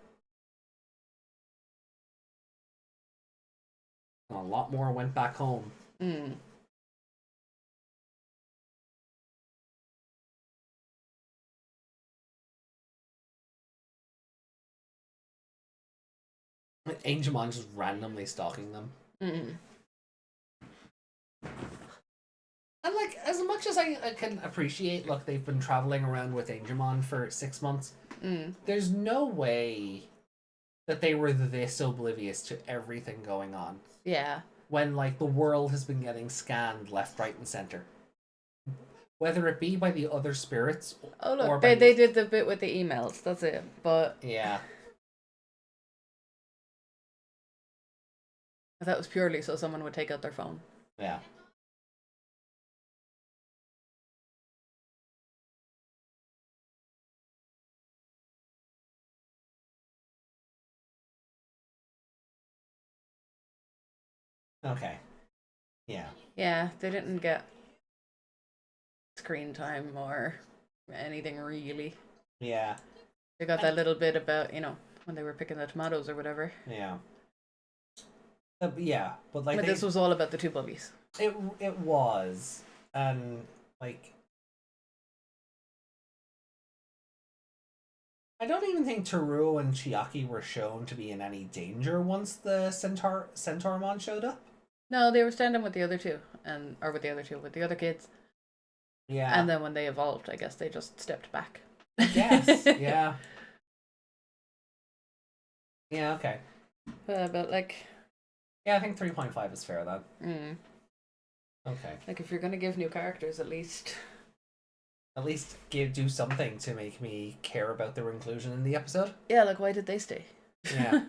A lot more went back home. Angemon just randomly stalking them. And like, as much as I can appreciate, look, they've been traveling around with Angemon for 6 months. There's no way that they were this oblivious to everything going on. Yeah. When like the world has been getting scanned left, right, and center, whether it be by the other spirits. Oh look, or they did the bit with the emails. That's it. But yeah. that was purely so someone would take out their phone. Yeah. Okay. Yeah. Yeah, they didn't get screen time or anything really. Yeah. They got that little bit about, when they were picking the tomatoes or whatever. Yeah. Yeah, but like But this was all about the two bullies. It was, and like I don't even think Teruo and Chiaki were shown to be in any danger once the Centaurmon showed up. No, they were standing with the other two, with the other kids. Yeah. And then when they evolved, I guess they just stepped back. Yes. Yeah. Yeah. Okay. But like. Yeah, I think 3.5 is fair then. Okay. Like if you're gonna give new characters, at least do something to make me care about their inclusion in the episode. Yeah, like why did they stay? Yeah.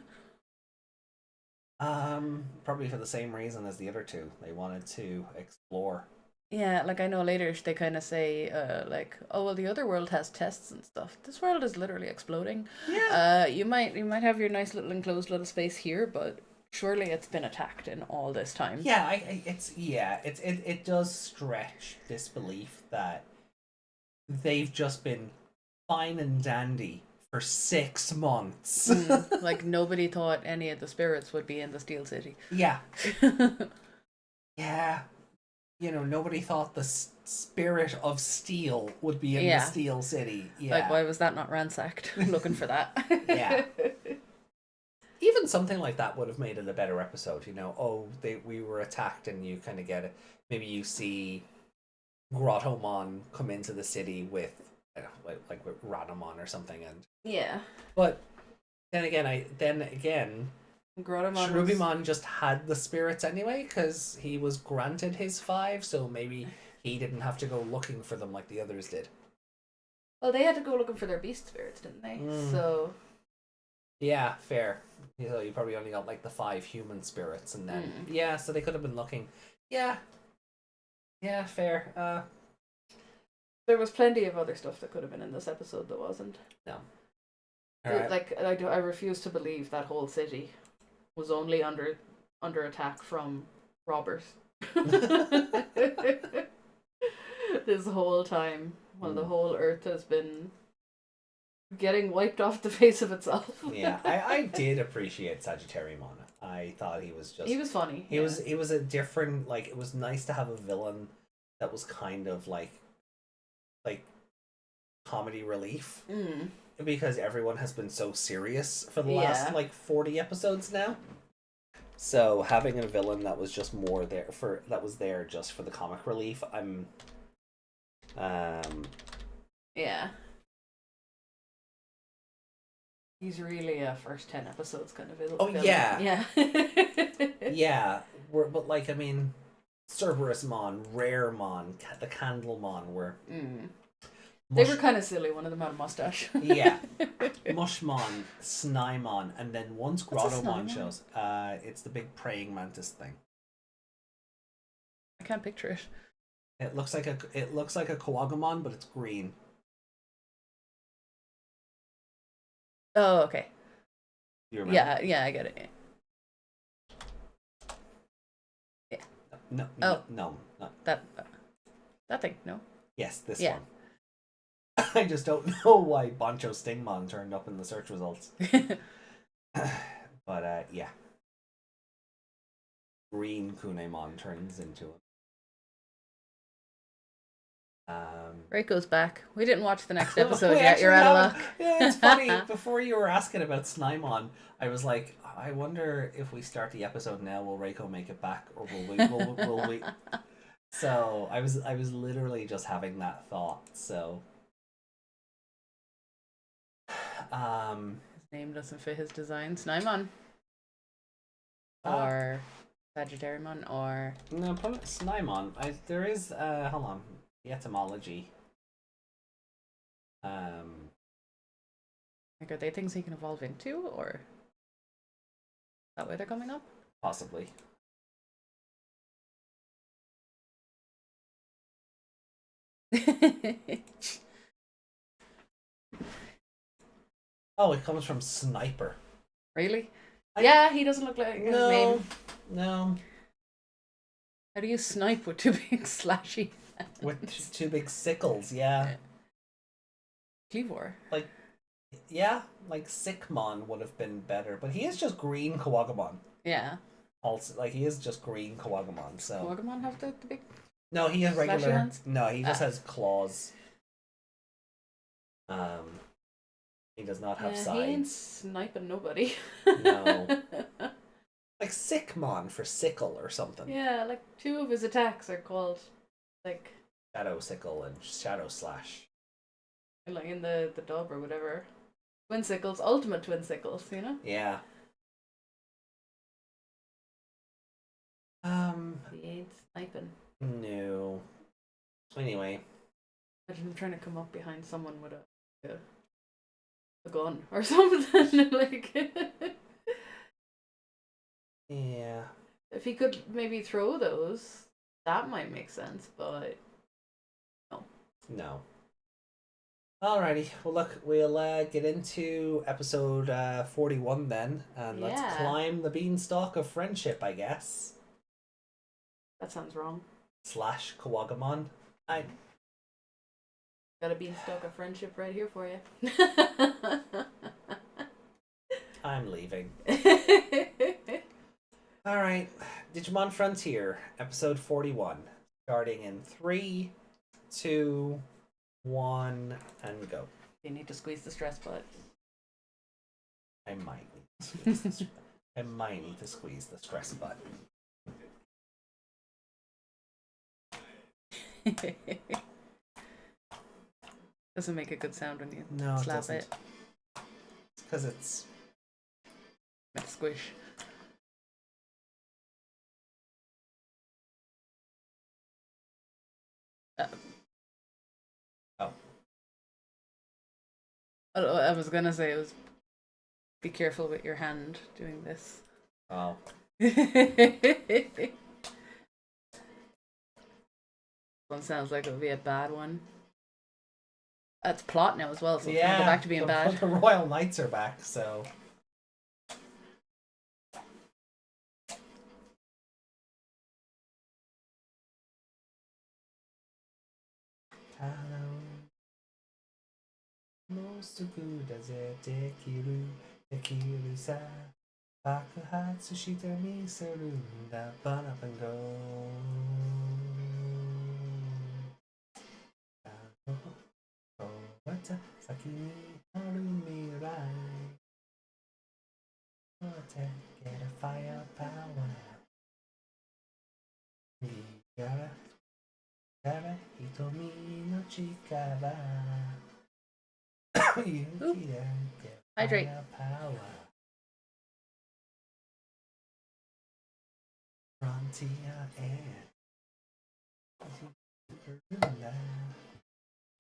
Probably for the same reason as the other two. They wanted to explore. Yeah, like I know later they kind of say, like, oh well, the other world has tests and stuff. This world is literally exploding. Yeah. You might have your nice little enclosed little space here, but surely it's been attacked in all this time. Yeah, it does stretch this belief that they've just been fine and dandy for 6 months. Like nobody thought any of the spirits would be in the Steel City. Yeah. Yeah. Nobody thought the spirit of steel would be in the Steel City. Yeah. Like, why was that not ransacked? Looking for that. Yeah. Even something like that would have made it a better episode. We were attacked, and you kind of get it. Maybe you see Grottomon come into the city with, like with Ranamon or something, and yeah. But then again, Grottomon Cherubimon just had the spirits anyway because he was granted his 5, so maybe he didn't have to go looking for them like the others did. Well, they had to go looking for their beast spirits, didn't they? So yeah, fair. So you probably only got like the 5 human spirits, and then yeah, so they could have been looking. Yeah, fair. There was plenty of other stuff that could have been in this episode that wasn't. No. Alright. Like I refuse to believe that whole city was only under attack from robbers. This whole time, while the whole earth has been getting wiped off the face of itself. Yeah, I did appreciate Sagittariumon. I thought he was funny. He was a different, like, it was nice to have a villain that was kind of like comedy relief. Because everyone has been so serious for the last like 40 episodes now. So having a villain that was just there just for the comic relief, yeah. He's really a first 10 episodes kind of villain. Oh yeah. Yeah. Yeah. But like, I mean, Cerberusmon, Raremon, the Candlemon were they were kind of silly. One of them had a mustache. Yeah. Mushmon, Snymon, and then once Grottomon shows, it's the big praying mantis thing. I can't picture it. It looks like a Kouagamon, but it's green. Oh, okay. You remember? Yeah, I get it. Yeah. No. That thing, no? Yes, this one. I just don't know why Boncho Stingmon turned up in the search results. But, yeah. Green Kunemon turns into him. Reiko's back. We didn't watch the next episode yet. You're out of luck. Yeah, it's funny. Before you were asking about Snymon, I was like, I wonder if we start the episode now, will Reiko make it back, or will we? So I was literally just having that thought. So, his name doesn't fit his design. Snymon. Or Sagittariumon, or no, probably Snymon. There is hold on, the etymology. Like, are they things he can evolve into, or that way they're coming up? Possibly. Oh, it comes from sniper. Really? Yeah, he doesn't look like his name. No. How do you snipe with two big slashy hands? With two big sickles, yeah. Cleavor. Like, yeah, like Sickmon would have been better, but he is just green Kouagamon. Yeah. Also, like, he is just green Kouagamon, so... Kouagamon have the big... No, he has regular... hands? No, he just has claws. He does not have sides. He ain't sniping nobody. No. Like Sickmon for sickle or something. Yeah, like 2 of his attacks are called, like... Shadow Sickle and Shadow Slash. Like in the dub or whatever. Twin sickles, ultimate twin sickles, you know? Yeah. He ain't sniping. No. Anyway. Imagine him trying to come up behind someone with a gun or something. Like, yeah. if he could maybe throw those, that might make sense, but no. No. Alrighty. Well, look, we'll get into episode 41 then, and let's climb the beanstalk of friendship, I guess. That sounds wrong. / Kouagamon. Got a beanstalk of friendship right here for you. I'm leaving. Alright. Digimon Frontier, episode 41. Starting in 3, 2, 1, and go. You need to squeeze the stress button. I might need to squeeze I might need to squeeze the stress button. Doesn't make a good sound when you No, slap it doesn't. it. It's because it's... Like squish. Oh. I was gonna say it was. Be careful with your hand doing this. Oh. One sounds like it would be a bad one. That's plot now as well, so it's Yeah. gonna go back to being bad. The Royal Knights are back, so. Most good as it dekiru sa bakuhatsu shite miseru nda burn up and go. Wata saki ni haru mirai. Wata get a firepower. Gara gara hitomi no chikara. Hydrate. Power. Frontier air.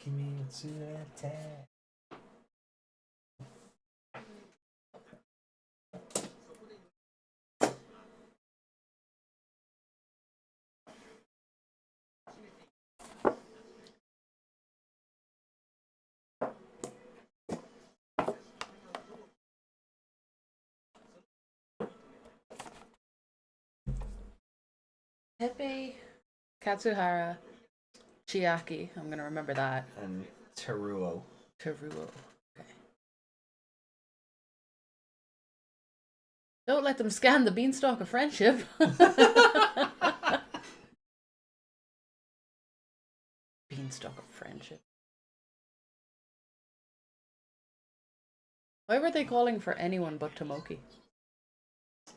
Kimi no tsurete. Pepe, Katsuhara, Chiaki. I'm gonna remember that. And Teruo. Teruo. Okay. Don't let them scan the beanstalk of friendship. Beanstalk of friendship. Why were they calling for anyone but Tomoki?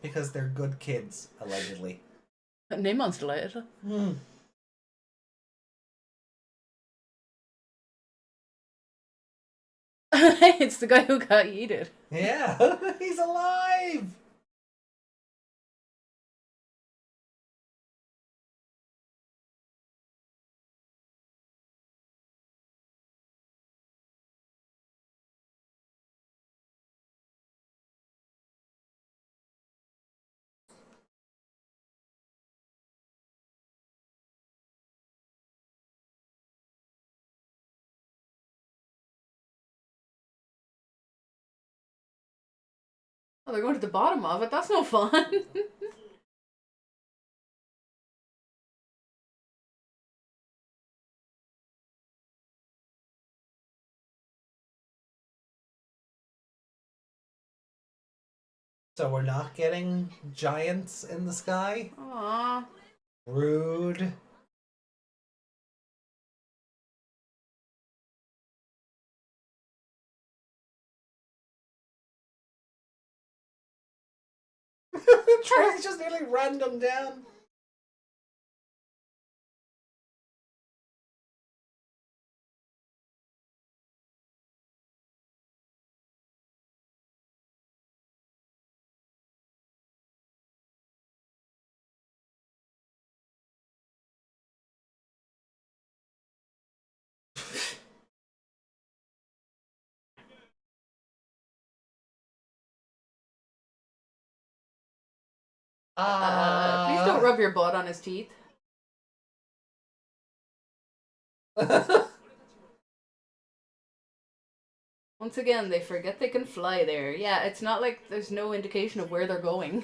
Because they're good kids, allegedly. Neymon's delighted. It's the guy who got yeeted. Yeah, he's alive! Oh, they're going to the bottom of it. That's no fun. So we're not getting giants in the sky? Aww. Rude. Trace just nearly ran them down. Please don't rub your butt on his teeth. Once again, they forget they can fly there. Yeah, it's not like there's no indication of where they're going.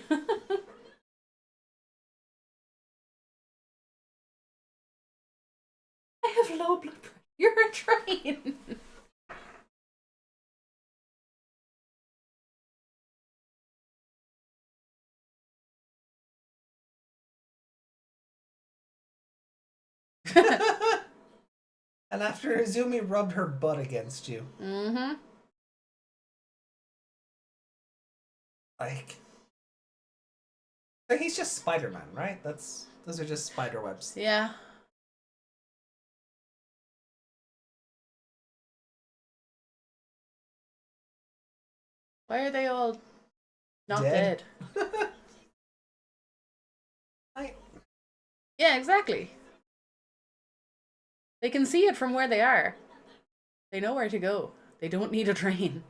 I have low blood pressure. You're a train. And after Izumi rubbed her butt against you. Mm-hmm. Like... So he's just Spider-Man, right? Those are just spider webs. Yeah. Why are they all not dead? Yeah, exactly. They can see it from where they are. They know where to go. They don't need a train.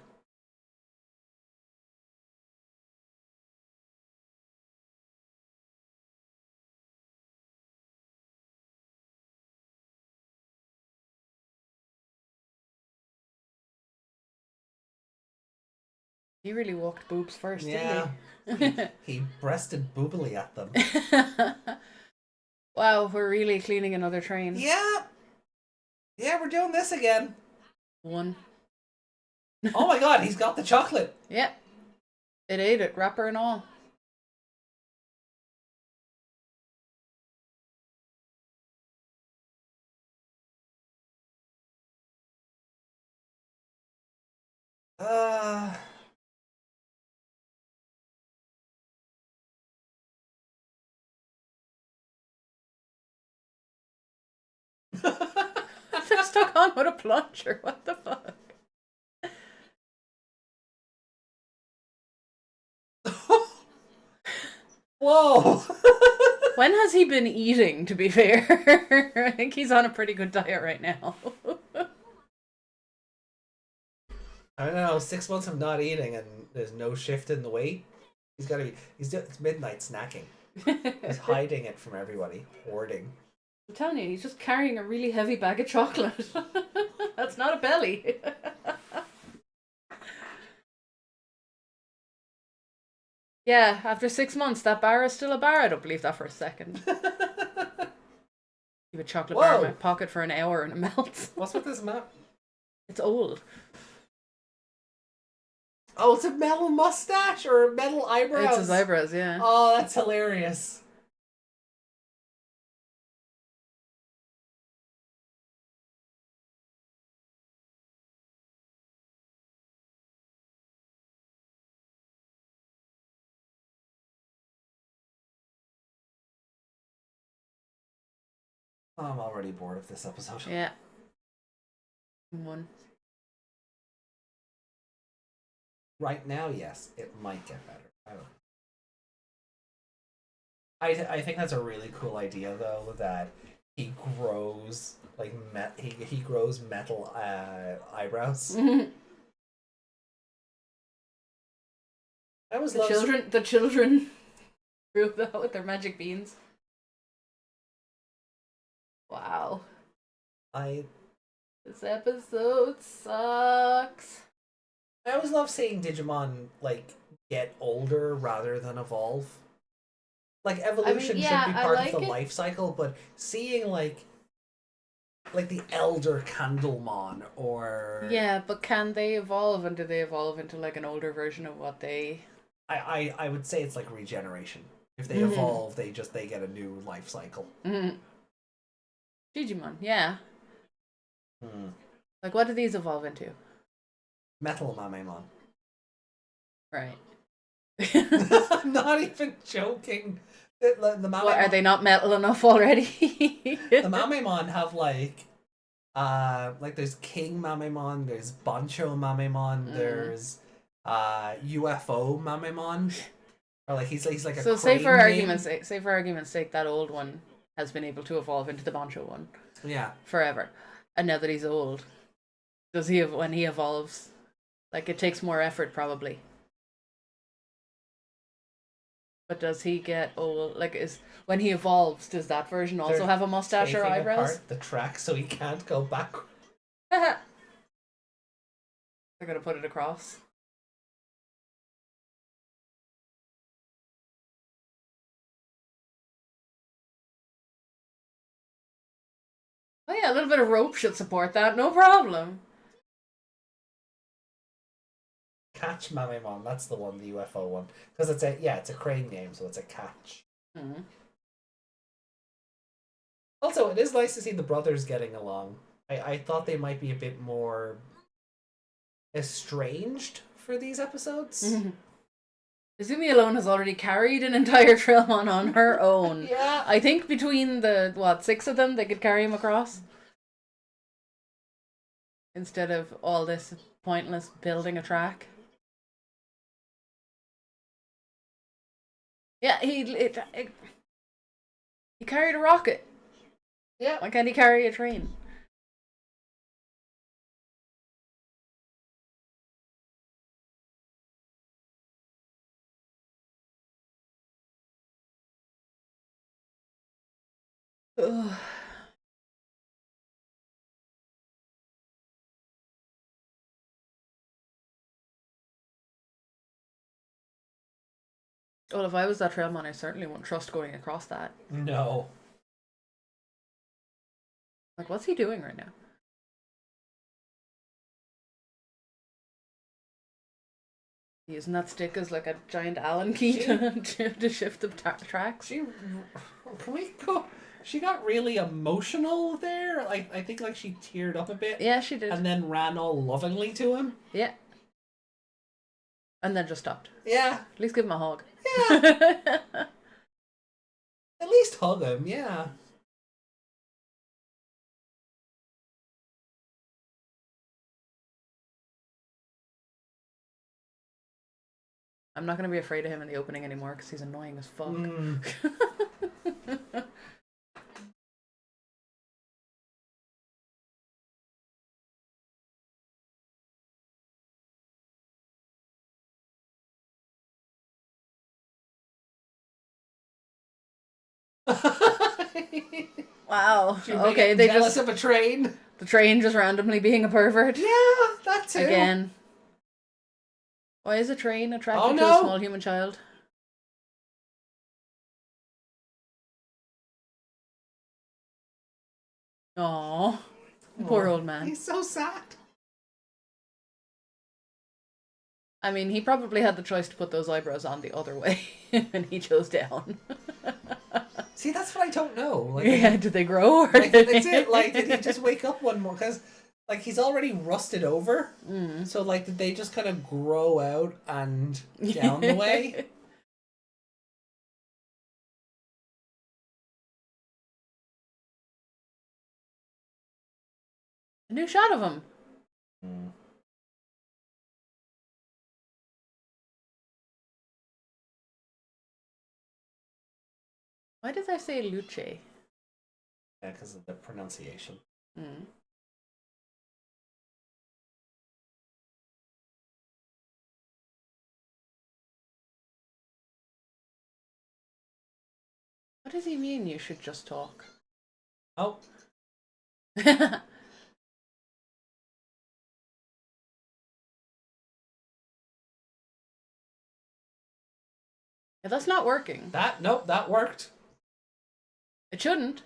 He really walked boobs first, Yeah. didn't He breasted boobily at them. he? Wow, we're really cleaning another train. Yeah. Yeah, we're doing this again. One. Oh my god, he's got the chocolate. Yeah. It ate it, wrapper and all. Uh, They're stuck on with a plunger. What the fuck? Whoa. When has he been eating, to be fair? I think he's on a pretty good diet right now. I don't know, 6 months of not eating and there's no shift in the weight. He's gotta be, it's midnight snacking. He's hiding it from everybody, hoarding. I'm telling you, he's just carrying a really heavy bag of chocolate. That's not a belly. Yeah, after 6 months, that bar is still a bar. I don't believe that for a second. Keep a chocolate bar in my pocket for an hour and it melts. What's with this map? It's old. Oh, it's a metal mustache or metal eyebrows? It's his eyebrows, yeah. Oh, that's hilarious. I'm already bored of this episode. Yeah. One. Right now, yes, it might get better. I don't know. I think that's a really cool idea though, that he grows like he grows metal eyebrows. I always The love children grew that with their magic beans. Wow. This episode sucks. I always love seeing Digimon like get older rather than evolve. Like evolution should be part of the life cycle, but seeing like the elder Candlemon or yeah, but can they evolve, and do they evolve into like an older version of what they? I would say it's like regeneration. If they evolve, they get a new life cycle. Digimon, yeah. Like, what do these evolve into? Metal Mamemon. Right. I'm not even joking. The Mamemon, What, are they not metal enough already? the Mamemon have like there's King Mamemon, there's Bancho Mamemon, there's UFO Mamemon, or like he's like a so say for argument's sake, that old one has been able to evolve into the Bancho one. Yeah. Forever, and now that he's old, does he when he evolves? Like, it takes more effort probably. But does he get old? Like, when he evolves, does that version also have a mustache or eyebrows? Apart the track so he can't go back. They're gonna put it across. Oh yeah, a little bit of rope should support that, no problem. Catch Mamemon, that's the one, the UFO one, because it's a crane game, so it's a catch. Also, it is nice to see the brothers getting along. I thought they might be a bit more estranged for these episodes. Izumi alone has already carried an entire Trailmon on her own. Yeah. I think between the 6 of them, they could carry him across. Instead of all this pointless building a track. Yeah, he carried a rocket. Yeah. Why can't he carry a train? Ugh. Well, if I was that Trailmon, I certainly wouldn't trust going across that. No. Like, what's he doing right now? Using that stick as like a giant Allen key to shift the tracks. Can we go? She got really emotional there. Like I think like she teared up a bit. Yeah, she did. And then ran all lovingly to him. Yeah. And then just stopped. Yeah. At least give him a hug. Yeah. At least hug him, yeah. I'm not going to be afraid of him in the opening anymore because he's annoying as fuck. Wow. Okay, they jealous just of a train. the train just randomly being a pervert. Yeah, that too. Again. Why is a train attracted to no. a small human child? Aww. Poor old man. He's so sad. I mean, he probably had the choice to put those eyebrows on the other way, and he chose down. See, that's what I don't know. Like, Yeah, did they grow? Or like, did that's it. Like, did he just wake up one more? Because, like, he's already rusted over. So, like, did they just kind of grow out and down the way? A new shot of him. Why did I say Luce? Yeah, because of the pronunciation. What does he mean you should just talk? Oh. Yeah, that's not working. Nope, that worked. It shouldn't.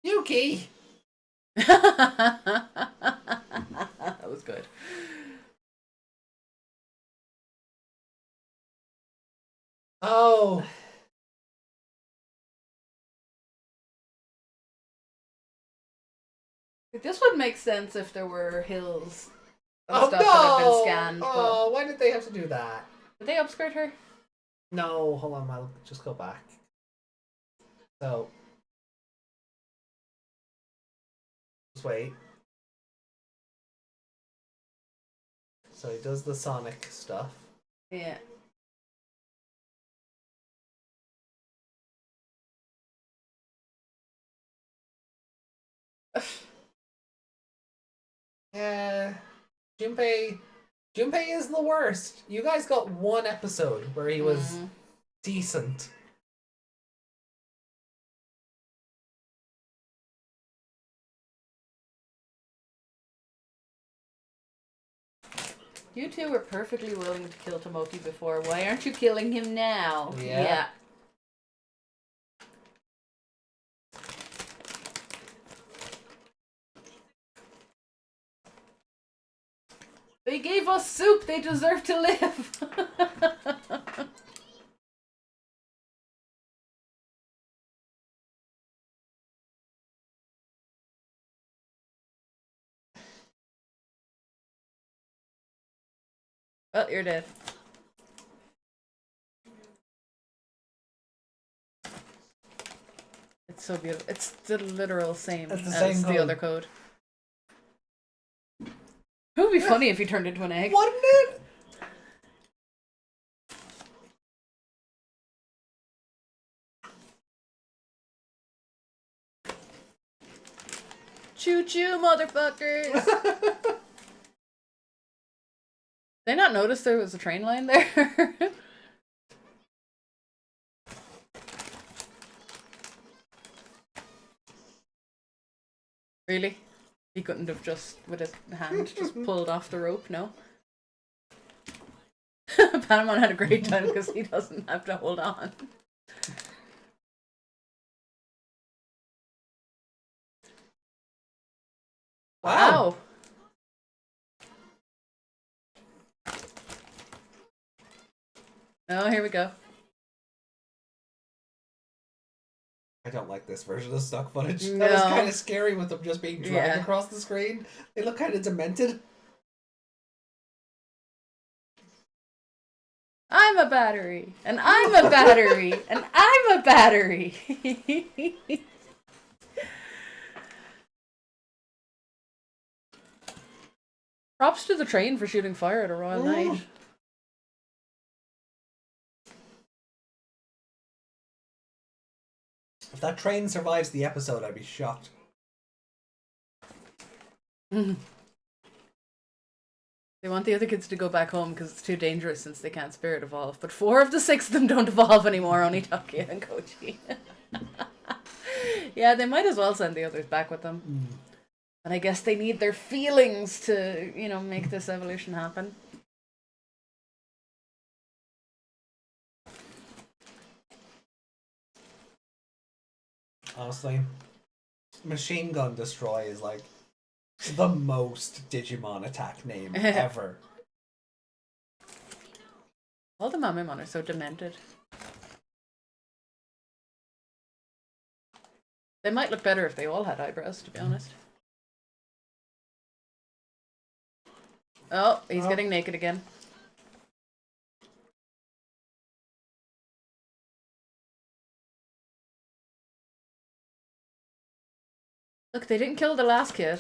Yuki! That was good. Oh. This would make sense if there were hills and Oh, stuff that had been no! scanned. Oh, why did they have to do that? Did they upskirt her? No, hold on, I'll just go back. So. Just wait. So he does the Sonic stuff. Yeah. Yeah. Junpei is the worst. You guys got one episode where he was decent. You two were perfectly willing to kill Tomoki before. Why aren't you killing him now? Yeah. They gave us soup. They deserve to live. Well, you're dead. It's so beautiful. It's the literal same It's the as same the code. other code. It would be funny if he turned into an egg. Wouldn't it? Choo choo, motherfuckers! Did they not notice there was a train line there? Really? He couldn't have just, with his hand, just pulled off the rope, no? Patamon had a great time because he doesn't have to hold on. Wow. Oh, here we go. I don't like this version of stock footage. No. That was kind of scary with them just being dragged Yeah. across the screen. They look kind of demented. I'm a battery, and I'm a battery, and I'm a battery. Props to the train for shooting fire at a Royal Knight. If that train survives the episode, I'd be shocked. They want the other kids to go back home because it's too dangerous since they can't spirit evolve. But 4 of the 6 of them don't evolve anymore, only Takuya and Kouji. Yeah, they might as well send the others back with them. And I guess they need their feelings to, you know, make this evolution happen. Honestly, Machine Gun Destroy is like the most Digimon attack name ever. All the Mamemon are so demented. They might look better if they all had eyebrows, to be honest. Oh, he's getting naked again. Look, they didn't kill the last kid.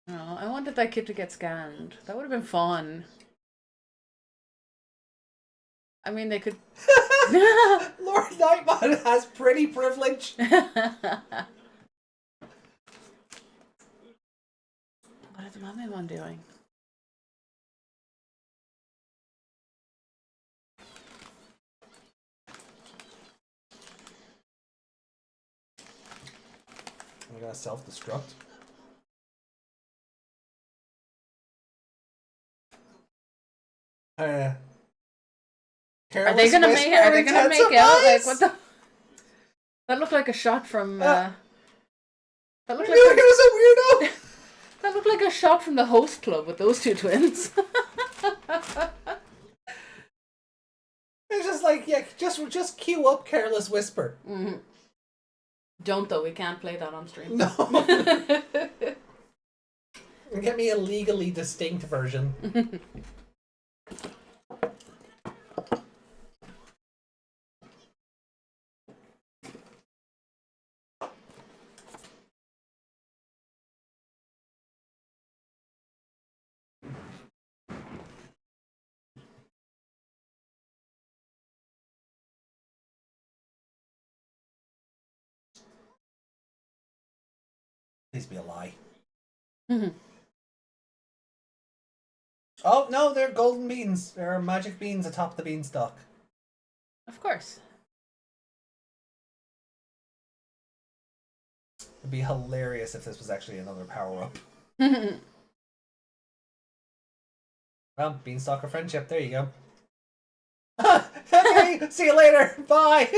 Oh, I wanted that kid to get scanned. That would have been fun. I mean, they could... Lord Nightmon has pretty privilege. What are the Mamemon doing? I'm gonna self-destruct. Are they gonna make? Are they gonna make out? Like what the? That looked like a shot from. That looked like he was a weirdo. that looked like a shot from the host club with those 2 twins. It's just like, yeah, just cue up Careless Whisper. Mm-hmm. Don't though. We can't play that on stream. No. Get me a legally distinct version. Please be a lie. Mm-hmm. Oh, no, they're golden beans. There are magic beans atop the beanstalk. Of course. It'd be hilarious if this was actually another power-up. Well, beanstalk or friendship, there you go. Okay, see you later. Bye.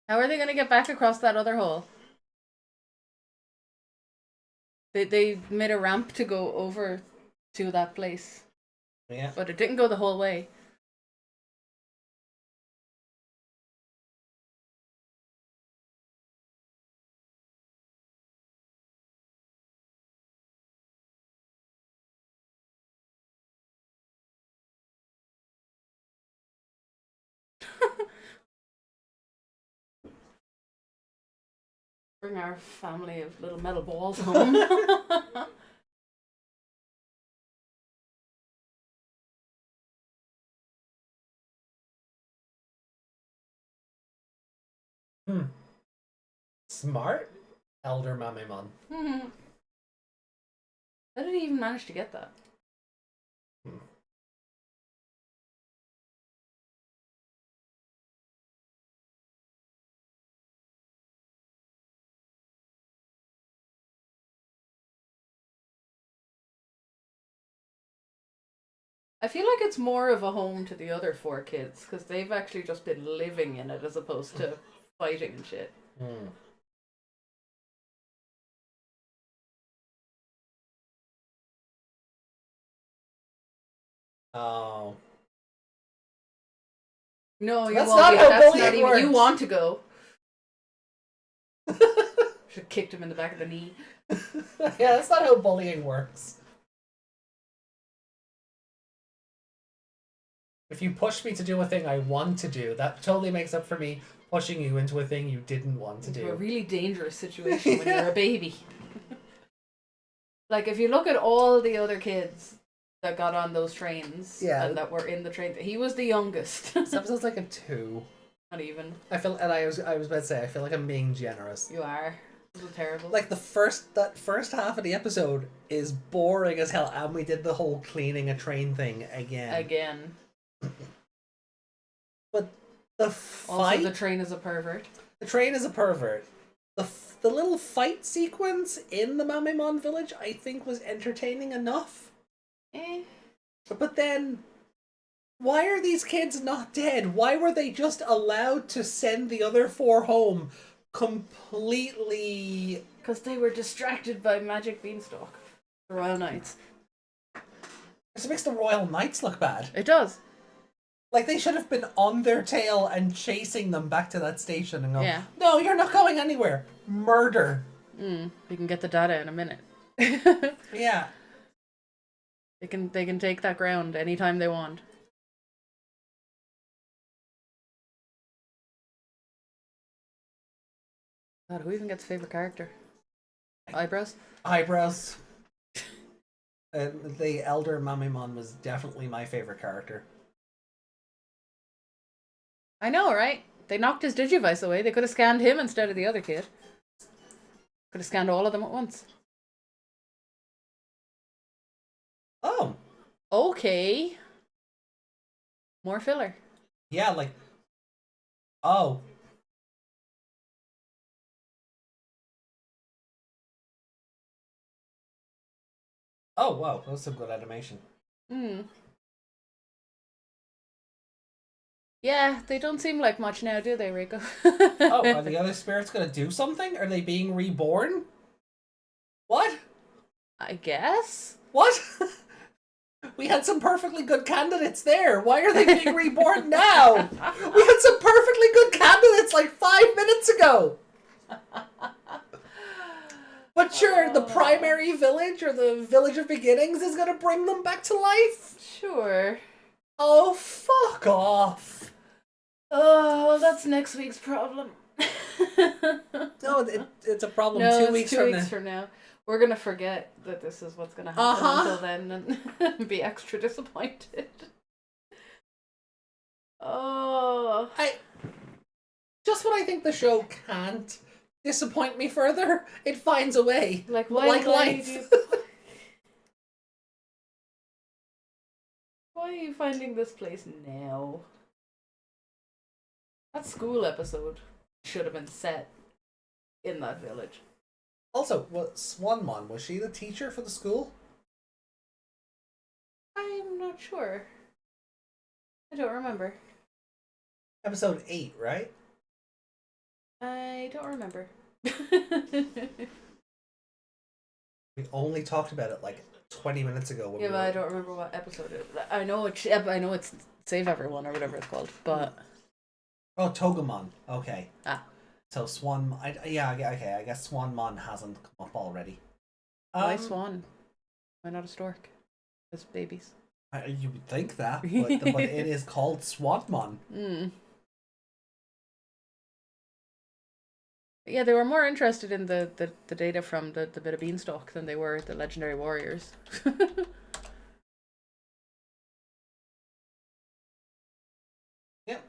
How are they gonna get back across that other hole? They made a ramp to go over to that place. Yeah. But it didn't go the whole way. Bring our family of little metal balls home. Hmm. Smart elder Mamemon. How did he even manage to get that? I feel like it's more of a home to the other four kids because they've actually just been living in it as opposed to fighting and shit. Oh. No, you That's won't. not Be. how That's bullying not even. works. You want to go? Should have kicked him in the back of the knee. Yeah, that's not how bullying works. If you push me to do a thing I want to do, that totally makes up for me pushing you into a thing you didn't want to Into do. a really dangerous situation when you're a baby. Like, if you look at all the other kids that got on those trains and that were in the train, he was the youngest. This episode's like a 2. Not even. I was about to say, I feel like I'm being generous. You are. This is terrible. Like, that first half of the episode is boring as hell, and we did the whole cleaning a train thing again. But the fight... Also, the train is a pervert. The train is a pervert. The little fight sequence in the Mamemon village, I think, was entertaining enough. But then, why are these kids not dead? Why were they just allowed to send the other 4 home completely... Because they were distracted by Magic Beanstalk. The Royal Knights. This makes the Royal Knights look bad. It does. Like, they should have been on their tail and chasing them back to that station and go, Yeah. No, you're not going anywhere. Murder. We can get the data in a minute. Yeah. They can take that ground anytime they want. God, who even gets favorite character? Eyebrows? Eyebrows. The elder Mamemon was definitely my favorite character. I know, right? They knocked his Digivice away. They could have scanned him instead of the other kid. Could have scanned all of them at once. Oh. Okay. More filler. Yeah, like... Oh. Oh, wow. That's some good animation. Yeah, they don't seem like much now, do they, Rico? Oh, are the other spirits gonna do something? Are they being reborn? What? I guess. What? We had some perfectly good candidates there. Why are they being reborn now? We had some perfectly good candidates like 5 minutes ago. But sure, the primary village or the village of beginnings is gonna bring them back to life. Sure. Oh, fuck off. Oh, well, that's next week's problem. No, it's a problem No, 2 it's weeks 2 from weeks now. from now. We're gonna forget that this is what's gonna happen until then and be extra disappointed. Oh. Just when I think the show can't disappoint me further, it finds a way. Like, why life. Why are you finding this place now? That school episode should have been set in that village. Also, what Swanmon, was she the teacher for the school? I'm not sure. I don't remember. Episode 8, right? I don't remember. We only talked about it like 20 minutes ago. When Yeah, but I don't remember what episode it is. I know it's Save Everyone or whatever it's called, but... Oh, Togemon. Okay. Ah. So okay, I guess Swanmon hasn't come up already. Why swan? Why not a stork? As babies. You would think that, but it is called Swanmon. Yeah, they were more interested in the data from the bit of beanstalk than they were the legendary warriors. Yep.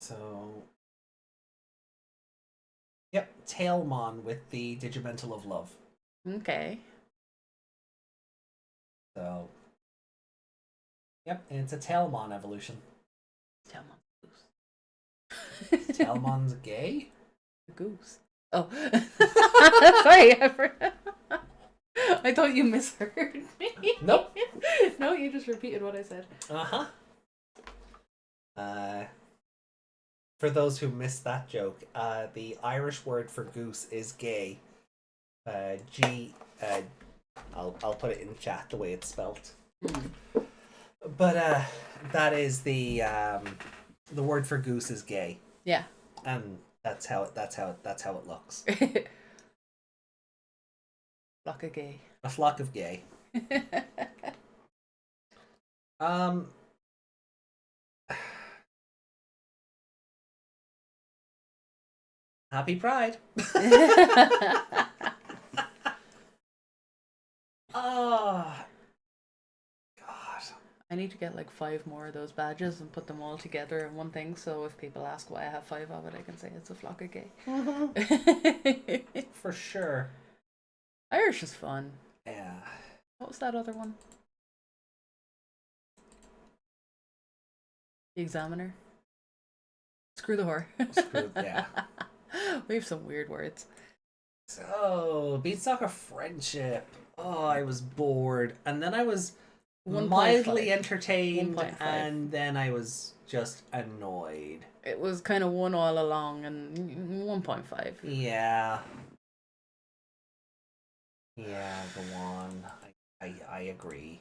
So, yep, Tailmon with the Digimental of Love. Okay. So, yep, and it's a Tailmon evolution. Tailmon. Tailmon's gay? The goose. Oh. Sorry, I thought you misheard me. Nope. No, you just repeated what I said. Uh-huh. For those who missed that joke, the Irish word for goose is gay. I'll put it in chat the way it's spelt. But that is the word for goose is gay. Yeah. And that's how it looks. Flock of gay. A flock of gay. Happy Pride. Oh, God. I need to get like 5 more of those badges and put them all together in one thing, so if people ask why I have 5 of it, I can say it's a flock of gay. For sure. Irish is fun. Yeah. What was that other one? The Examiner. Screw the whore. Yeah. We have some weird words. So, Beanstalk of Friendship. Oh, I was bored. And then I was 1.5. mildly entertained. 1.5. And then I was just annoyed. It was kind of 1 all along, and 1.5. Yeah. Yeah, go on. I agree.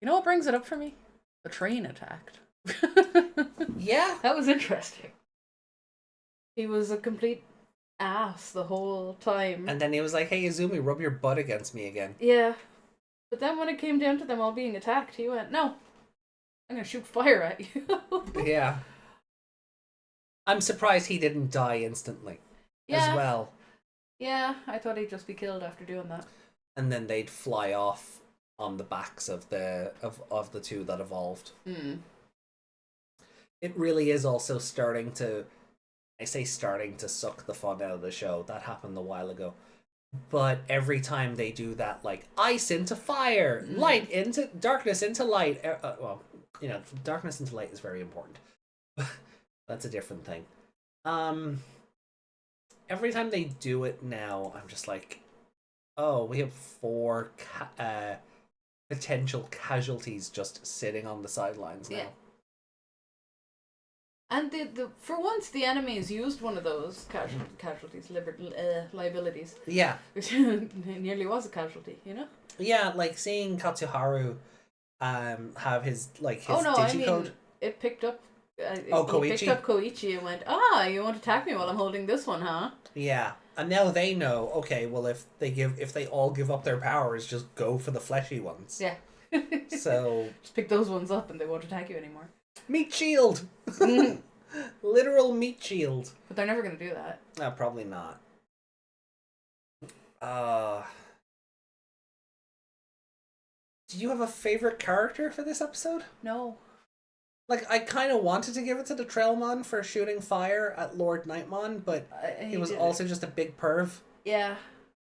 You know what brings it up for me? The train attacked. Yeah. That was interesting. He was a complete ass the whole time. And then he was like, hey, Izumi, rub your butt against me again. Yeah. But then when it came down to them all being attacked, he went, no, I'm going to shoot fire at you. Yeah. I'm surprised he didn't die instantly as well. Yeah, I thought he'd just be killed after doing that. And then they'd fly off on the backs of the two that evolved. It really is also starting to suck the fun out of the show. That happened a while ago. But every time they do that, like, ice into fire, light into darkness into light. Well, you know, darkness into light is very important. That's a different thing. Every time they do it now, I'm just like, oh, we have 4 potential casualties just sitting on the sidelines now. Yeah. And the for once, the enemies used one of those casualties, liabilities. Yeah. Which nearly was a casualty, you know? Yeah, like seeing Katsuharu have his digicode. I mean, it picked up Koichi. It picked up Koichi and went, you won't attack me while I'm holding this one, huh? Yeah. And now they know, okay, well if they all give up their powers, just go for the fleshy ones. Yeah. So just pick those ones up and they won't attack you anymore. Meat shield. Literal meat shield. But they're never gonna do that. Probably not. Do you have a favorite character for this episode? No. Like, I kind of wanted to give it to the Trailmon for shooting fire at Lord Nightmon, but he was also just a big perv. Yeah.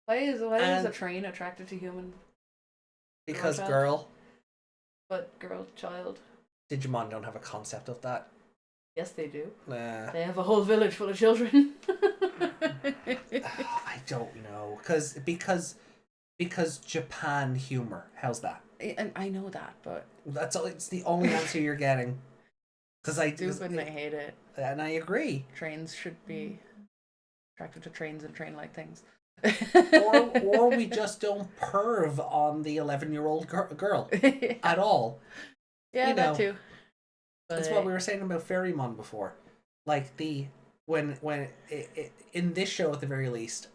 Why is a train attracted to human? Because child? girl. But girl child. Digimon don't have a concept of that. Yes, they do. Nah. They have a whole village full of children. I don't know. Because Japan humor. How's that? And I know that, but That's all. It's the only answer you're getting. Because I stupid and I hate it. And I agree. Trains should be attracted to trains and train-like things. or we just don't perv on the 11-year-old girl at all. Yeah, that too. That's what we were saying about Fairymon before. Like when in this show at the very least,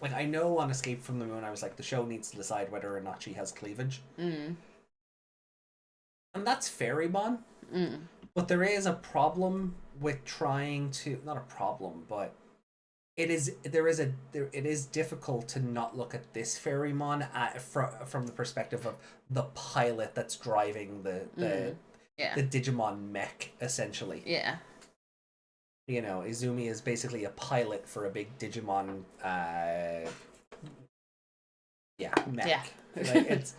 like I know on Escape from the Moon I was like the show needs to decide whether or not she has cleavage. And that's Fairymon. But there is a problem with trying to, not a problem, but it is difficult to not look at this Fairymon from the perspective of the pilot that's driving the Yeah. the Digimon mech, essentially. Yeah. You know, Izumi is basically a pilot for a big Digimon mech. Yeah. Like, it's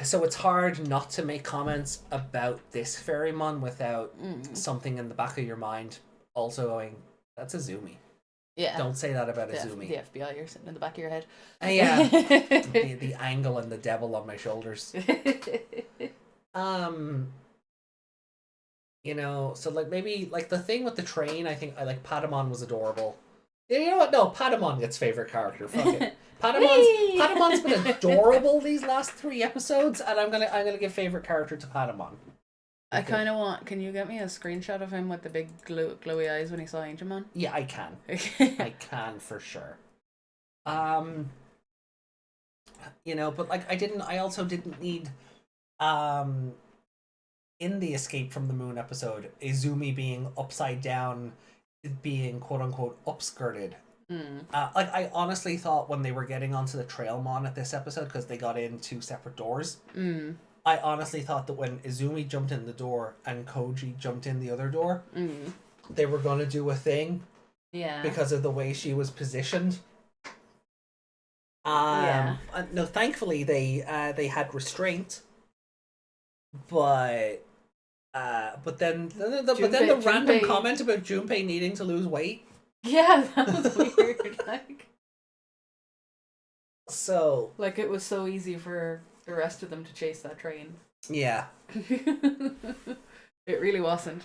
so it's hard not to make comments about this Ferrymon without something in the back of your mind also going, that's Izumi. Yeah. Don't say that about Izumi. The FBI, you're sitting in the back of your head. Yeah. the angle and the devil on my shoulders. You know, so like maybe like the thing with the train, I think I like Patamon was adorable. Yeah, you know what? No, Patamon gets favorite character. Fuck it. Patamon's been adorable these last 3 episodes, and I'm gonna give favorite character to Patamon. I kind of want. Can you get me a screenshot of him with the big glowy eyes when he saw Angemon? Yeah, I can. I can for sure. You know, but like I also didn't need in the Escape from the Moon episode, Izumi being upside down, being quote unquote upskirted. Like I honestly thought when they were getting onto the Trailmon at this episode, because they got in 2 separate doors, I honestly thought that when Izumi jumped in the door and Kouji jumped in the other door, they were going to do a thing. Yeah. Because of the way she was positioned. Yeah. No, thankfully they had restraint, but then the random comment about Junpei needing to lose weight. Yeah, that was weird. Like, so like it was so easy for the rest of them to chase that train. Yeah. It really wasn't.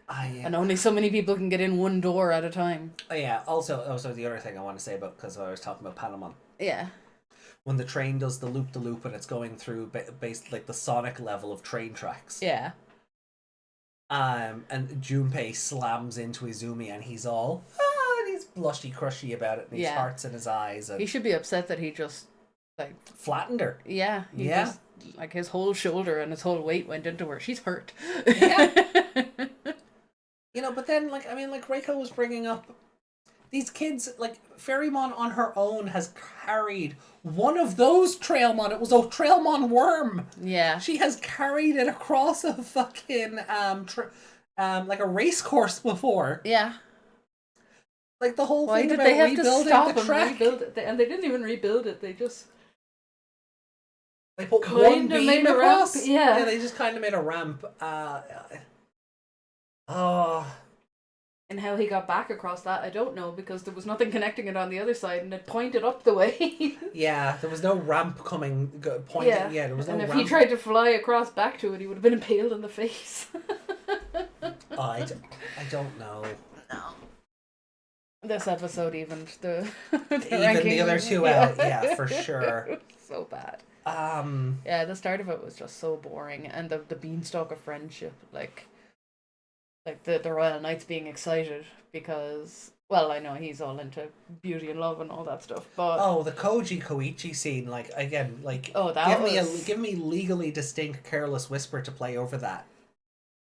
Yeah. And only so many people can get in one door at a time. Yeah. Also, the other thing I want to say about, because I was talking about Patamon. Yeah. When the train does the loop and it's going through based like the sonic level of train tracks. Yeah. And Junpei slams into Izumi and he's all, and he's blushy crushy about it and his heart's in his eyes. And he should be upset that he just like flattened her. Yeah. Just, like his whole shoulder and his whole weight went into her. She's hurt. Yeah. You know, but then like Reiko was bringing up these kids, like Ferrymon on her own has carried one of those Trailmon. It was a Trailmon worm. Yeah. She has carried it across a fucking like a race course before. Yeah. Like the whole Why thing did about they have to rebuilding stop the and track. rebuild it? And they didn't even rebuild it. They just put one beam made across. A ramp. Yeah. They just kind of made a ramp. And how he got back across that, I don't know, because there was nothing connecting it on the other side, and it pointed up the way. Yeah, there was no ramp pointing. Yeah, there was no ramp. And if ramp. he tried to fly across back to it, he would have been impaled in the face. I don't know. No. This episode evened the even the other two out. Yeah, for sure. So bad. Yeah, the start of it was just so boring, and the beanstalk of friendship, like the Royal Knights being excited because, well, I know he's all into beauty and love and all that stuff, but the Koji Koichi scene, like again, like give me legally distinct Careless Whisper to play over that,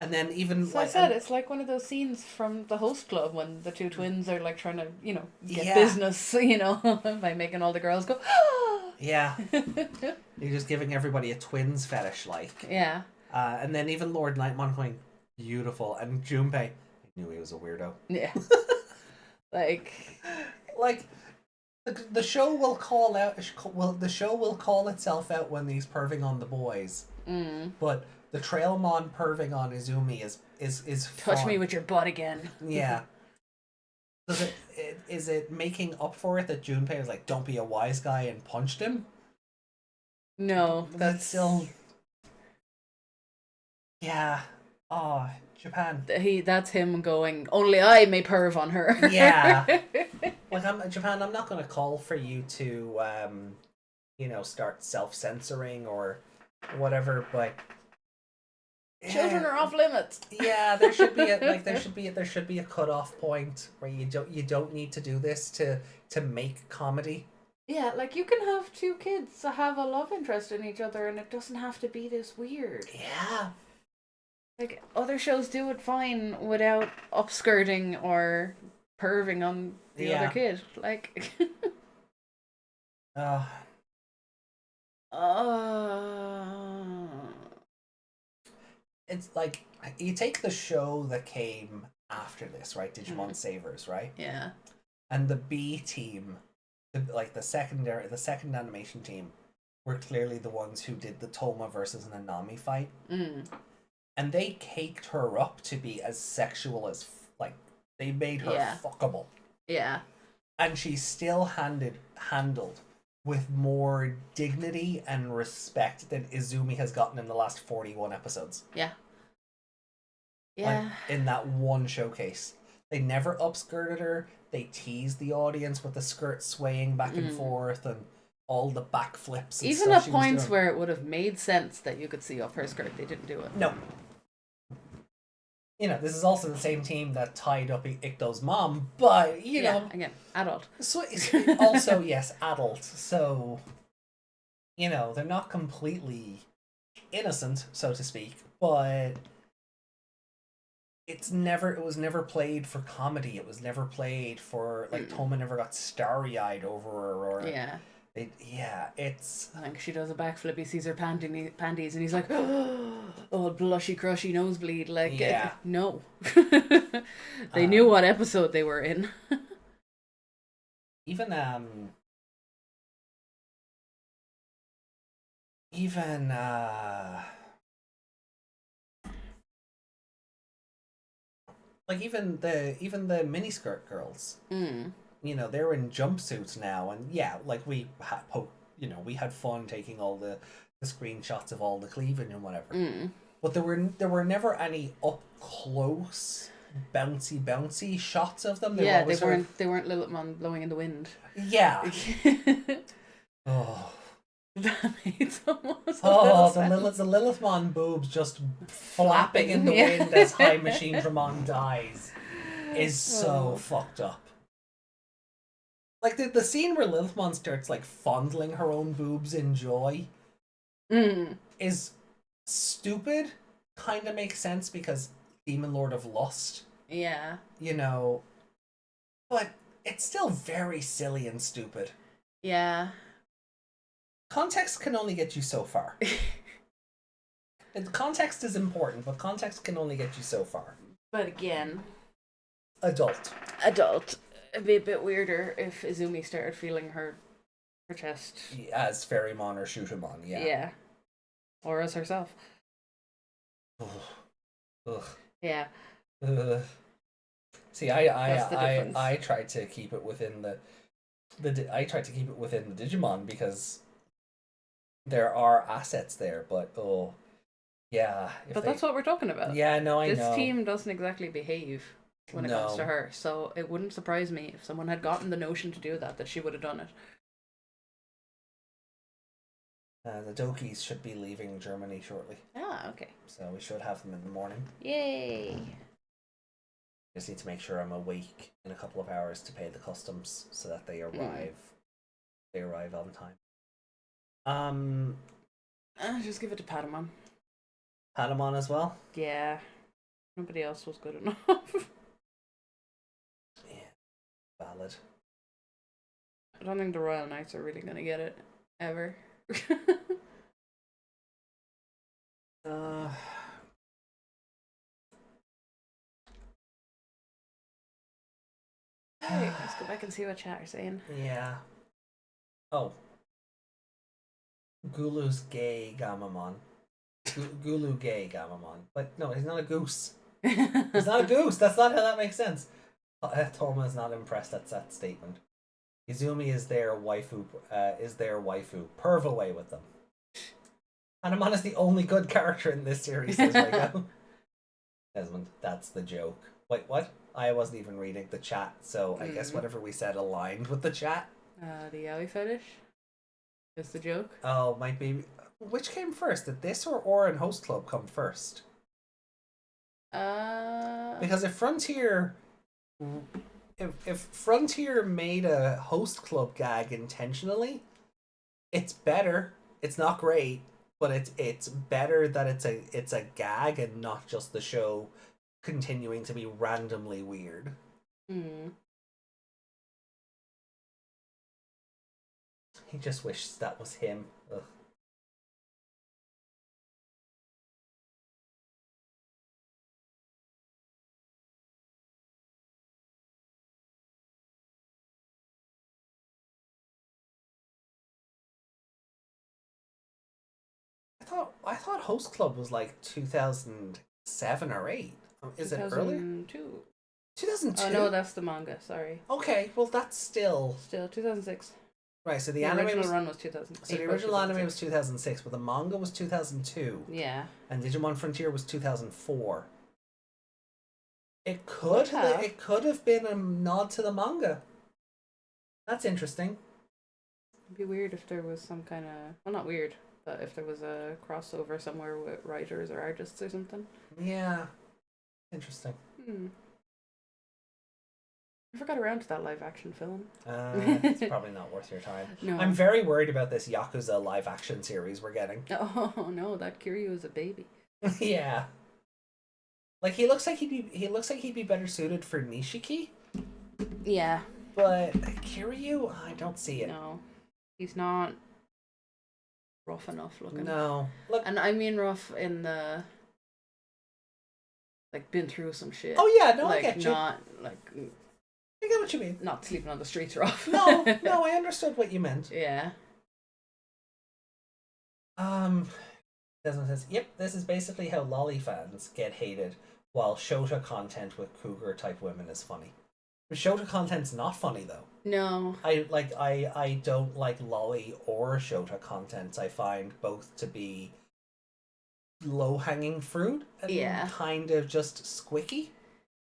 and then even so like I said, it's like one of those scenes from the Host Club when the two twins are like trying to get business by making all the girls go. Yeah, you're just giving everybody a twins fetish, like and then even Lord Nightmon going beautiful, and Junpei, I knew he was a weirdo. Yeah. like the show will call out. The show will call itself out when he's perving on the boys. But the Trailmon perving on Izumi is touch fun. Me with your butt again. Yeah. Is it making up for it that Junpei was like, don't be a wise guy, and punched him? No, that's still. Yeah. Oh, Japan. That's him going, only I may perv on her. Yeah. Like, Japan, I'm not going to call for you to, start self-censoring or whatever, but children are off limits. Yeah, there should be a cutoff point where you don't need to do this to make comedy. Yeah, like you can have two kids have a love interest in each other, and it doesn't have to be this weird. Yeah. Like, other shows do it fine without upskirting or perving on the other kid. Like... it's like you take the show that came after this, right? Digimon Savers, right? Yeah. And the B team, the second animation team, were clearly the ones who did the Toma versus Nanami fight, and they caked her up to be as sexual as they made her fuckable. Yeah. And she's still handled with more dignity and respect than Izumi has gotten in the last 41 episodes. Yeah. Yeah. Like, in that one showcase. They never upskirted her. They teased the audience with the skirt swaying back and forth and all the backflips and even stuff at points where it would have made sense that you could see up her skirt, they didn't do it. No. You know, this is also the same team that tied up Ikto's mom, but, you know... again, adult. So, also, yes, adult. So, you know, they're not completely innocent, so to speak, but it was never played for comedy. It was never played for, like, Toma never got starry-eyed over her, or... Yeah. It's... I think she does a backflip, he sees her panties, and he's like, oh, blushy, crushy nosebleed. Like, no. They knew what episode they were in. Even the miniskirt girls. You know, they're in jumpsuits now, and we had fun taking all the screenshots of all the cleavage and whatever. But there were never any up close bouncy shots of them. They weren't Lilithmon blowing in the wind. Yeah. Oh. That made so much the Lilithmon boobs just flapping in the wind as High Machine Dramon dies is so fucked up. Like, the scene where Lilithmon starts, like, fondling her own boobs in joy is stupid. Kind of makes sense because Demon Lord of Lust. Yeah. You know. But it's still very silly and stupid. Yeah. Context can only get you so far. And context is important, but context can only get you so far. But again... Adult. It'd be a bit weirder if Izumi started feeling her chest. As Ferrymon or Shootamon, yeah. Yeah. Or as herself. Ugh. Yeah. See, I tried to keep it within the Digimon because there are assets there, but that's what we're talking about. Yeah, no, I know. This team doesn't exactly behave when it comes to her, so it wouldn't surprise me if someone had gotten the notion to do that she would have done it. The Dokis should be leaving Germany shortly. Ah, okay. So we should have them in the morning. Yay! Just need to make sure I'm awake in a couple of hours to pay the customs so that they arrive. They arrive on time. Just give it to Patamon. Patamon as well? Yeah. Nobody else was good enough. Yeah. Valid. I don't think the Royal Knights are really gonna get it. Ever. Hey, let's go back and see what chat are saying. Yeah. Oh. Gulu's gay Gamamon. Gulu gay Gamamon. But no, he's not a goose. He's not a goose. That's not how that makes sense. Toma is not impressed at that statement. Izumi is their waifu. Perv away with them. Anamon is the only good character in this series, says Rico. Desmond, that's the joke. Wait, what? I wasn't even reading the chat, so I guess whatever we said aligned with the chat. The yaoi fetish? Is the joke? Oh, might be. Which came first? Did this or and Host Club come first? Because if Frontier made a Host Club gag intentionally, it's better. It's not great, but it's better that it's a gag and not just the show continuing to be randomly weird. He just wishes that was him. Ugh. I thought Host Club was like 2007 or 8. Is it earlier? 2002. 2002? Oh no, that's the manga. Sorry. Okay, well that's still 2006. right. So The anime original was run was 2008. so the original anime was 2006, but the manga was 2002. Yeah. And Digimon Frontier was 2004. It could have been a nod to the manga. That's interesting. It'd be weird if there was some kind of, well, not weird, but if there was a crossover somewhere with writers or artists or something. Yeah, interesting. I forgot around to that live action film. It's probably not worth your time. No. I'm very worried about this Yakuza live action series we're getting. Oh no, that Kiryu is a baby. Yeah. Like he looks like he'd be better suited for Nishiki, Yeah. but Kiryu, I don't see it. No, he's not rough enough looking. No. Look. And I mean rough in the, like, been through some shit. Oh yeah, no, like, I get you. Not like I get what you mean. not sleeping on the streets rough. No, I understood what you meant. Yeah. Desmond says, "Yep, this is basically how lolly fans get hated, while Shota content with cougar type women is funny. But Shota content's not funny though. No. I don't like lolly or Shota content. I find both to be low hanging fruit and Yeah. kind of just squicky.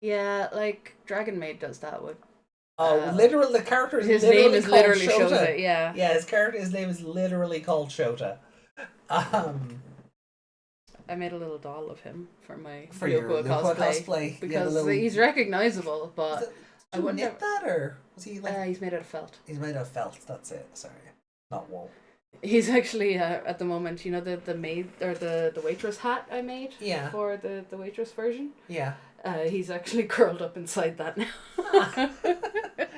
Yeah, like Dragon Maid does that with. Literally, the character is His literally name is called literally Shota. Shota. Yeah. Yeah, his name is literally called Shota. I made a little doll of him for my For your Luqua cosplay, because he's recognizable, but Did I you wonder. knit that, or was he like? He's made out of felt. He's made of felt. That's it. Sorry, not wool. He's actually at the moment, you know, the maid or the waitress hat I made. Yeah. For the waitress version. Yeah. He's actually curled up inside that now.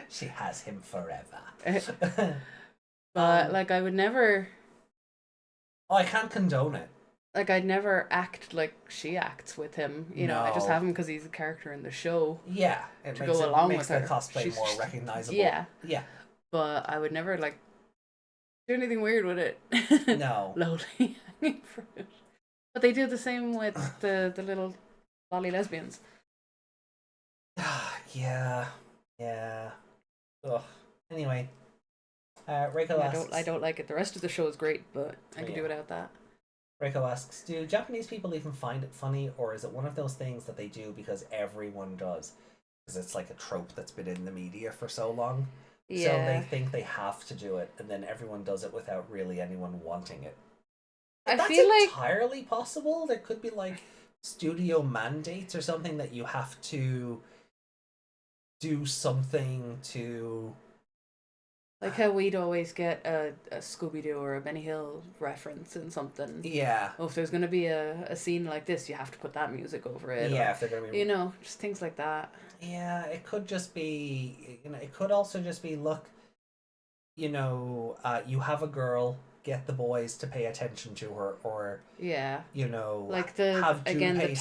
She has him forever. But like I would never. Oh, I can't condone it. Like I'd never act like she acts with him. You know, I just No. have him because he's a character in the show. Yeah, it To makes go it along makes with the her. cosplay She's- more recognizable. Yeah. Yeah. But I would never like do anything weird with it. No. Lowly hanging fruit. But they do the same with the little lolly lesbians. Yeah. Yeah. Ugh. Anyway, Reiko asks. I don't like it. The rest of the show is great, but I can do Yeah. without that. Reiko asks, do Japanese people even find it funny, or is it one of those things that they do because everyone does? Because it's like a trope that's been in the media for so long. So they think they have to do it, and then everyone does it without really anyone wanting it. I That's feel like entirely possible. There could be like studio mandates or something that you have to do something to. like how we'd always get a Scooby Doo or a Benny Hill reference in something. Yeah. Oh, if there's gonna be a scene like this, you have to put that music over it. Yeah, or, if they're gonna be. you know, just things like that. Yeah, it could just be. It could also just be. Look, you have a girl. Get the boys to pay attention to her, or Yeah. Like have the Junpei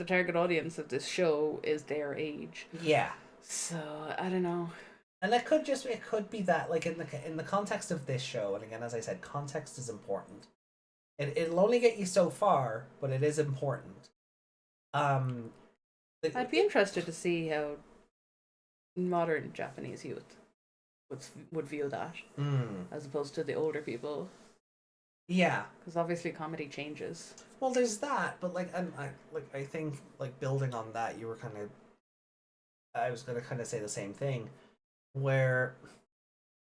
target audience of this show is their age. Yeah. So I don't know. And it could be that, like, in the context of this show, and again, as I said, context is important. It'll only get you so far, but it is important. I'd be interested to see how modern Japanese youth would view that, as opposed to the older people. Yeah. Because obviously comedy changes. Well, there's that, but I think building on that, I was gonna kind of say the same thing, where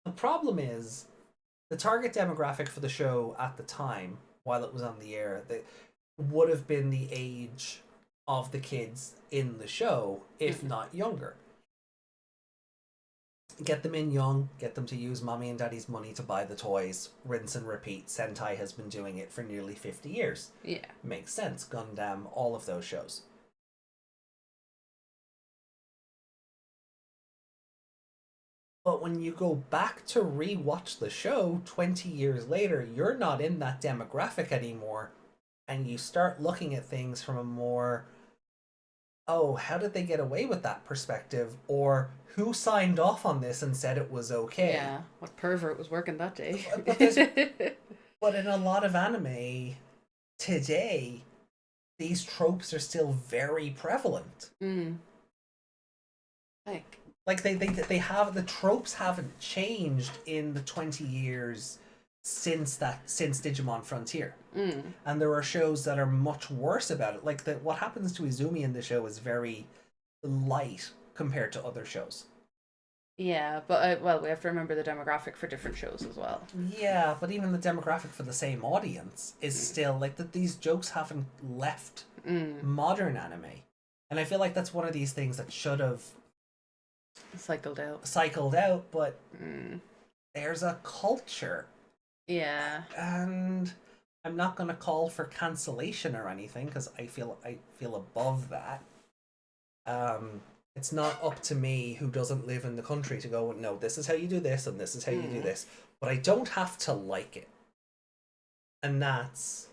the problem is the target demographic for the show at the time, while it was on the air, that would have been the age of the kids in the show, if not younger. Get them in young, get them to use mommy and daddy's money to buy the toys, rinse and repeat. Sentai has been doing it for nearly 50 years. Yeah. Makes sense. Gundam, all of those shows. But when you go back to rewatch the show 20 years later, you're not in that demographic anymore. And you start looking at things from a more, oh, how did they get away with that perspective? Or who signed off on this and said it was okay? Yeah. What pervert was working that day? But in a lot of anime, today, these tropes are still very prevalent. Like they have, the tropes haven't changed in the 20 years since Digimon Frontier. And there are shows that are much worse about it. Like what happens to Izumi in the show is very light compared to other shows. Yeah, but well, we have to remember the demographic for different shows as well. Yeah, but even the demographic for the same audience is still like that. These jokes haven't left modern anime, and I feel like that's one of these things that should have cycled out. But there's a culture. Yeah, and I'm not gonna call for cancellation or anything because I feel above that. It's not up to me, who doesn't live in the country, to go, no, this is how you do this and this is how you do this. But I don't have to like it. And that's...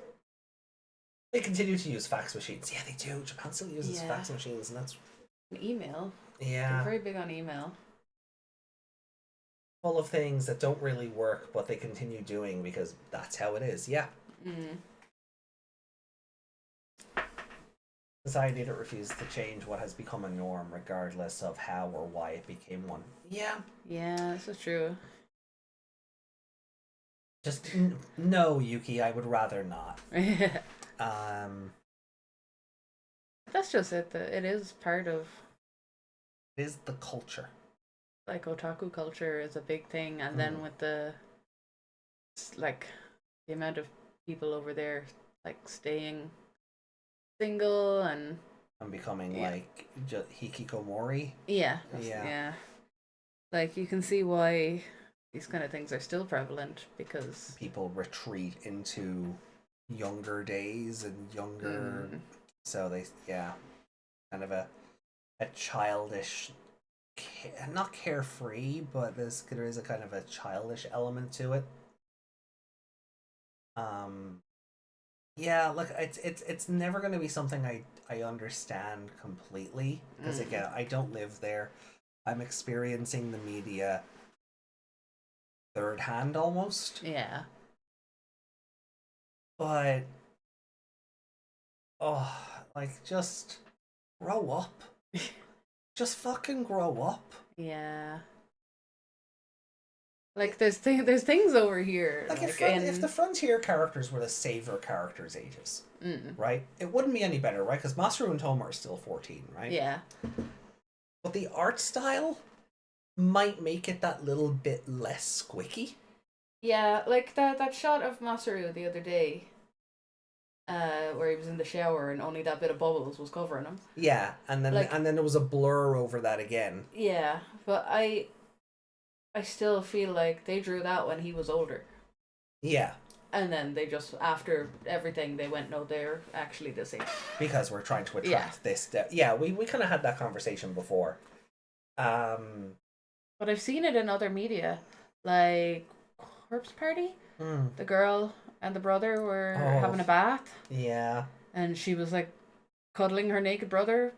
They continue to use fax machines. Yeah, they do. Japan still uses fax machines, and that's... Email. Yeah. They're very big on email. Full of things that don't really work, but they continue doing because that's how it is. Yeah. Society that refuses to change what has become a norm, regardless of how or why it became one. Yeah. Yeah, this is true. Just no, Yuki. I would rather not. That's just it. It is part of. It is the culture. Like otaku culture is a big thing, and then with the amount of people over there staying single and becoming like hikikomori. Yeah. Like you can see why these kind of things are still prevalent, because people retreat into younger days and younger. So they kind of a childish, not carefree, but there is a kind of a childish element to it. Yeah, look, it's never going to be something I understand completely, because again, I don't live there. I'm experiencing the media third hand almost. Yeah. But just grow up. Just fucking grow up. Yeah. Like there's things over here. Like if the Frontier characters were the Saver characters' ages, right? It wouldn't be any better, right? Because Masaru and Toma are still 14, right? Yeah. But the art style might make it that little bit less squicky. Yeah, like that shot of Masaru the other day, where he was in the shower and only that bit of bubbles was covering him. Yeah, and then there was a blur over that again. Yeah, but I still feel like they drew that when he was older. Yeah. And then they just, after everything, they went, no, they're actually the same. Because we're trying to attract this. Yeah, we kind of had that conversation before. But I've seen it in other media. Like, Corpse Party? The girl and the brother were having a bath. Yeah. And she was, cuddling her naked brother.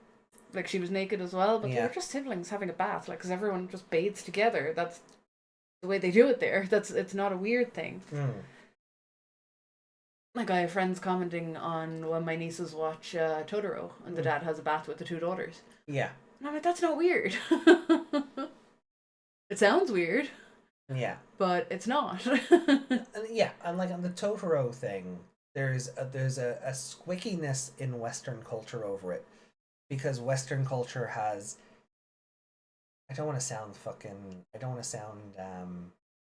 Like, she was naked as well, but they were just siblings having a bath, because everyone just bathes together. That's the way they do it there. It's not a weird thing. Like, I have friends commenting on when my nieces watch Totoro, and the dad has a bath with the two daughters. Yeah. And I'm like, that's not weird. It sounds weird. Yeah. But it's not. And like on the Totoro thing, there's a squickiness in Western culture over it. Because Western culture has... I don't want to sound...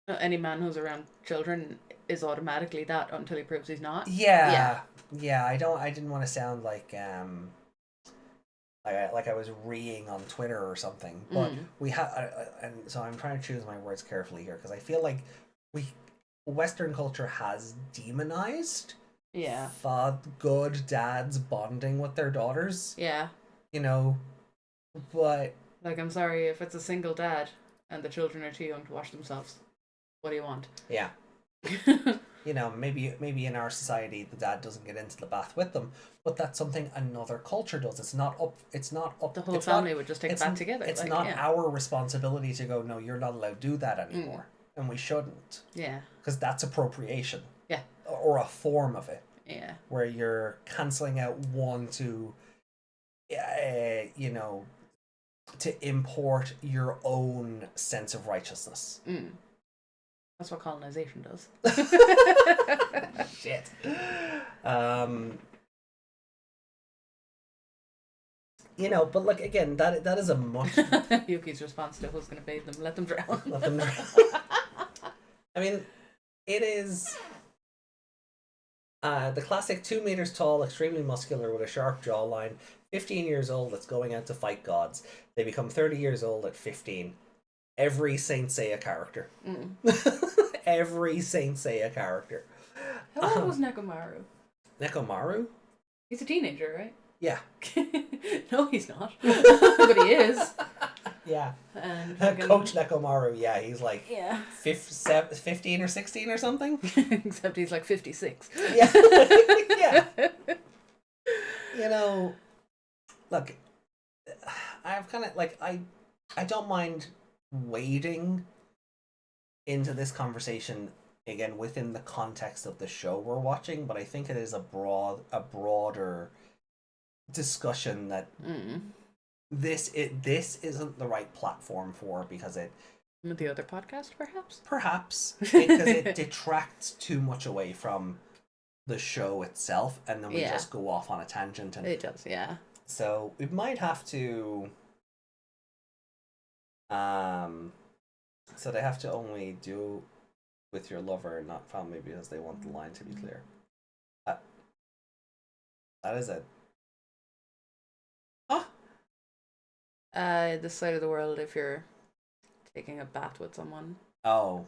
Any man who's around children is automatically that until he proves he's not. Yeah. I didn't want to sound like I was reeing on Twitter or something. But we have, and so I'm trying to choose my words carefully here, because I feel like Western culture has demonized. Yeah. Good dads bonding with their daughters. Yeah. But like, I'm sorry, if it's a single dad and the children are too young to wash themselves, what do you want? Yeah. Maybe in our society the dad doesn't get into the bath with them, but that's something another culture does. It's not up. The whole family would just take a bath together. It's not our responsibility to go, no, you're not allowed to do that anymore, and we shouldn't. Yeah. Because that's appropriation. Yeah. Or a form of it. Yeah. where you're cancelling out one to, to import your own sense of righteousness. That's what colonization does. Shit. But like again, that is a much. Yuki's response to who's going to bathe them, let them drown. Let them drown. I mean, it is the classic 2 meters tall, extremely muscular with a sharp jawline, 15 years old that's going out to fight gods. They become 30 years old at 15. Every Saint Seiya character. Every Saint Seiya character. How old was Nekomaru? Nekomaru? He's a teenager, right? Yeah. No, he's not. But he is. Yeah. And Coach Nekomaru, yeah, he's like 15 or 16 or something. Except he's like 56. Yeah. Yeah. Look, I've kind of like I don't mind wading into this conversation again within the context of the show we're watching, but I think it is a broader discussion that this isn't the right platform for, because the other podcast perhaps because it detracts too much away from the show itself, and then we just go off on a tangent, and it does, yeah. So we might have to so they have to only do with your lover, not family, because they want the line to be clear. That is it. This side of the world, if you're taking a bath with someone. Oh.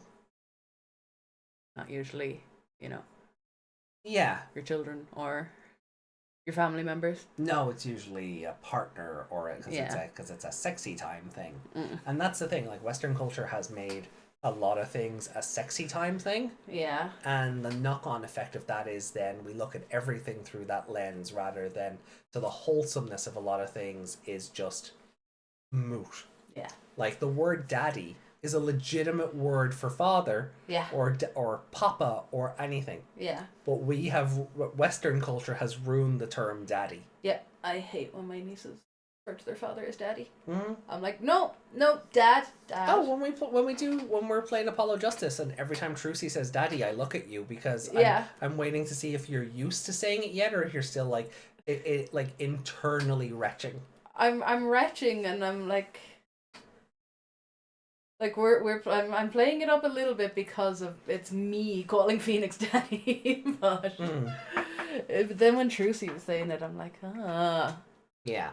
Not usually, Yeah. your children or your family members. No, it's usually a partner, or because it's a sexy time thing. And that's the thing, like Western culture has made a lot of things a sexy time thing. Yeah. And the knock-on effect of that is then we look at everything through that lens, rather than, so the wholesomeness of a lot of things is just moot. Yeah. Like the word daddy is a legitimate word for father, or papa, or anything. Yeah. But Western culture has ruined the term daddy. Yeah, I hate when my nieces refer to their father as daddy. Mm-hmm. I'm like, no, dad. Oh, when we're playing Apollo Justice, and every time Trucy says daddy, I look at you, because I'm waiting to see if you're used to saying it yet, or if you're still like like internally retching. I'm retching, and I'm like I'm playing it up a little bit because of it's me calling Phoenix daddy, but then when Trucy was saying it, I'm like, yeah.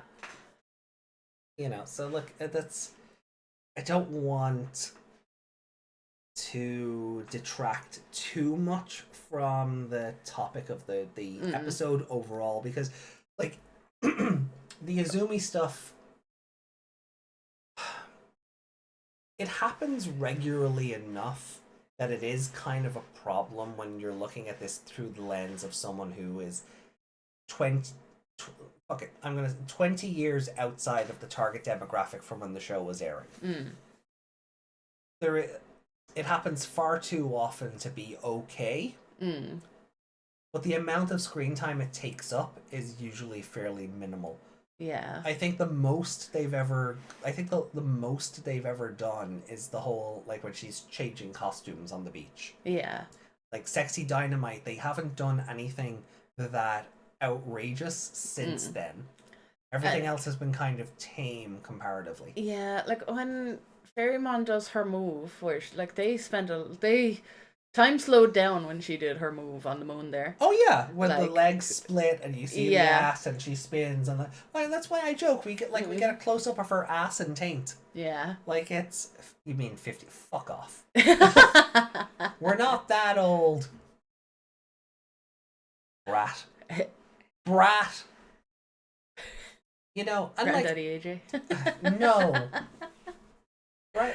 So look, I don't want to detract too much from the topic of the episode overall, because like the Izumi stuff, it happens regularly enough that it is kind of a problem when you're looking at this through the lens of someone who is 20 years outside of the target demographic from when the show was airing. It happens far too often to be okay. But the amount of screen time it takes up is usually fairly minimal. Yeah. I think the most they've ever done is the whole, like, when she's changing costumes on the beach. Yeah. Like Sexy Dynamite, they haven't done anything that outrageous since then. Everything else has been kind of tame comparatively. Yeah, like when Fairymon does her move, where time slowed down when she did her move on the moon there. Oh yeah, when the legs split and you see the ass and she spins, and that's why I joke. We get we get a close up of her ass and taint. Yeah. Like it's, you mean 50? Fuck off. We're not that old. Brat. And Granddaddy AJ. No. Right,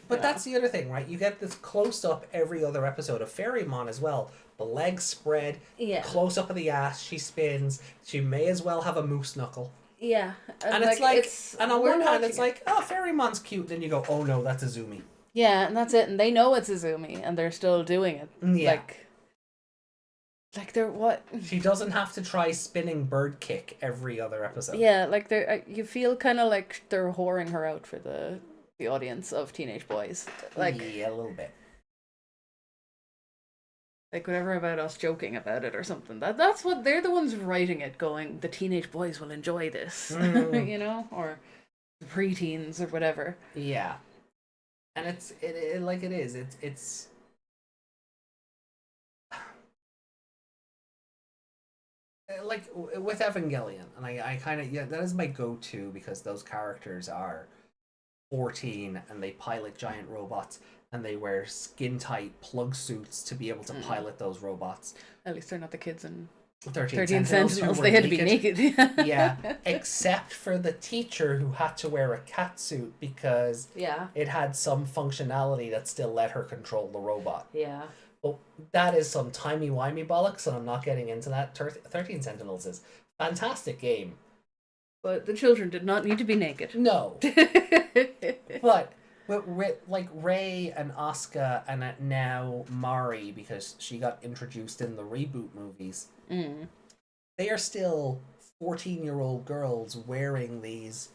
but that's the other thing, right? You get this close up every other episode of Fairymon as well. The legs spread, close up of the ass, she spins. She may as well have a moose knuckle. Yeah, and it's on one hand, it's like, oh, Fairymon's cute. Then you go, oh no, that's Izumi. Yeah, and that's it. And they know it's Izumi, and they're still doing it. Yeah. Like, Like they're what? She doesn't have to try spinning bird kick every other episode. Yeah, like they're you feel kind of like they're whoring her out for the audience of teenage boys. Like yeah, a little bit. Like whatever about us joking about it or something. That's what they're the ones writing it, going the teenage boys will enjoy this, you know, or the preteens or whatever. Yeah, and it like it is. It's like with Evangelion, and I kind of that is my go-to because those characters are 14 and they pilot giant robots and they wear skin-tight plug suits to be able to pilot those robots. At least they're not the kids in 13 Sentinels. They had to be naked. Yeah, except for the teacher who had to wear a cat suit because it had some functionality that still let her control the robot. Yeah. But that is some timey-wimey bollocks, and I'm not getting into that. 13 Sentinels is a fantastic game. But the children did not need to be naked. No. But with like Rei and Asuka and now Mari, because she got introduced in the reboot movies, they are still 14-year-old girls wearing these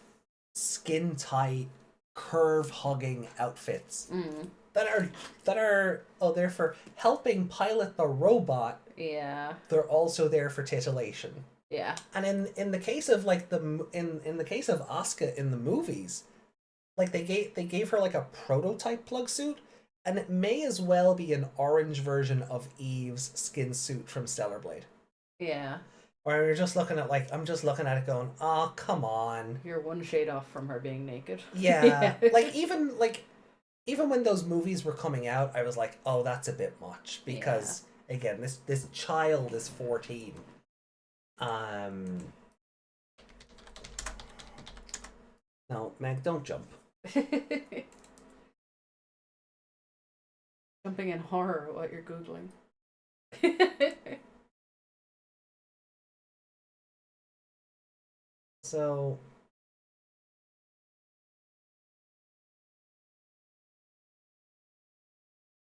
skin-tight, curve-hugging outfits that are they're for helping pilot the robot. Yeah. They're also there for titillation. Yeah. And in the case of like in the case of Asuka in the movies, like they gave her like a prototype plug suit, and it may as well be an orange version of Eve's skin suit from Stellar Blade. Yeah. Or you're just looking at I'm just looking at it going, oh come on. You're one shade off from her being naked. Yeah. Even when those movies were coming out, I was like, oh, that's a bit much because again, this child is 14. No, Meg, don't jump. Jumping in horror at what you're Googling. So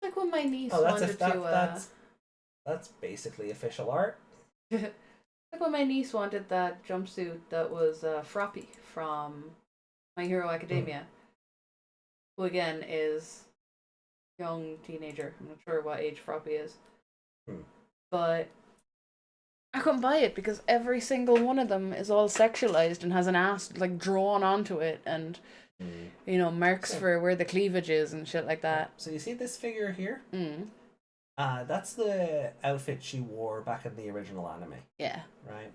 like when my niece wanted to that's basically official art. like when my niece wanted that jumpsuit that was Froppy from My Hero Academia, who again is young teenager. I'm not sure what age Froppy is, but I couldn't buy it because every single one of them is all sexualized and has an ass like drawn onto it, and you know, marks for where the cleavage is and shit like that. So you see this figure here? That's the outfit she wore back in the original anime. Yeah. Right.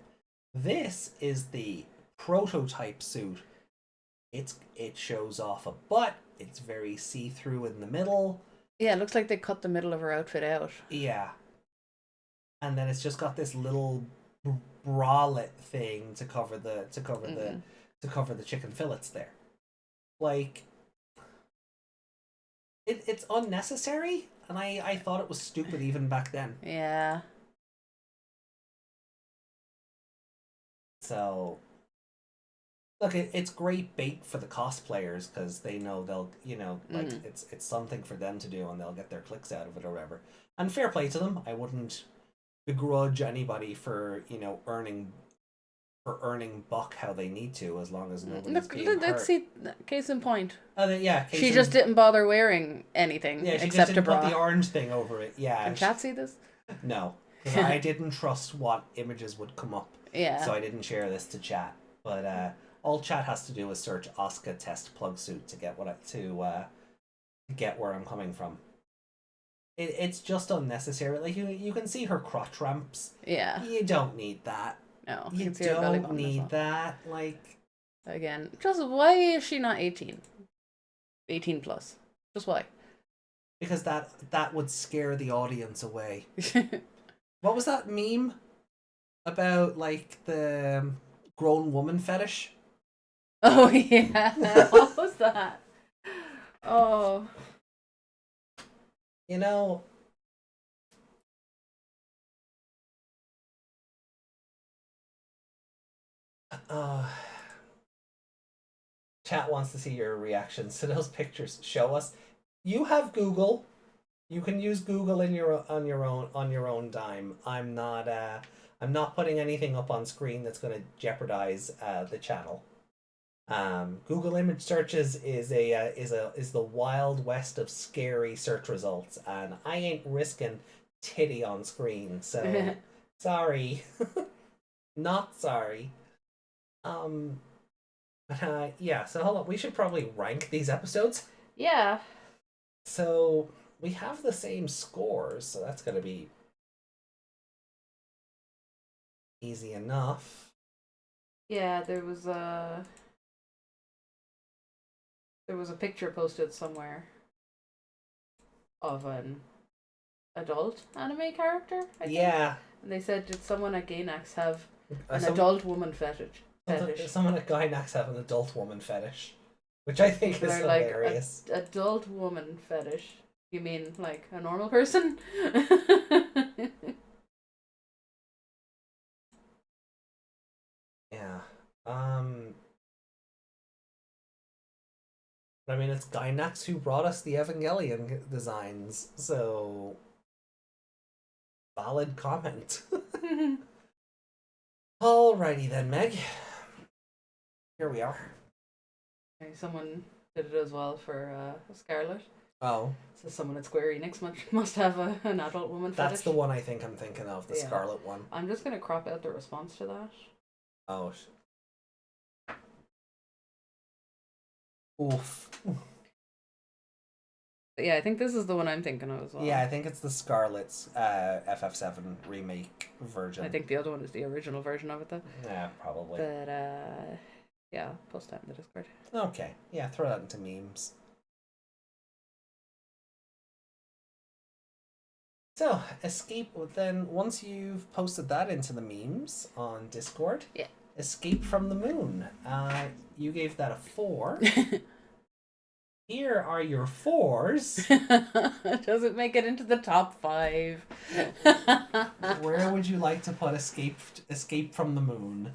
This is the prototype suit. It shows off a butt. It's very see-through in the middle. Yeah, it looks like they cut the middle of her outfit out. Yeah. And then it's just got this little bralette thing to cover the chicken fillets there. Like, it's unnecessary, and I thought it was stupid even back then. Yeah. So, look, it's great bait for the cosplayers because they know they'll, like it's something for them to do and they'll get their clicks out of it or whatever. And fair play to them. I wouldn't begrudge anybody for earning buck how they need to, as long as nobody's being hurt. Let's see, case in point. She just didn't bother wearing anything except a bra. Put the orange thing over it. Yeah. Can chat see this? No, I didn't trust what images would come up. Yeah. So I didn't share this to chat. But all chat has to do is search Asuka test plug suit to get get where I'm coming from. It's just unnecessary. Like you can see her crotch ramps. Yeah. You don't need that. No. You don't need that. Like, again, just why is she not 18? 18 plus. Just why? Because that would scare the audience away. What was that meme about, like, the grown woman fetish? Oh yeah. What was that? Oh. You know, chat wants to see your reactions to those pictures. Show us. You have Google. You can use Google on your own dime. I'm not putting anything up on screen that's going to jeopardize the channel. Google image searches is the wild west of scary search results, and I ain't risking titty on screen. So sorry, not sorry. Yeah. So hold on. We should probably rank these episodes. Yeah. So we have the same scores, so that's gonna be easy enough. Yeah, there was a picture posted somewhere of an adult anime character, I think. Yeah. And they said, did someone at Gainax have an Some- adult woman fetish? Someone at Gynax have an adult woman fetish, which I think is They're like, hilarious. adult woman fetish. You mean like a normal person? Yeah. I mean, it's Gynax who brought us the Evangelion designs, so valid comment. Alrighty then, Meg. Here we are. Okay, someone did it as well for Scarlet. Oh, So someone at Square Enix must have an adult woman fetish. that's the one I think I'm thinking of, the Yeah. Scarlet one. I'm just gonna crop out the response to that. Oh, oof. But yeah, I think this is the one I'm thinking of as well. Yeah, I think it's the Scarlet's FF7 remake version. I think the other one is the original version of it though. Yeah, probably. But yeah, post that in the Discord. Okay, yeah, throw that into memes. So, escape, then once you've posted that into the memes on Discord, Yeah. Escape from the Moon. You gave that a 4. Here are your 4s. Does it make it into the top 5? Where would you like to put Escape from the Moon?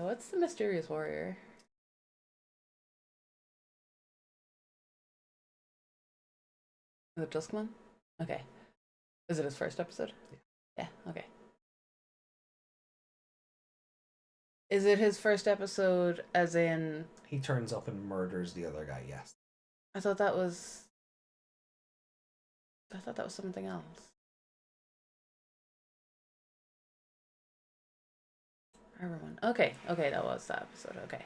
What's the Mysterious Warrior? Is it Duskman? Okay. Is it his first episode? Yeah, okay. Is it his first episode as in... He turns up and murders the other guy, yes. I thought that was something else. Everyone. Okay, that was that episode, okay.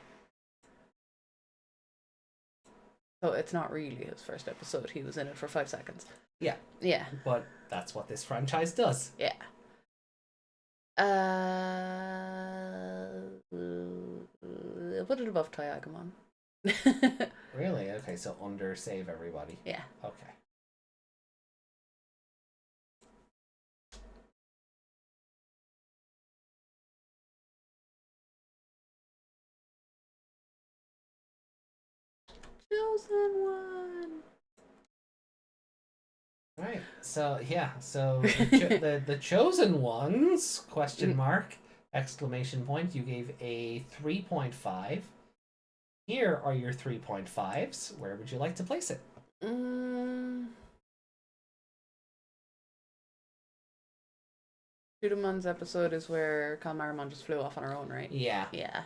So it's not really his first episode. He was in it for 5 seconds. Yeah. Yeah. But that's what this franchise does. Yeah. Put it above Takuya. Really? Okay, so under Save Everybody. Yeah. Okay. Chosen one. Right. So yeah. So the chosen ones ? Exclamation point. You gave a 3.5. Here are your 3.5s. Where would you like to place it? Cherubimon episode is where Kalmarimon just flew off on her own, right? Yeah. Yeah.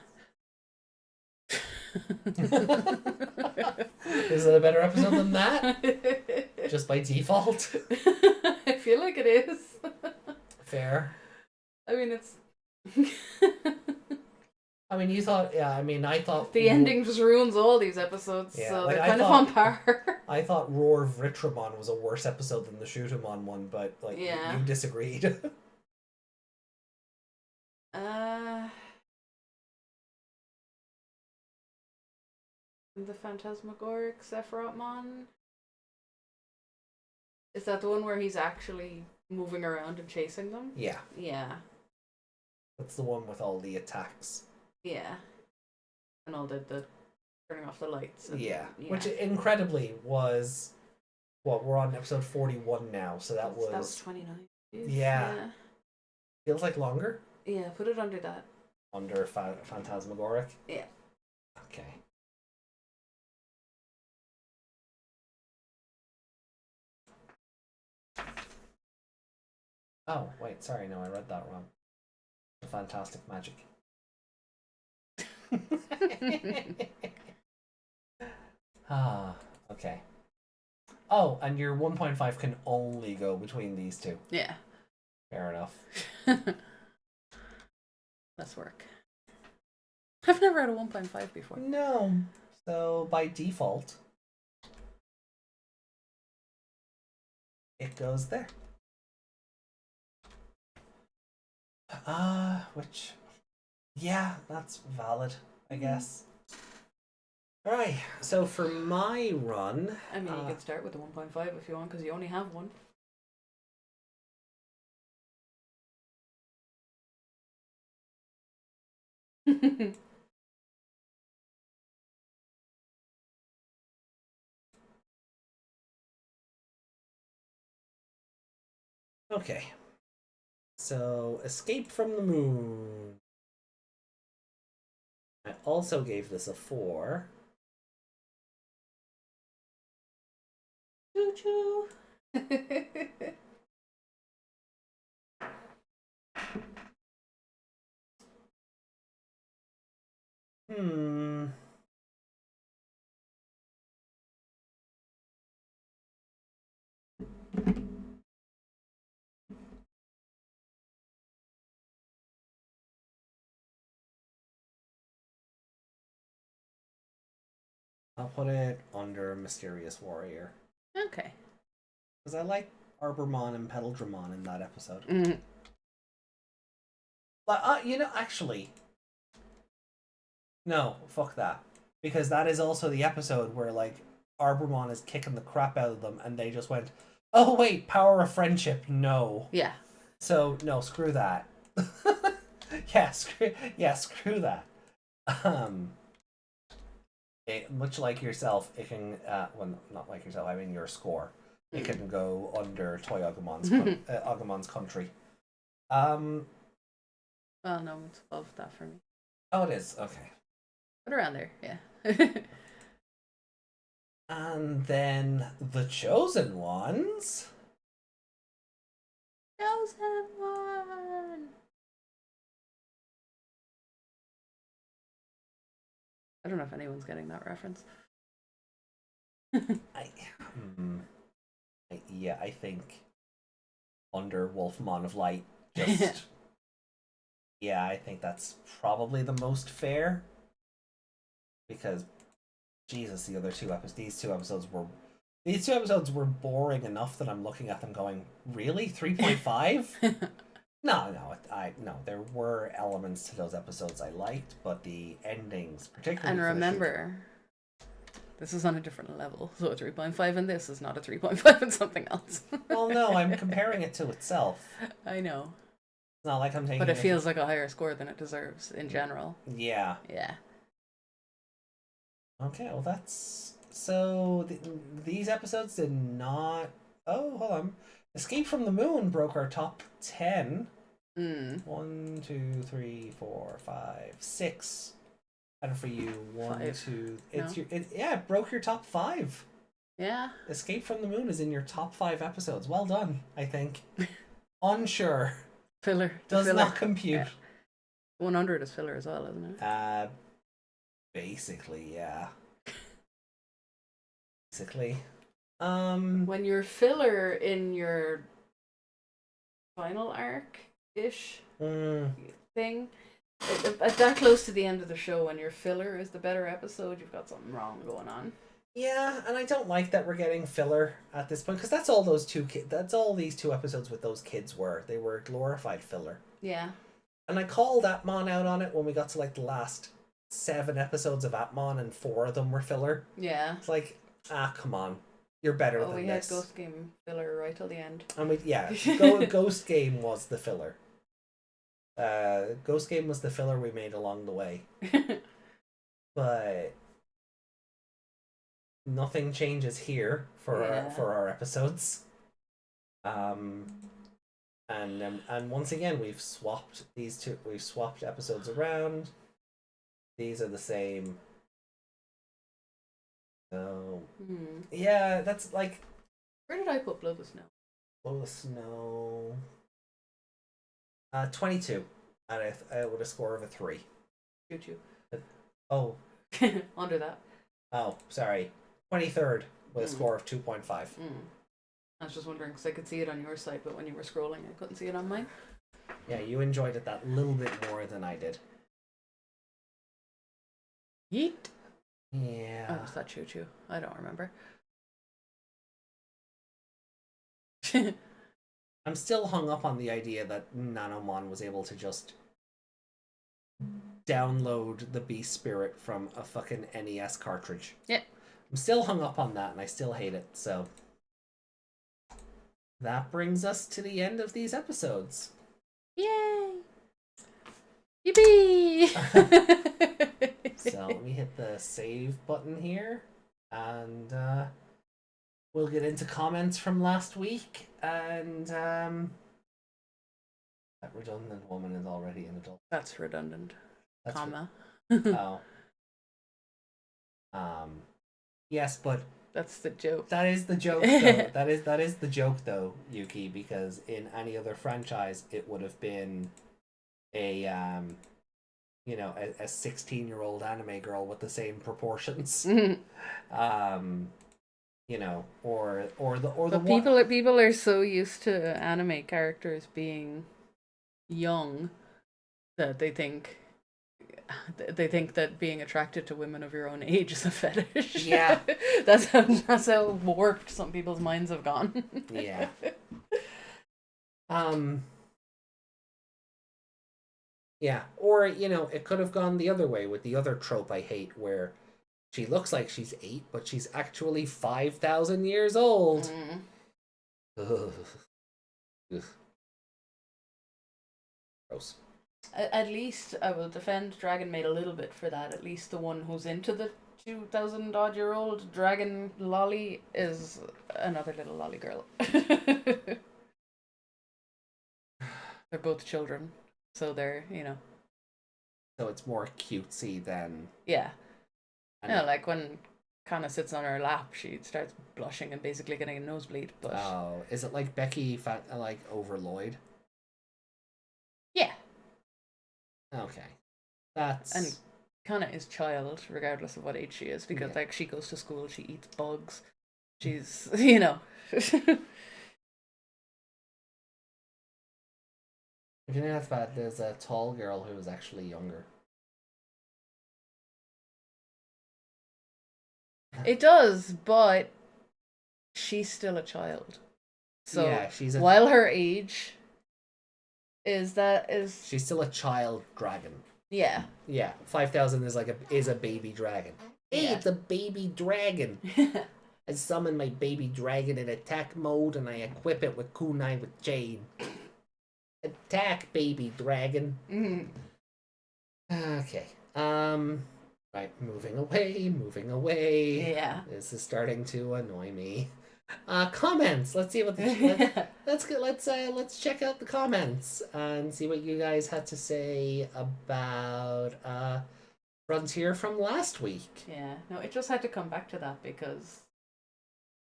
Is it a better episode than that? Just by default. I feel like it is. Fair. I mean, it's. I mean, you thought. Yeah. I mean, I thought The ending just ruins all these episodes, Yeah, so like, they're I kind of thought- on par. I thought Roar of Vitramon was a worse episode than the Shootamon one, but like Yeah. you disagreed. The Phantasmagoric Sephirothmon. Is that the one where he's actually moving around and chasing them? Yeah, Yeah. that's the one with all the attacks. Yeah. And all the turning off the lights. And, Yeah, which incredibly was. What, we're on episode 41 now, so that was 29. Yeah. feels like longer. Yeah, put it under that. Under Phantasmagoric. Yeah. Okay. Oh, wait, sorry, no, I read that wrong. The Fantastic Magic. Ah, okay. Oh, and your 1.5 can only go between these two. Yeah. Fair enough. Less work. I've never had a 1.5 before. No. So, by default, it goes there. Which... Yeah, that's valid, I guess. Alright, so for my run... I mean, you could start with the 1.5 if you want, because you only have one. Okay. So, Escape from the Moon. I also gave this a 4. Choo-choo. Hmm. I'll put it under Mysterious Warrior. Okay. Because I like Arbormon and Petal-Dramon in that episode. Mm. But, actually... No, fuck that. Because that is also the episode where, like, Arbormon is kicking the crap out of them and they just went, oh, wait, power of friendship, no. Yeah. So, no, screw that. Screw that. Much like yourself, it can, well, not like yourself, I mean your score. It can go under Toy Agumon's, Agumon's country. Well, no, it's above that for me. Oh, it is, okay. But around there, yeah. And then the Chosen Ones. Chosen one! I don't know if anyone's getting that reference. I think under Wolfmon of Light, just... Yeah, I think that's probably the most fair. Because, Jesus, the other two episodes, these two episodes were boring enough that I'm looking at them going, really? 3.5? No, there were elements to those episodes I liked, but the endings, particularly. And remember, this is on a different level. So a 3.5 in this is not a 3.5 in something else. Well, no, I'm comparing it to itself. I know. It's not like I'm taking. But it feels like a higher score than it deserves in general. Yeah. Yeah. Okay, well that's so. These episodes did not. Oh, hold on. Escape from the Moon broke our top 10. 1, 2, 3, 4, 5, 6. And for you, 1, 5. 2. It's No. it broke your top 5. Yeah. Escape from the Moon is in your top 5 episodes. Well done, I think. Unsure. Filler. Does filler. not compute. Yeah. 100 is filler as well, isn't it? Basically, yeah. Basically. When you're filler in your final arc-ish thing, at that close to the end of the show, when your filler is the better episode, you've got something wrong going on. Yeah, and I don't like that we're getting filler at this point, because that's all those that's all these 2 episodes with those kids were. They were glorified filler. Yeah. And I called Atmon out on it when we got to like the last 7 episodes of Atmon, and 4 of them were filler. Yeah. It's like, come on. You're better than we this. had Ghost Game filler right till the end. And Ghost Game was the filler. Ghost Game was the filler we made along the way. But nothing changes here for our episodes. And once again we've swapped episodes around. These are the same. So yeah, that's like, where did I put Blow the Snow? Blow the Snow. 22, and with a score of a 3. Choo Oh, choo. Under that. oh, sorry. 23rd with a score of 2.5. I was just wondering because I could see it on your side, but when you were scrolling, I couldn't see it on mine. Yeah, you enjoyed it that little bit more than I did. Yeet. Yeah. Oh, was that choo choo? I don't remember. I'm still hung up on the idea that Nanomon was able to just download the Beast Spirit from a fucking NES cartridge. Yeah. I'm still hung up on that, and I still hate it, so... That brings us to the end of these episodes. Yay! Yippee! So let me hit the save button here, and we'll get into comments from last week, and that redundant woman is already an adult. That's redundant. That's Comma. Oh. Yes, but That's the joke. that is the joke, though. that is the joke, though, Yuki, because in any other franchise, it would have been a 16-year-old anime girl with the same proportions. Or the But people are so used to anime characters being young that they think that being attracted to women of your own age is a fetish. Yeah. that's how warped some people's minds have gone. Yeah. Yeah, or, it could have gone the other way with the other trope I hate, where she looks like she's 8, but she's actually 5,000 years old. Ugh. Ugh. Gross. At least I will defend Dragon Maid a little bit for that. At least the one who's into the 2,000-odd-year-old dragon lolly is another little lolly girl. They're both children, so they're, So it's more cutesy than... yeah. And Like when Kana sits on her lap, she starts blushing and basically getting a nosebleed. But Oh, is it like Becky, like Overlord? yeah, Okay. That's... and Kana is child, regardless of what age she is, because Yeah. like she goes to school, she eats bugs, she's If you know that's bad, there's a tall girl who is actually younger. It does, but she's still a child. So yeah, she's while her age is she's still a child dragon. yeah. Yeah, 5,000 is a baby dragon. Hey, Yeah. it's a baby dragon. I summon my baby dragon in attack mode, and I equip it with kunai with jade. Attack, baby dragon. Okay. Right, moving away. Yeah. This is starting to annoy me. Comments. Let's see what the let's check out the comments and see what you guys had to say about Frontier from last week. Yeah. No, it just had to come back to that because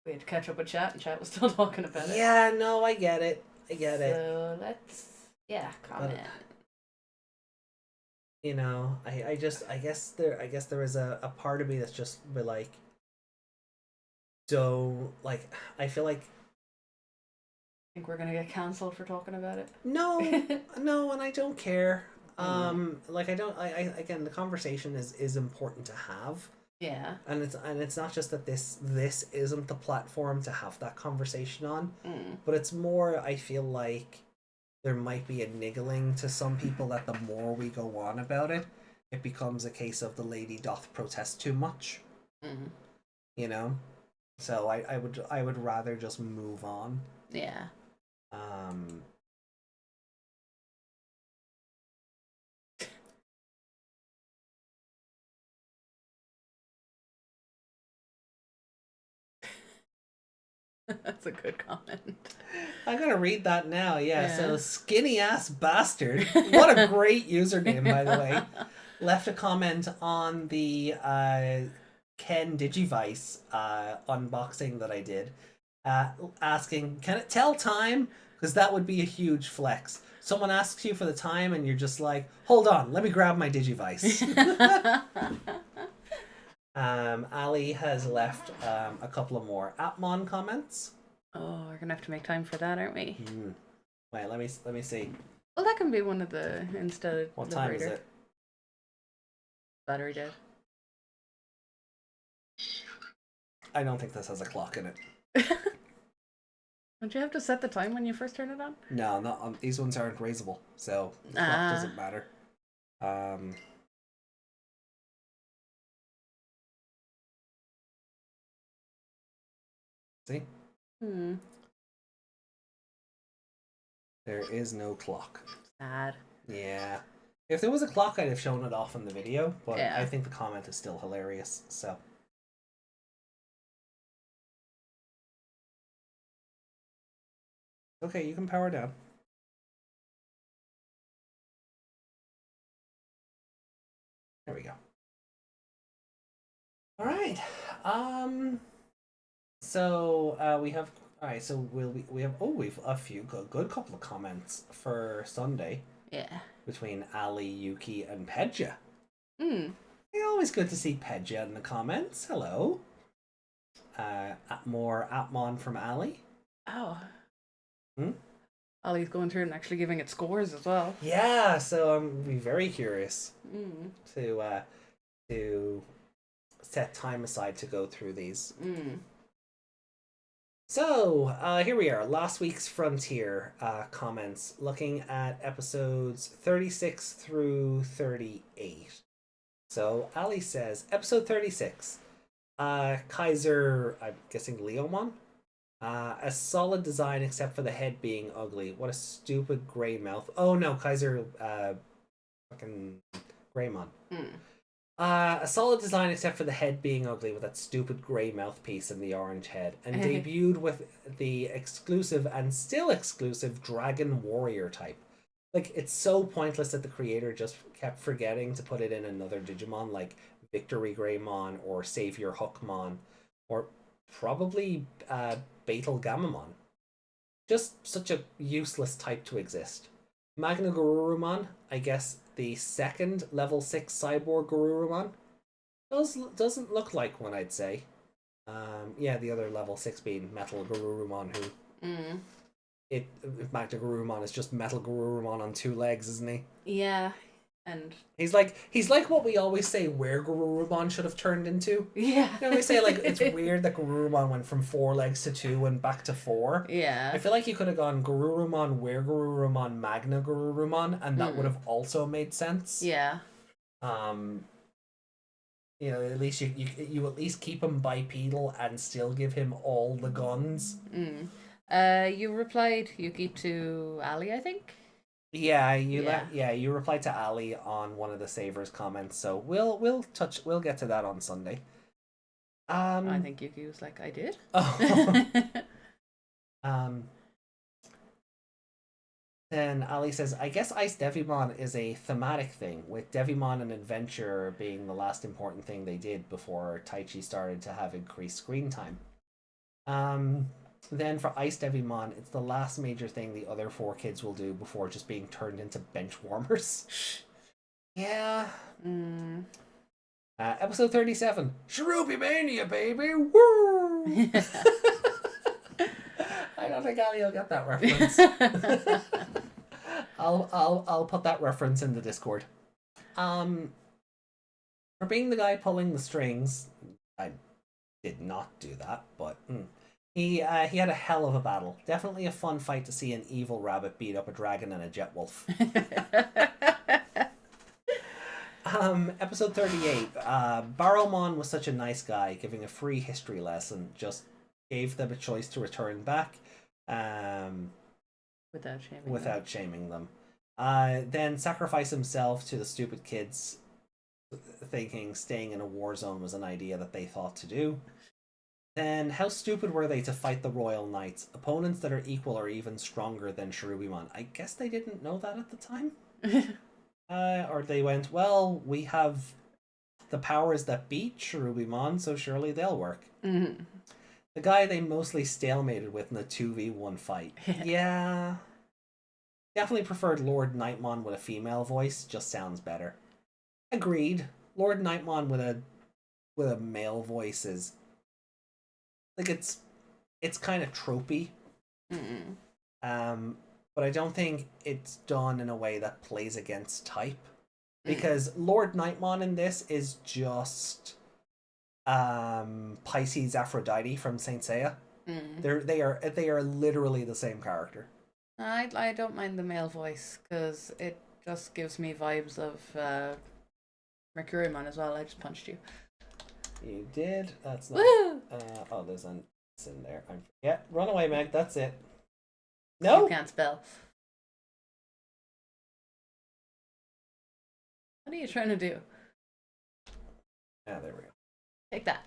we had to catch up with chat and chat was still talking about it. Yeah, no, I get it. So let's comment. I guess there is a part of me that's just be like, don't, like, I feel like, Think we're gonna get cancelled for talking about it? no, and I don't care. Like, again, the conversation is important to have, Yeah. and it's not just that this isn't the platform to have that conversation on, but it's more, I feel like there might be a niggling to some people that the more we go on about it, it becomes a case of the lady doth protest too much. So I would rather just move on. Yeah. That's a good comment. I'm gonna read that now. Yeah. So Yeah. skinny ass bastard. What a great username, by the way. Left a comment on the Ken Digivice unboxing that I did, asking, "Can it tell time? Because that would be a huge flex." Someone asks you for the time and you're just like, hold on, let me grab my Digivice. Ali has left a couple of more Atmon comments. Oh, we're gonna have to make time for that, aren't we? Wait, let me see. Well, that can be one of the instead. What time is it? Battery dead. I don't think this has a clock in it. Don't you have to set the time when you first turn it on? No, not on, these ones aren't raisable, so the clock doesn't matter. See? There is no clock. Sad. Yeah. If there was a clock, I'd have shown it off in the video, but Yeah. I think the comment is still hilarious, so. Okay, you can power down. There we go. All right. So we have. All right. So we have. Oh, we've a few good couple of comments for Sunday. Yeah. Between Ali, Yuki, and Pedja. Hmm. It's always good to see Pedja in the comments. Hello. More Atmon from Ali. Oh. Ollie's going through and actually giving it scores as well. Yeah, so I'm be very curious to set time aside to go through these. So here we are, last week's Frontier comments, looking at episodes 36 through 38. So Ali says, episode 36, Kaiser, I'm guessing Leomon? A solid design except for the head being ugly. What a stupid grey mouth. Oh no, Kaiser fucking Greymon. A solid design except for the head being ugly with that stupid grey mouthpiece and the orange head. And debuted with the exclusive and still exclusive Dragon Warrior type. Like, it's so pointless that the creator just kept forgetting to put it in another Digimon like Victory Greymon or Savior Hookmon or probably Beetle Gamamon. Just such a useless type to exist. MagnaGarurumon, I guess the second level 6 cyborg Garurumon, doesn't look like one, I'd say. Yeah, the other level 6 being Metal Garurumon, who MagnaGarurumon is just Metal Garurumon on 2 legs, isn't he? Yeah. And he's like what we always say where Garurumon should have turned into. Yeah. You know, we say like it's weird that Garurumon went from 4 legs to 2 and back to 4. Yeah. I feel like you could have gone Garurumon, where Garurumon, MagnaGarurumon, and that would have also made sense. Yeah. You know, at least you at least keep him bipedal and still give him all the guns. You replied, Yuki, to Ali, I think. Yeah, you replied to Ali on one of the Savers comments, so we'll get to that on Sunday. I think Yuki was like, I did. Then Ali says, I guess Ice Devimon is a thematic thing, with Devimon and Adventure being the last important thing they did before Taichi started to have increased screen time. Then for Ice Devimon, it's the last major thing the other 4 kids will do before just being turned into bench warmers. Yeah. Episode 37, Cherubimania, baby! Woo! I don't think Ali will get that reference. I'll put that reference in the Discord. For being the guy pulling the strings, I did not do that, but he had a hell of a battle. Definitely a fun fight to see an evil rabbit beat up a dragon and a jet wolf. Episode 38. Barrowmon was such a nice guy, giving a free history lesson. Just gave them a choice to return back. Without shaming them. Then sacrifice himself to the stupid kids, thinking staying in a war zone was an idea that they thought to do. Then how stupid were they to fight the Royal Knights, opponents that are equal or even stronger than Cherubimon? I guess they didn't know that at the time. Or they went, well, we have the powers that beat Cherubimon, so surely they'll work. The guy they mostly stalemated with in the 2v1 fight. Yeah. Definitely preferred Lord Nightmon with a female voice. Just sounds better. Agreed. Lord Nightmon with a male voice is like it's kind of tropey. Mm-mm. But I don't think it's done in a way that plays against type, because Lord Nightmon in this is just Pisces Aphrodite from Saint Seiya. They are literally the same character. I don't mind the male voice because it just gives me vibes of Mercurymon as well. I just punched you. You did. That's not. Woo! Oh, there's an it's in there. Yeah, run away, Meg. That's it. No. You can't spell. What are you trying to do? Ah, there we go. Take that.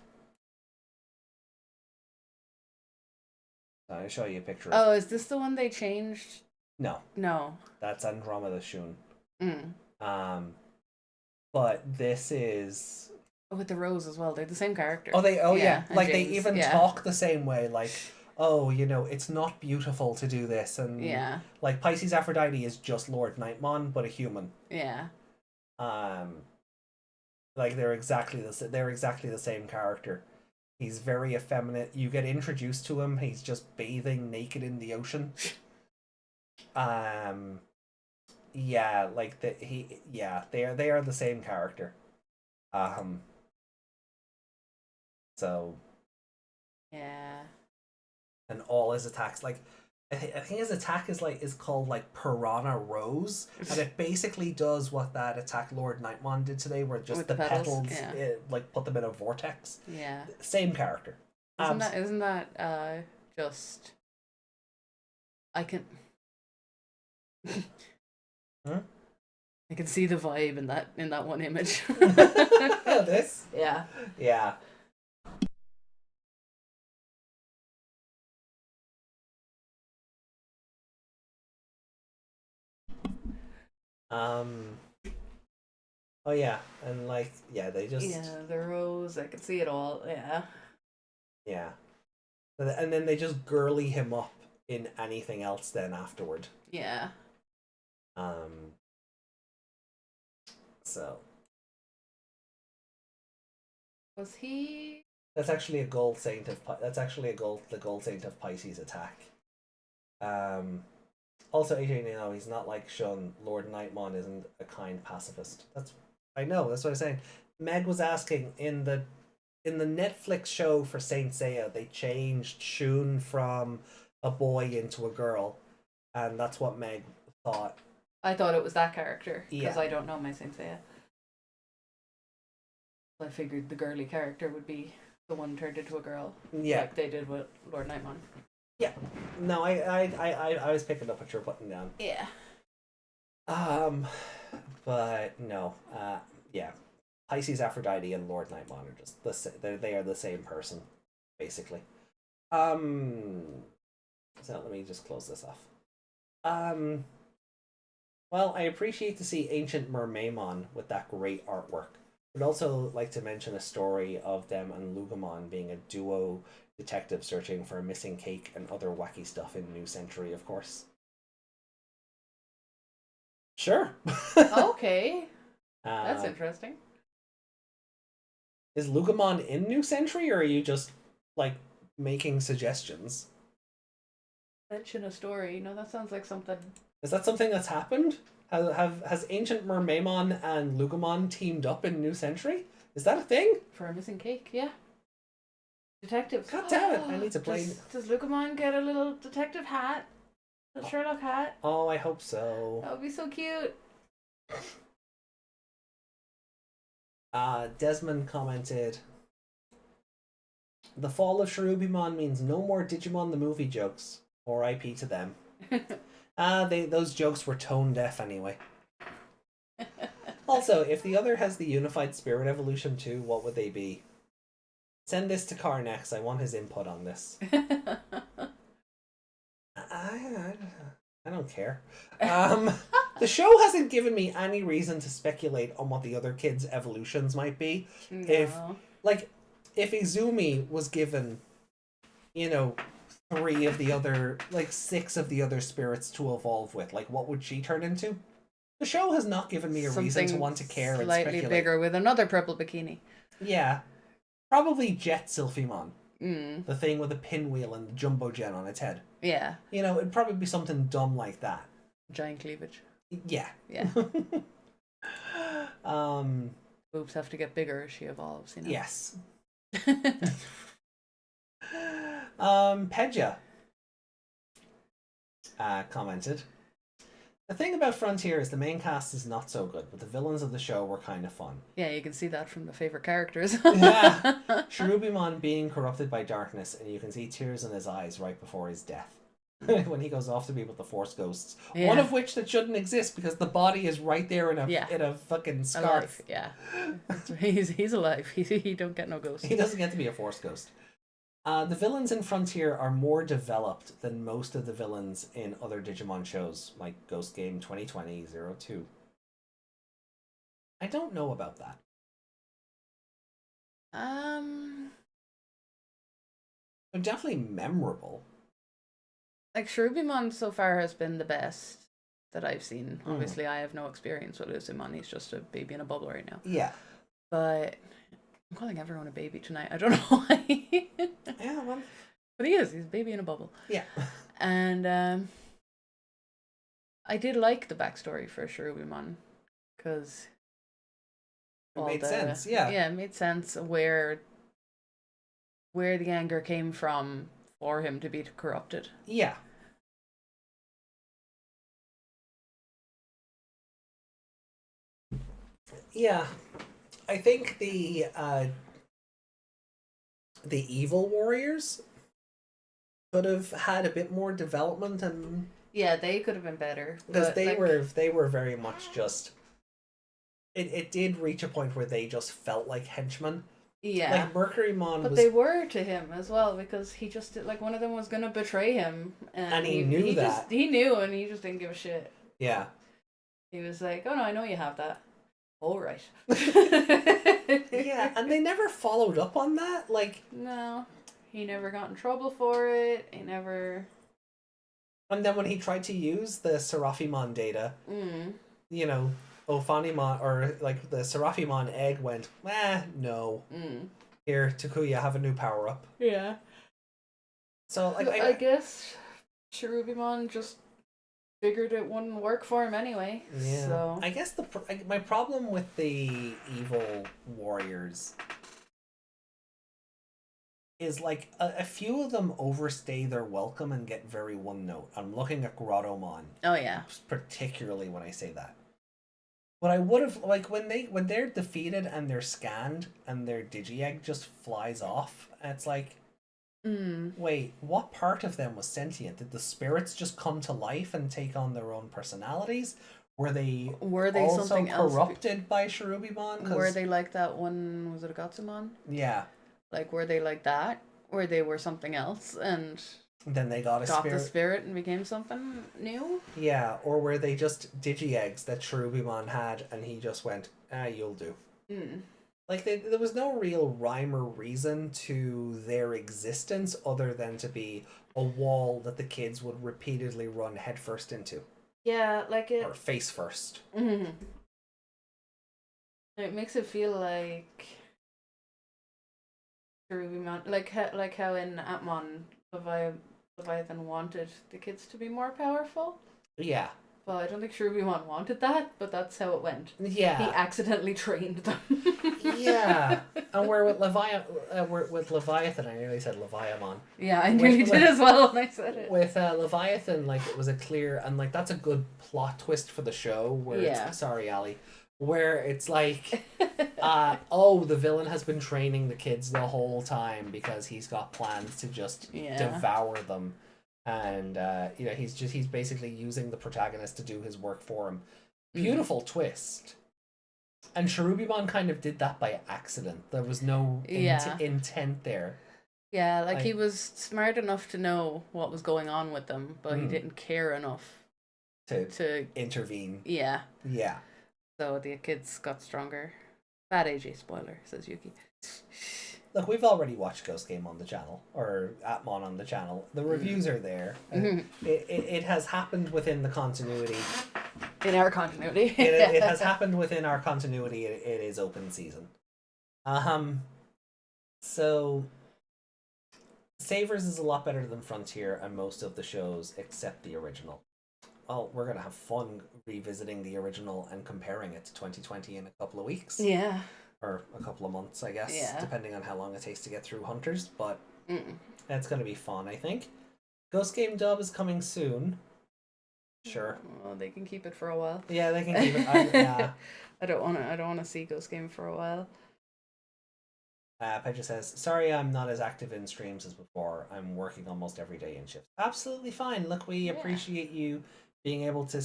I'll show you a picture. Oh, is this the one they changed? No, No. that's Andromeda Shun. Mm. But this is. Oh, with the rose as well. They're the same character. Oh, yeah. and Like James, they even talk the same way. Like, oh, it's not beautiful to do this, and like Pisces Aphrodite is just Lord Nightmon, but a human. Yeah. Like they're exactly the same character. He's very effeminate. You get introduced to him. He's just bathing naked in the ocean. Yeah, like they are the same character. So. Yeah. And all his attacks, like, I think his attack is called like Piranha Rose, and it basically does what that attack Lord Nightmon did today, where just With the the petals, petals, like put them in a vortex. Yeah. Same character. Isn't that just I can I can see the vibe in that one image. This? Yeah. Yeah. Oh yeah, and like they just the rose. I can see it all. Yeah. Yeah, and then they just girly him up in anything else then afterward. Yeah. So Was he? that's actually a gold saint of the gold saint of Pisces attack. Also, AJ, he's not like Shun. Lord Nightmon isn't a kind pacifist. I know. That's what I'm saying. Meg was asking in the Netflix show for Saint Seiya, they changed Shun from a boy into a girl, and that's what Meg thought. I thought it was that character because Yeah. I don't know my Saint Seiya. I figured the girly character would be the one turned into a girl. Yeah. Like they did with Lord Nightmon. Yeah. No, I was picking up what you're putting down. Yeah. But no. Yeah. Pisces Aphrodite and Lord Nightmon are just they are the same person, basically. So let me just close this off. Well, I appreciate to see Ancient Mermaimon with that great artwork. I'd also like to mention a story of them and Lugimon being a duo detective searching for a missing cake and other wacky stuff in New Century, of course. Sure. Okay. That's interesting. Is Lugimon in New Century, or are you just like making suggestions? Mention a story. No, that sounds like something. Is that something that's happened? Has Ancient Mermaimon and Lugimon teamed up in New Century? Is that a thing? For a missing cake, yeah. Detectives. God damn it! I need to play. Does Lugimon get a little detective hat? A Sherlock hat? Oh, I hope so. That would be so cute. Desmond commented, "The fall of Cherubimon means no more Digimon the movie jokes. R.I.P. to them." Those jokes were tone deaf anyway. Also, if the other has the unified spirit evolution too, what would they be? Send this to Carnex. I want his input on this. I don't care. The show hasn't given me any reason to speculate on what the other kids' evolutions might be. No. If Izumi was given, 3 of the other, like 6 of the other spirits to evolve with. Like, what would she turn into? The show has not given me a reason to want to care and slightly speculate. bigger with another purple bikini. Yeah. Probably Jet Sylphimon. Mm. The thing with a pinwheel and the jumbo jet on its head. Yeah. You know, it'd probably be something dumb like that. Giant cleavage. Yeah. Yeah. um. Boobs have to get bigger as she evolves, you know? Yes. Pedja commented, the thing about Frontier is the main cast is not so good, but the villains of the show were kind of fun. Yeah, you can see that from the favorite characters. Yeah. Cherubimon being corrupted by darkness, and you can see tears in his eyes right before his death. When he goes off to be with the Force Ghosts. Yeah. One of which that shouldn't exist because the body is right there in a fucking scarf. Alive, yeah. He's alive. He don't get no ghost. He doesn't get to be a Force Ghost. The villains in Frontier are more developed than most of the villains in other Digimon shows, like Ghost Game 2020-02. I don't know about that. They're definitely memorable. Like, Cherubimon so far has been the best that I've seen. Obviously, I have no experience with Uzumon. He's just a baby in a bubble right now. Yeah. But I'm calling everyone a baby tonight. I don't know why. Yeah, well. But he is. He's a baby in a bubble. Yeah. And I did like the backstory for Cherubimon because It made sense, yeah. Yeah, it made sense where the anger came from for him to be corrupted. Yeah. Yeah. I think the evil warriors could have had a bit more development, and Yeah, they could have been better. because but, they were very much just it did reach a point where they just felt like henchmen. Yeah. Like Mercurymon But was they were to him as well, because he just did, like, one of them was gonna betray him, And he knew that. he knew, and he just didn't give a shit. yeah. He was like, "Oh no, I know you have that. All right." Yeah, and they never followed up on that. Like, No, he never got in trouble for it. He never. and then when he tried to use the Seraphimon data, you know, Ophanimon, or like the Seraphimon egg went, no. Here, Takuya, have a new power up. Yeah. So, like, I guess Cherubimon just figured it wouldn't work for him anyway. yeah. So. I guess my problem with the evil warriors is, like, a few of them overstay their welcome and get very one note. I'm looking at Grottomon, Oh yeah. particularly when I say that. But I would have, like, when they're defeated and they're scanned and their Digi-Egg just flies off, and it's like, wait, what part of them was sentient? Did the spirits just come to life and take on their own personalities? Were they also something else? corrupted by Cherubimon? Were they like that one? Was it a Gatsumon? Yeah. Like, were they like that? Or they were something else and Then they got the spirit and became something new? Yeah, or were they just Digi-Eggs that Cherubimon had and he just went, you'll do. Like, there was no real rhyme or reason to their existence other than to be a wall that the kids would repeatedly run headfirst into. Yeah, like it. Or face first. It makes it feel like Cherubimon, like how in Atmon, Leviathan wanted the kids to be more powerful. Yeah. Well, I don't think Cherubimon wanted that, but that's how it went. Yeah. He accidentally trained them. Yeah. And where with Leviathan, I nearly said Leviamon. Yeah, I nearly did as well when I said it. With Leviathan, like, it was a clear, and like that's a good plot twist for the show. Where it's, sorry, Ali, where it's like, the villain has been training the kids the whole time because he's got plans to just devour them, and he's basically using the protagonist to do his work for him. Beautiful twist. And Cherubimon kind of did that by accident. There was no intent there. Yeah, like he was smart enough to know what was going on with them, but he didn't care enough to intervene. Yeah. Yeah. So the kids got stronger. Bad AJ spoiler, says Yuki. look, we've already watched Ghost Game on the channel, or Atmon on the channel. The reviews are there. It has happened within the continuity. In our continuity. It has happened within our continuity. It is open season. So Savers is a lot better than Frontier and most of the shows except the original. Well, we're gonna have fun revisiting the original and comparing it to 2020 in a couple of weeks. Yeah. Or a couple of months, I guess, Yeah. depending on how long it takes to get through Hunters. But that's gonna be fun, I think. Ghost Game dub is coming soon. Sure. Well, they can keep it for a while. Yeah, they can keep it. Yeah. I don't wanna see Ghost Game for a while. Pedro says, sorry I'm not as active in streams as before. I'm working almost every day in shifts. Absolutely fine. Look, we appreciate you being able to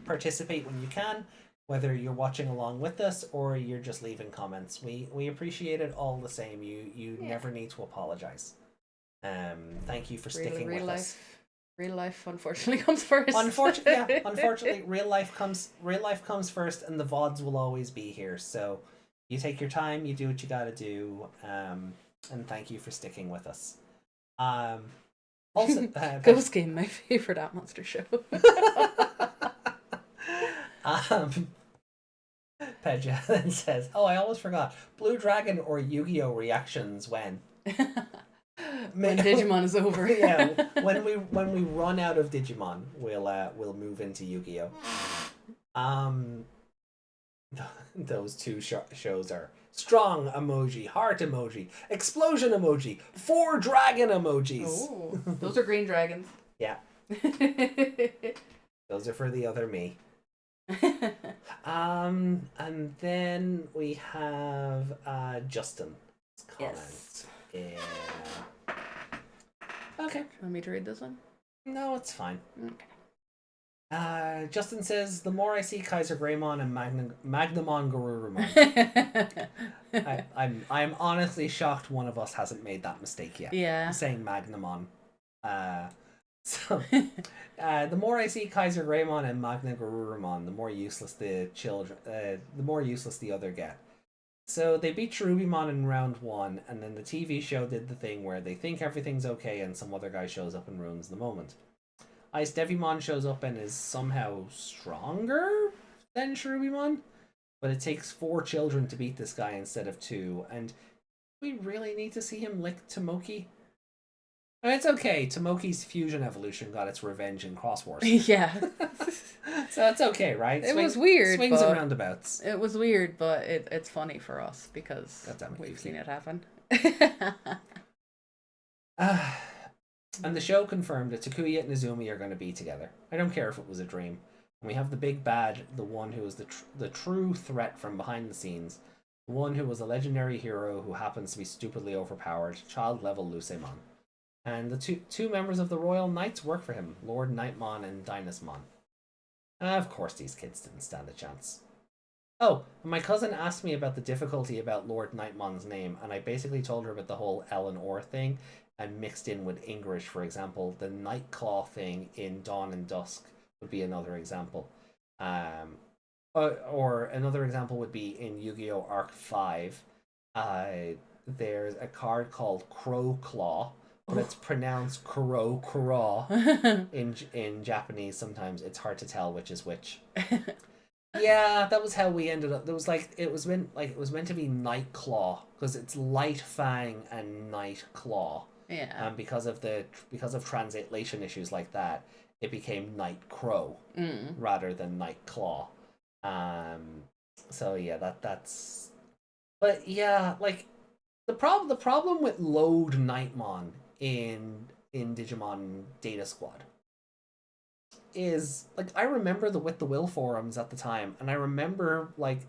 participate when you can, whether you're watching along with us or you're just leaving comments. We appreciate it all the same. You never need to apologize. Thank you for sticking with us. Real life unfortunately comes first. Unfortunately, real life comes first, and the VODs will always be here. So you take your time, you do what you gotta do, and thank you for sticking with us. Also, Ghost Game, my favorite At Monster show. Pedja then says, "Oh, I almost forgot. Blue Dragon or Yu-Gi-Oh reactions when." When Digimon is over. Yeah, when we run out of Digimon, we'll move into Yu-Gi-Oh. Those two shows are strong emoji, heart emoji, explosion emoji, 4 dragon emojis. Oh, those are green dragons. Yeah. Those are for the other me. And then we have Justin's comment. Yes. Yeah. Okay. Want me to read this one? No, it's fine. Okay. Justin says, the more I see KaiserGreymon and MagnaGarurumon. I'm honestly shocked one of us hasn't made that mistake yet. Yeah. Saying Magnamon. The more I see KaiserGreymon and MagnaGarurumon, the more useless the other get. So they beat Cherubimon in round 1, and then the TV show did the thing where they think everything's okay and some other guy shows up and ruins the moment. Ice Devimon shows up and is somehow stronger than Cherubimon, but it takes 4 children to beat this guy instead of 2, and we really need to see him lick Tomoki. I mean, it's okay. Tomoki's fusion evolution got its revenge in Cross Wars. Yeah. So that's okay, right? It was weird. Swings and roundabouts. It was weird, but it's funny for us because we've seen it happen. And the show confirmed that Takuya and Izumi are going to be together. I don't care if it was a dream. And we have the big bad, the one who is the true threat from behind the scenes, the one who was a legendary hero who happens to be stupidly overpowered, child-level Lucemon. And the two members of the Royal Knights work for him, Lord Nightmon and Dynasmon. Of course these kids didn't stand a chance. Oh, my cousin asked me about the difficulty about Lord Nightmon's name, and I basically told her about the whole L and or thing, and mixed in with English, for example. The Nightclaw thing in Dawn and Dusk would be another example. Or another example would be in Yu-Gi-Oh! Arc 5. There's a card called Crow Claw, but it's pronounced Kuro Kura in Japanese. Sometimes it's hard to tell which is which. Yeah, that was how we ended up. There was it was meant to be Nightclaw because it's Light Fang and Nightclaw. Yeah. And because of translation issues like that, it became Night Crow rather than Nightclaw. So yeah, that's. But yeah, the problem with Load Nightmon in Digimon Data Squad is I remember the With the Will forums at the time, and I remember like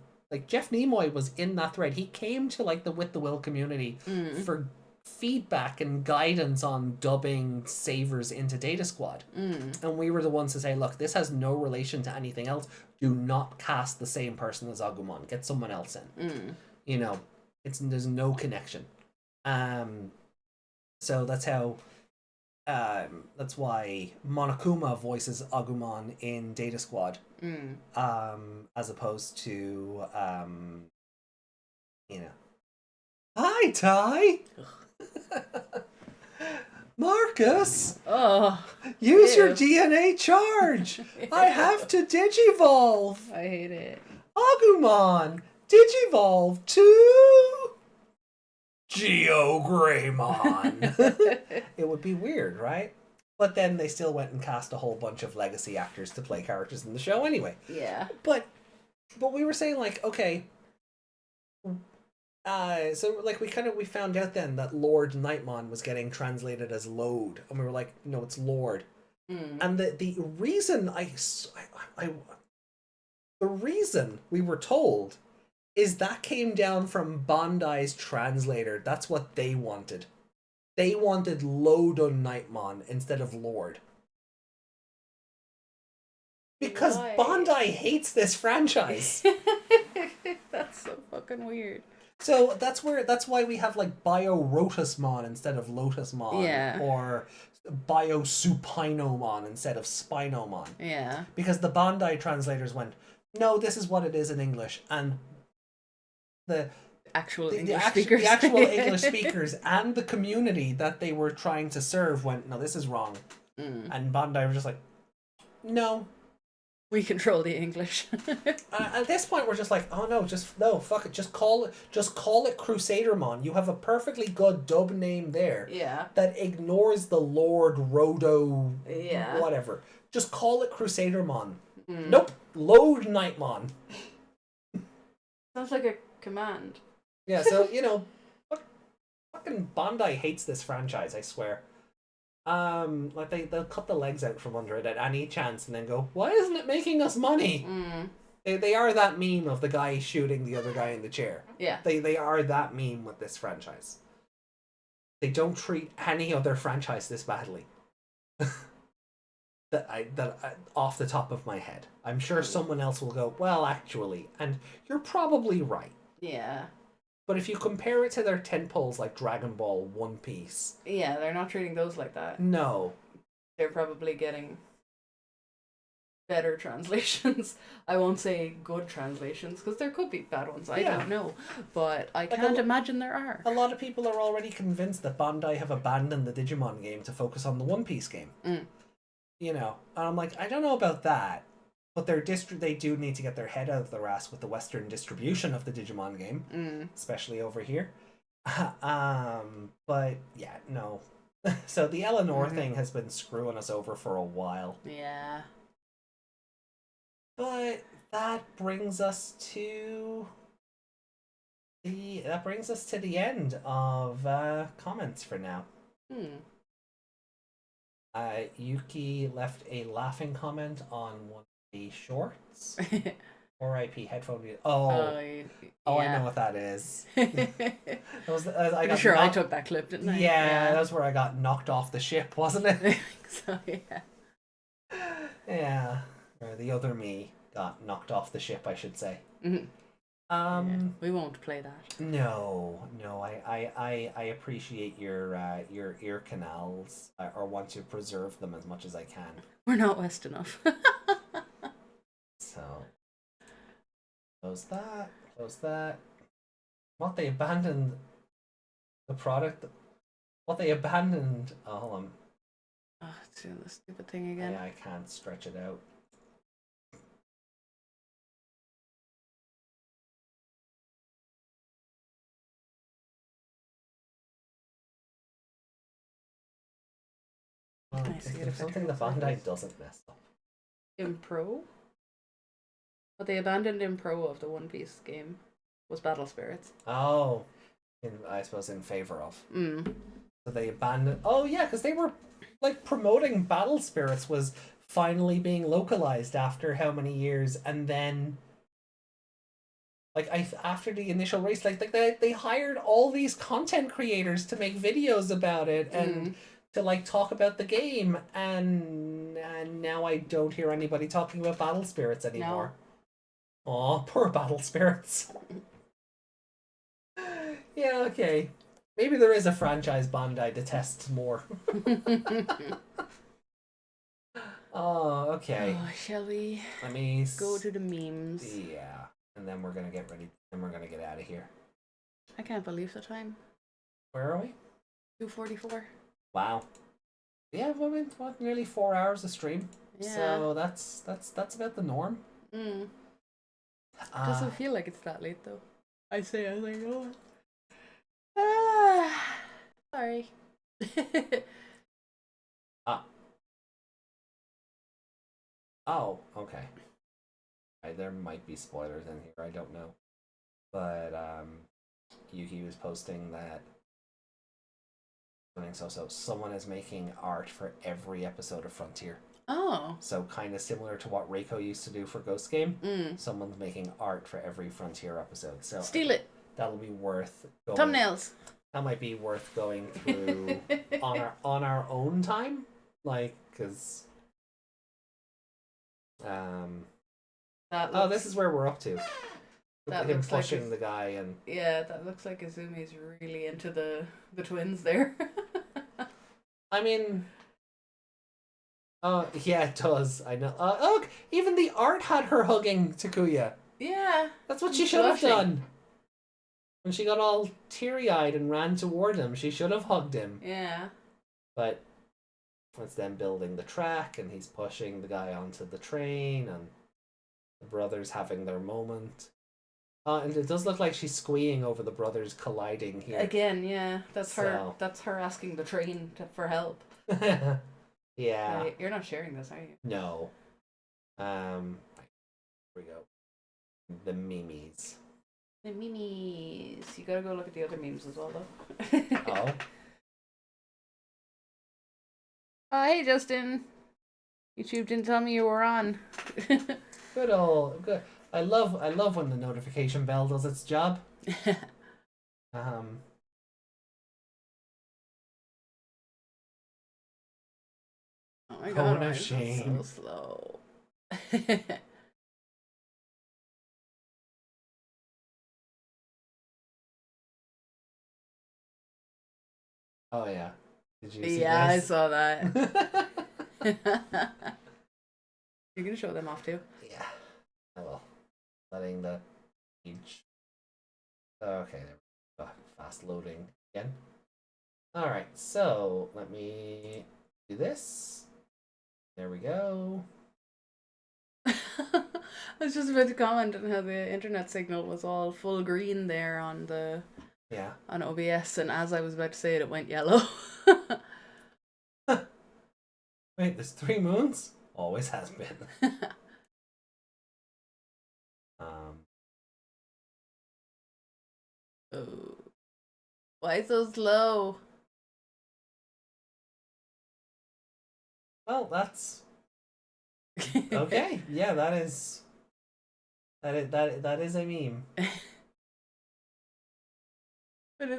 Jeff Nimoy was in that thread. He came to the With the Will community for feedback and guidance on dubbing Savers into Data Squad, and we were the ones to say, look, this has no relation to anything else. Do not cast the same person as Agumon. Get someone else in. There's no connection. So that's how. That's why Monokuma voices Agumon in Data Squad, as opposed to Hi, Ty. Marcus, Oh, use your Ew. DNA charge. I have to digivolve. I hate it. Agumon, digivolve to Greymon. It would be weird, right? But then they still went and cast a whole bunch of legacy actors to play characters in the show anyway. Yeah. But we were saying, like, okay, so like we found out then that Lord Nightmon was getting translated as Lode, and we were like, no, it's Lord. And the reason the reason we were told is that came down from Bandai's translator. That's what they wanted. They wanted Lodun Nightmon instead of Lord. Because Why? Bandai hates this franchise. That's so fucking weird. So that's why we have like Bio-Rotusmon instead of Lotusmon. Yeah. Or Bio-Supinomon instead of Spinomon. Yeah. Because the Bandai translators went, no, this is what it is in English. And the English speakers. the actual English speakers and the community that they were trying to serve went, no, this is wrong. And Bandai were just like, no. We control the English. At this point, we're just like, oh no, fuck it, just call it Crusadermon. You have a perfectly good dub name there. Yeah. That ignores the Lord Rodo. Yeah. Whatever. Just call it Crusadermon. Nope, Load Nightmon. Sounds like a command. Yeah, so fucking Bandai hates this franchise. I swear. Like they'll cut the legs out from under it at any chance, and then go, why isn't it making us money? They are that meme of the guy shooting the other guy in the chair. Yeah. They are that meme with this franchise. They don't treat any other franchise this badly. that off the top of my head, I'm sure someone else will go, well, actually, and you're probably right. Yeah. But if you compare it to their tentpoles like Dragon Ball, One Piece, Yeah, they're not treating those like that. no. They're probably getting better translations. I won't say good translations, because there could be bad ones. I Yeah. don't know. But I Like can't imagine there are. A lot of people are already convinced that Bandai have abandoned the Digimon game to focus on the One Piece game. And I'm like, I don't know about that. But they do need to get their head out of their ass with the Western distribution of the Digimon game, especially over here. But yeah, no. So the Eleanor thing has been screwing us over for a while. Yeah. But that brings us to the end of comments for now. Yuki left a laughing comment on one of the shorts. R.I.P. headphone. I know what that is. I'm sure I took that clip, didn't I? Yeah, that was where I got knocked off the ship, wasn't it? So yeah. Yeah, or the other me got knocked off the ship, I should say. Yeah, we won't play that. No, I appreciate your ear canals. Or want to preserve them as much as I can. We're not West enough. So close that. What they abandoned the product. What they abandoned. Oh, hold on. Oh, it's doing the stupid thing again. Yeah, I can't stretch it out. Can I see it There's if I something turn the it sideways? Bandai doesn't mess up. In Pro? What they abandoned in Pro of the One Piece game was Battle Spirits. Oh, I suppose in favor of. Mm. So they abandoned. Oh yeah, because they were like promoting Battle Spirits was finally being localized after how many years, and then like after the initial race, like they hired all these content creators to make videos about it and to like talk about the game, and now I don't hear anybody talking about Battle Spirits anymore. No. Aw, poor Battle Spirits. Yeah, okay. Maybe there is a franchise Bandai detests more. Oh, okay. Oh, shall we Let me go to the memes? Yeah, and then we're gonna get ready. And we're gonna get out of here. I can't believe the time. Where are we? 2:44. Wow. Yeah, well, what, nearly 4 hours of stream. Yeah. So that's about the norm. Doesn't feel like it's that late though. I say as I go. Sorry. Oh, okay. There might be spoilers in here. I don't know, but Yuki was posting that. So someone is making art for every episode of Frontier. Oh. So kind of similar to what Reiko used to do for Ghost Game. Someone's making art for every Frontier episode. So steal it. That'll be worth going. Thumbnails. That might be worth going through on our own time, like, because this is where we're up to. That Him looks pushing like the guy and yeah, that looks like Izumi's really into the twins there. I mean, yeah, it does. I know. Look, even the art had her hugging Takuya. Yeah, That's what she should have done. When she got all teary-eyed and ran toward him, she should have hugged him. Yeah. But it's them building the track, and he's pushing the guy onto the train, and the brothers having their moment. And it does look like she's squeeing over the brothers colliding here. Again, yeah, that's her. That's her asking the train for help. Yeah. Right, you're not sharing this, are you? No. Here we go. The memes. The memes. You gotta go look at the other memes as well, though. Oh. Oh, hey, Justin. YouTube didn't tell me you were on. Good. I love when the notification bell does its job. Oh my god, Cone of shame. So slow. Oh yeah. Did you see Yeah, this? I saw that. You're gonna show them off too? Yeah. I will. Letting the page. Okay, there we go. Fast loading again. Alright, so let me do this. There we go. I was just about to comment on how the internet signal was all full green there on the on OBS, and as I was about to say it, it went yellow. Wait, there's 3 moons? Always has been. Oh. Why so slow? Well, that's okay. Yeah, that is a meme. But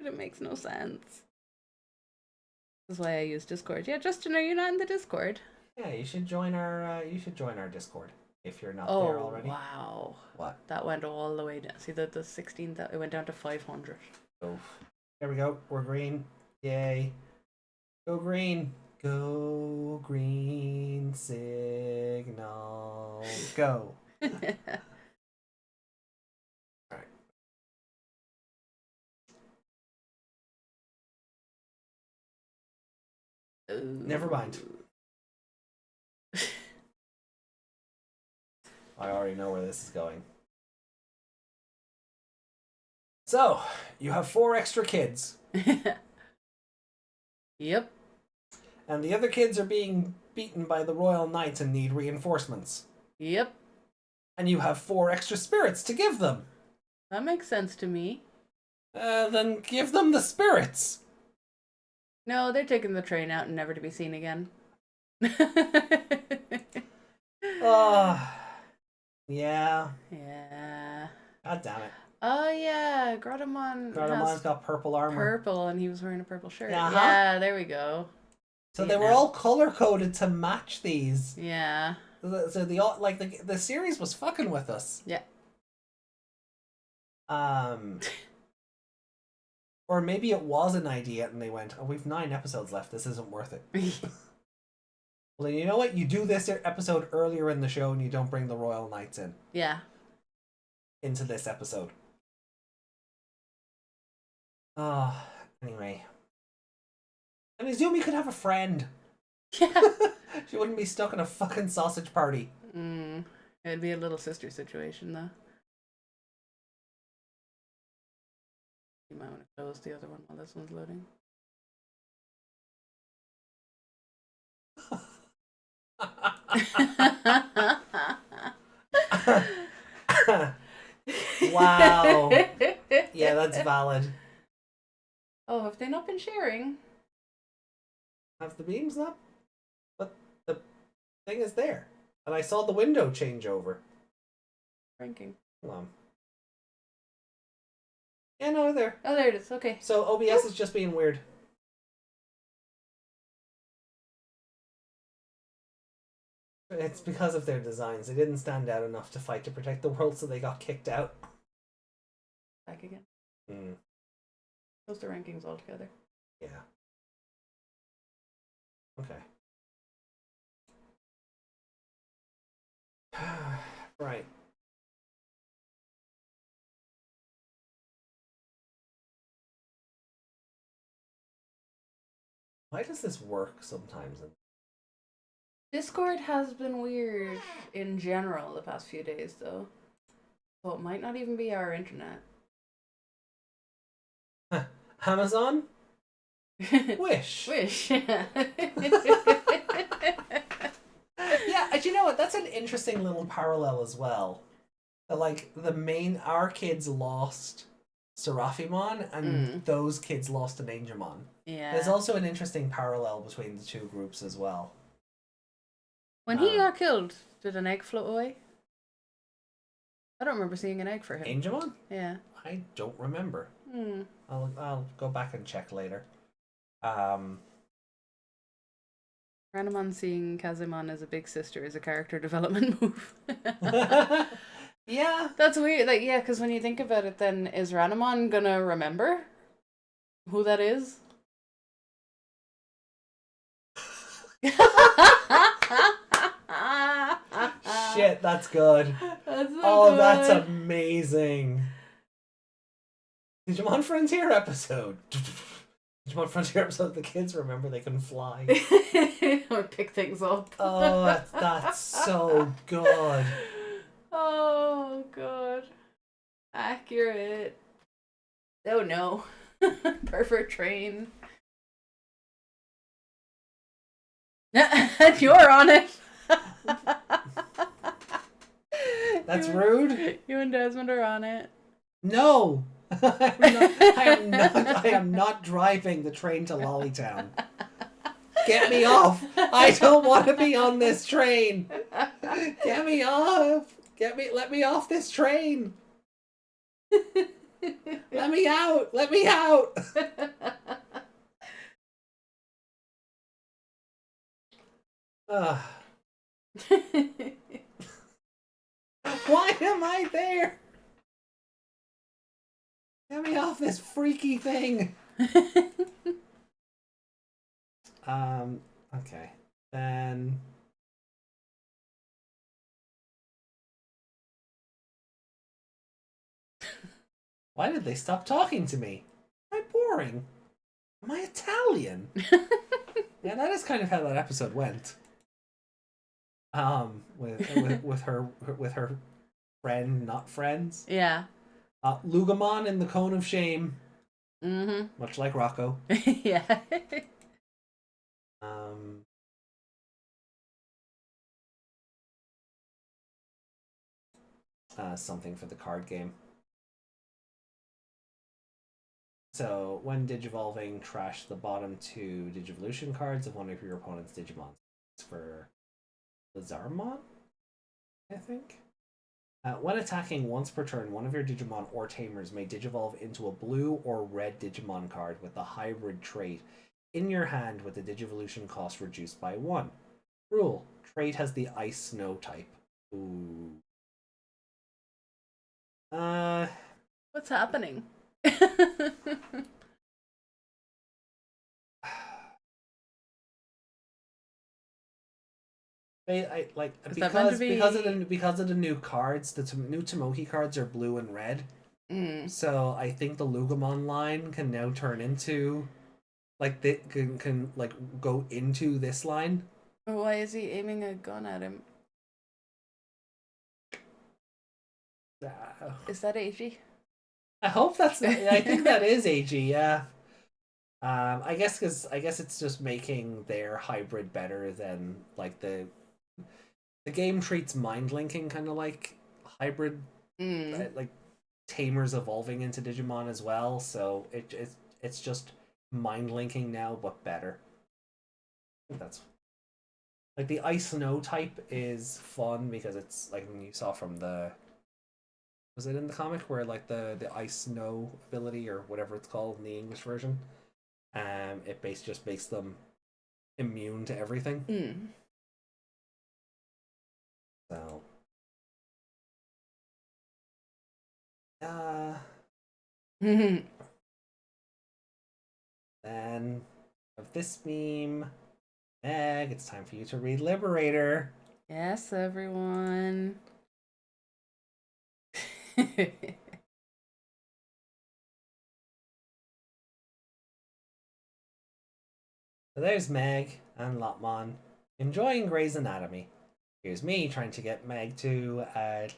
it makes no sense. This is why I use Discord. Yeah, Justin, are you not in the Discord? Yeah, you should join our Discord if you're not there already. Oh wow! What? That went all the way down. See the 16 that it went down to 500. Oh, there we go. We're green. Yay! Go green. Go green signal. Go. Alright. Never mind. I already know where this is going. So, you have 4 extra kids. Yep. And the other kids are being beaten by the Royal Knights and need reinforcements. Yep. And you have 4 extra spirits to give them. That makes sense to me. Then give them the spirits. No, they're taking the train out and never to be seen again. Yeah. Yeah. God damn it. Oh yeah, Grottamon Grottomon's got purple armor. Purple, and he was wearing a purple shirt. Uh-huh. Yeah, there we go. So they were all color coded to match these. Yeah. So the series was fucking with us. Yeah. Or maybe it was an idea and they went, "Oh, we've 9 episodes left. This isn't worth it." Well, then you know what? You do this episode earlier in the show and you don't bring the Royal Knights in. Yeah. Into this episode. Anyway. And Izumi could have a friend. Yeah. She wouldn't be stuck in a fucking sausage party. It'd be a little sister situation, though. You might want to close the other one while this one's loading. Wow. Yeah, that's valid. Oh, have they not been sharing? Have the beams up? But the thing is there. And I saw the window change over. Ranking. Hold on. Yeah, no, there. Oh, there it is. Okay. So OBS is just being weird. It's because of their designs. They didn't stand out enough to fight to protect the world, so they got kicked out. Back again. Hmm. Close the rankings altogether. Yeah. Okay. Right. Why does this work sometimes? Discord has been weird in general the past few days, though. So it might not even be our internet. Amazon? Wish. Wish. Yeah, and you know what? That's an interesting little parallel as well. Like, our kids lost Seraphimon, and those kids lost an Angemon. Yeah. There's also an interesting parallel between the two groups as well. When he got killed, did an egg float away? I don't remember seeing an egg for him. Angemon? Yeah. I don't remember. Hmm. I'll go back and check later. Ranamon seeing Kazemon as a big sister is a character development move. Yeah. That's weird. Like, yeah, because when you think about it, then is Ranamon gonna remember who that is? Shit, that's good. That's so Oh, good. that's amazing. Digimon Frontier episode. Digimon Frontier episode, the kids remember they can fly. Or pick things up. Oh, that's so good. Oh, God. Accurate. Oh, no. Perfect train. You're on it. That's rude. You and Desmond are on it. No. I am not driving the train to Lollytown. Get me off. I don't want to be on this train. Get me off. Let me off this train. Let me out. Let me out. Why am I there? Get me off this freaky thing. Okay. Then why did they stop talking to me? Am I boring? Am I Italian? Yeah, that is kind of how that episode went. With her friend, not friends. Yeah. Lugamon in the Cone of Shame. Mm-hmm. Much like Rocco. Yeah. Something for the card game. So, when Digivolving, trash the bottom two Digivolution cards of one of your opponent's Digimon. It's for Lazarmon, I think. When attacking once per turn, one of your Digimon or Tamers may Digivolve into a blue or red Digimon card with the hybrid trait in your hand with the Digivolution cost reduced by 1. Rule: trait has the Ice Snow type. Ooh. What's happening? Because of the new cards, the new Tomoki cards are blue and red. So I think the Lugimon line can now turn into, like, they can like go into this line. Why is he aiming a gun at him? Is that AG? I hope that's. I think that is AG. Yeah. I guess it's just making their hybrid better than, like, the game treats mind linking kind of like hybrid, like tamers evolving into Digimon as well. So it's just mind linking now, but better. I think that's, like, the ice snow type is fun because it's like when you saw from the, was it in the comic where, like, the ice snow ability or whatever it's called in the English version, it just makes them immune to everything. So then of this meme, Meg, it's time for you to read Liberator. Yes, everyone. So there's Meg and Lotmon enjoying Grey's Anatomy. Here's me trying to get Meg to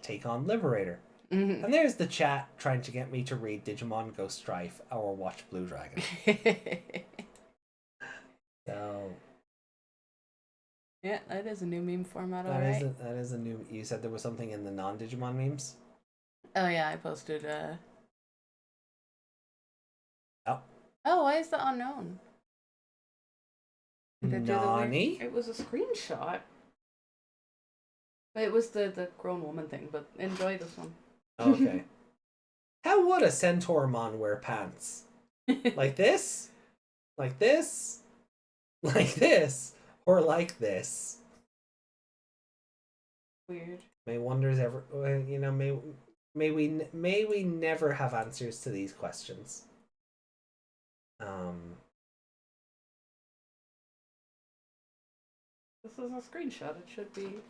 take on Liberator. And there's the chat trying to get me to read Digimon Ghost Strife or watch Blue Dragon. So yeah, that is a new meme format, alright. that is a new. You said there was something in the non-Digimon memes? Oh yeah, I posted Oh. Oh, why is that unknown? Nani? It was a screenshot. It was the grown woman thing, but enjoy this one. Okay. How would a Centaurmon wear pants? Like this? Like this? Like this? Or like this? Weird. May wonders ever, you know, may we never have answers to these questions. This is a screenshot. It should be.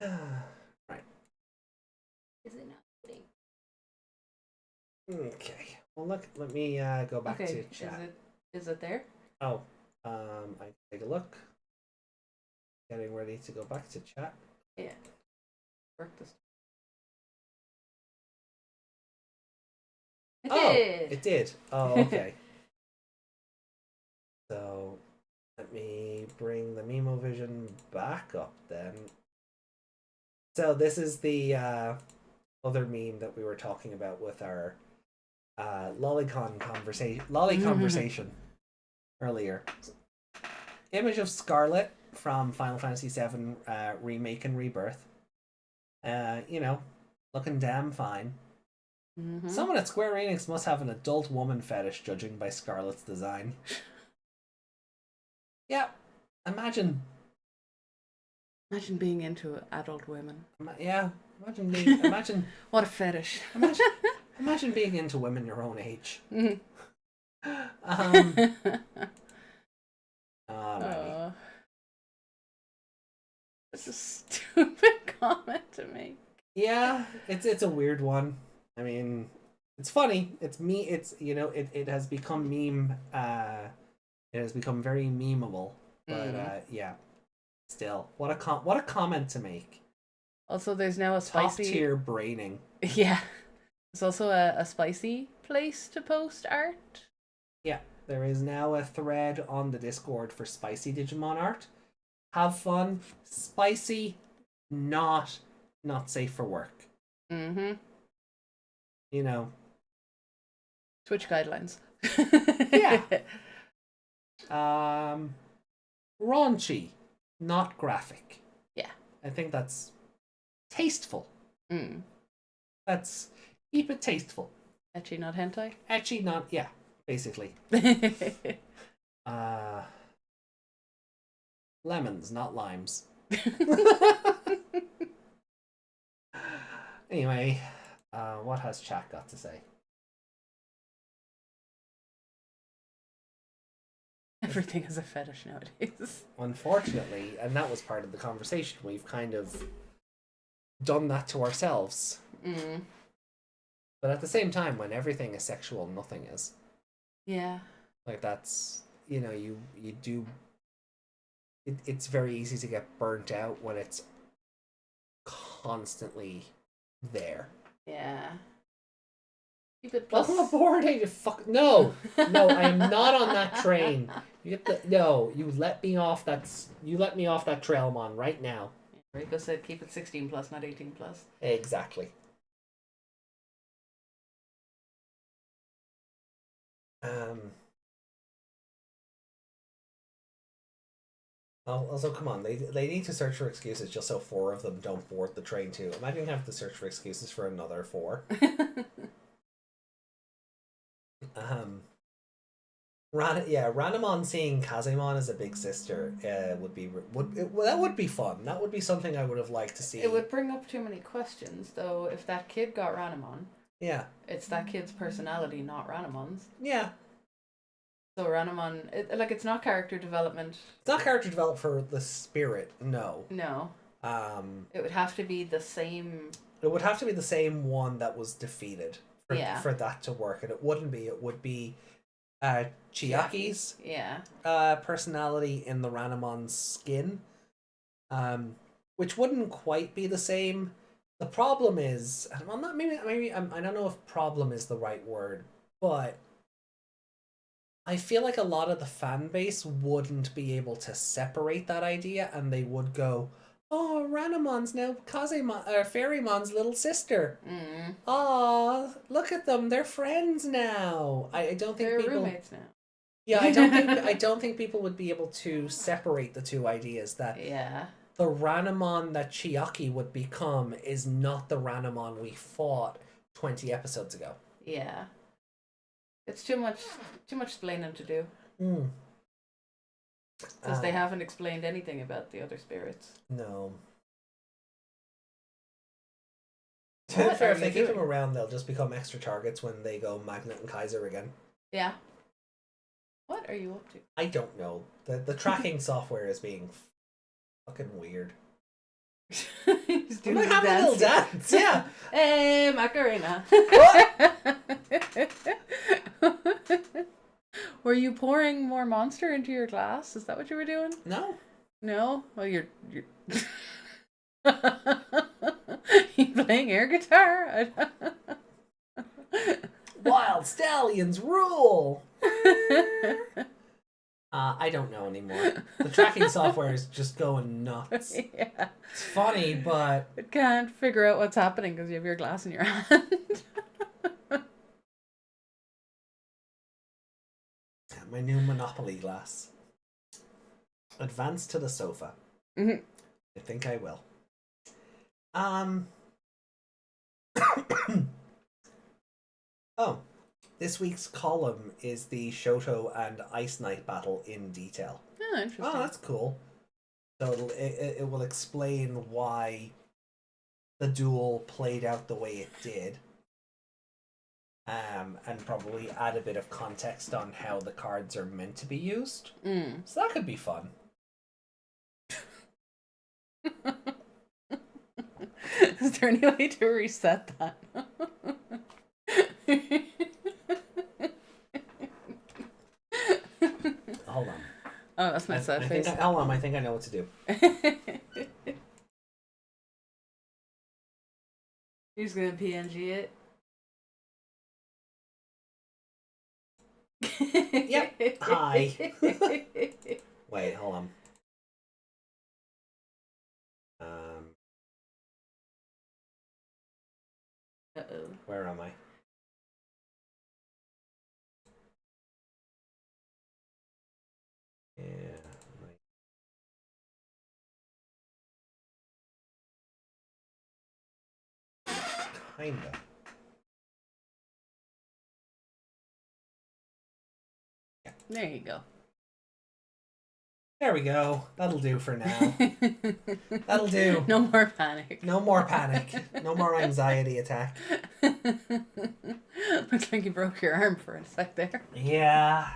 Right. Is it not? Okay. Well, look. Let me go back to chat. Is it there? Oh, I take a look. Getting ready to go back to chat. Yeah. Work this. It did. It did. Oh, okay. So let me bring the Memovision back up then. So this is the other meme that we were talking about with our Lolicon conversation earlier. Image of Scarlet from Final Fantasy VII Remake and Rebirth. You know, looking damn fine. Someone at Square Enix must have an adult woman fetish, judging by Scarlet's design. Yeah, imagine being into adult women. Imagine What a fetish. imagine being into women your own age. It's a stupid comment to make. Yeah, it's a weird one. I mean, it's funny. It's you know, it has become meme. It has become very memeable. But yeah, still, what a comment to make. Also, there's now a spicy top tier braining. Yeah, there's also a spicy place to post art. Yeah, there is now a thread on the Discord for spicy Digimon art. Have fun. Spicy, not safe for work. You know. Twitch guidelines. Yeah. Raunchy, not graphic. Yeah. I think that's tasteful. Mm. Let's keep it tasteful. Ecchi, not hentai? Ecchi, not, yeah, basically. Lemons, not limes. Anyway, what has chat got to say? Everything is a fetish nowadays. Unfortunately, and that was part of the conversation, we've kind of done that to ourselves. Mm. But at the same time, when everything is sexual, nothing is. Yeah. Like, that's, you know, you do... It's very easy to get burnt out when it's constantly there. Yeah. Keep it Welcome aboard, AJ. Fuck no, no, I am not on that train. You get the no. You let me off that. You let me off that Trailmon right now. Rico said keep it 16 plus, not 18 plus. Exactly. Also, come on, they need to search for excuses just so 4 of them don't board the train too. Imagine having to search for excuses for another 4. Ranamon seeing Kazemon as a big sister that would be fun. That would be something I would have liked to see. It would bring up too many questions, though. If that kid got Ranamon, yeah, it's that kid's personality, not Ranamon's. Yeah. So Ranamon, it's not character development. It's not character development for the spirit. No. No. It would have to be the same. It would have to be the same one that was defeated for that to work, and it wouldn't be. It would be Chiaki's personality in the Ranamon's skin, which wouldn't quite be the same. The problem is, I'm not I don't know if problem is the right word, but I feel like a lot of the fan base wouldn't be able to separate that idea, and they would go, "Oh, Ranamon's now Fairymon's little sister. Oh, look at them, they're friends now." I don't think they're people roommates now. Yeah, I don't think people would be able to separate the two ideas. That the Ranamon that Chiaki would become is not the Ranamon we fought 20 episodes ago. Yeah. It's too much explaining to do. Because they haven't explained anything about the other spirits. No. To be fair, if they keep them around, they'll just become extra targets when they go Magnet and Kaiser again. Yeah. What are you up to? I don't know. The tracking software is being fucking weird. He's doing a little dance. Yeah. Hey, Macarena. Were you pouring more Monster into your glass? Is that what you were doing? No. No? Well, you're you playing air guitar? Wild stallions rule. I don't know anymore. The tracking software is just going nuts. Yeah. It's funny, but it can't figure out what's happening because you have your glass in your hand. My new Monopoly glass. Advance to the sofa. Mm-hmm. I think I will. Oh, this week's column is the Shoto and Ice Knight battle in detail. Oh, interesting. Oh, that's cool. So it will explain why the duel played out the way it did. And probably add a bit of context on how the cards are meant to be used. So that could be fun. Is there any way to reset that? Hold on. Oh, that's my sad face. Hold on, I think I know what to do. You're just gonna PNG it? Yep. Hi. Wait, hold on. Uh-oh. Where am I? Yeah. Kinda. Yeah. There you go. There we go. That'll do for now. That'll do. No more panic. No more panic. No more anxiety attack. Looks like you broke your arm for a sec there. Yeah.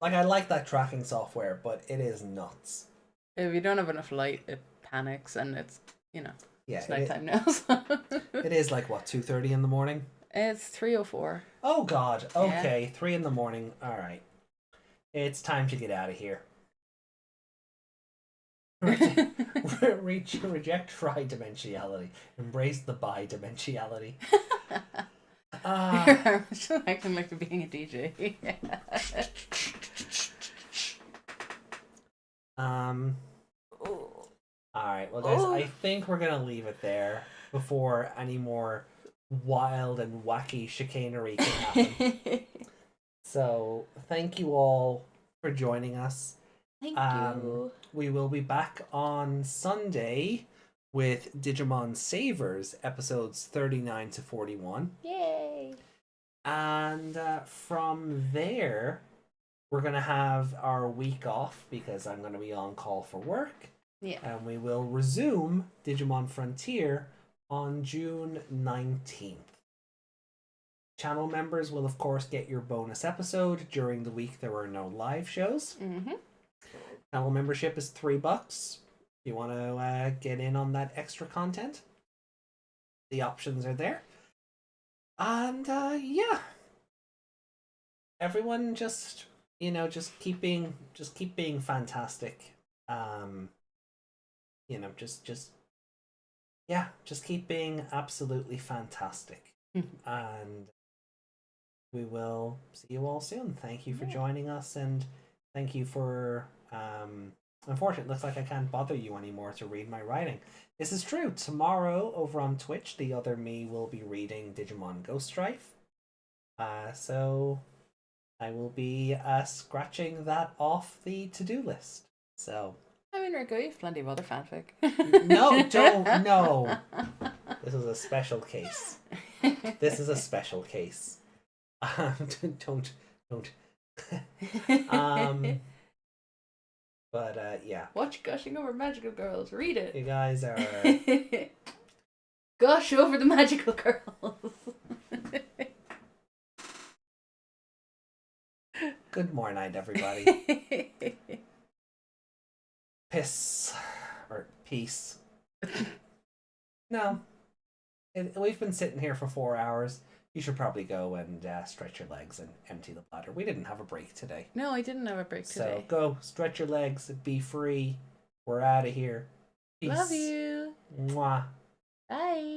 Like, I like that tracking software, but it is nuts. If you don't have enough light, it panics, and it's Yeah, it's nighttime now. So. it is like what, 2:30 in the morning? It's 3:04. Oh God. Okay, 3 in the morning. All right, it's time to get out of here. Reject tri-dimensionality. Embrace the bi-dimensionality. I'm still acting like being a DJ. Alright, well guys, I think we're gonna leave it there before any more wild and wacky chicanery can happen. So, thank you all for joining us. Thank you. We will be back on Sunday with Digimon Savers, episodes 39 to 41. Yay! And from there, we're going to have our week off because I'm going to be on call for work. Yeah. And we will resume Digimon Frontier on June 19th. Channel members will, of course, get your bonus episode. During the week, there were no live shows. Mm-hmm. Channel membership is $3. If you want to get in on that extra content, the options are there. And yeah, everyone just keep being fantastic. Just keep being absolutely fantastic. And we will see you all soon. Thank you for joining us, and thank you for unfortunately, it looks like I can't bother you anymore to read my writing. This is true. Tomorrow over on Twitch, the other me will be reading Digimon Ghost Strife. So I will be scratching that off the to-do list. So I mean, Rico, you have plenty of other fanfic. no, don't, no. This is a special case. This is a special case. Don't. But yeah. Watch Gushing Over Magical Girls. Read it. You guys are. Gush over the magical girls. Good morning, everybody. Piss or peace. No, we've been sitting here for 4 hours. You should probably go and stretch your legs and empty the bladder. We didn't have a break today. No, I didn't have a break today. So go stretch your legs, be free. We're out of here. Peace. Love you. Mwah. Bye.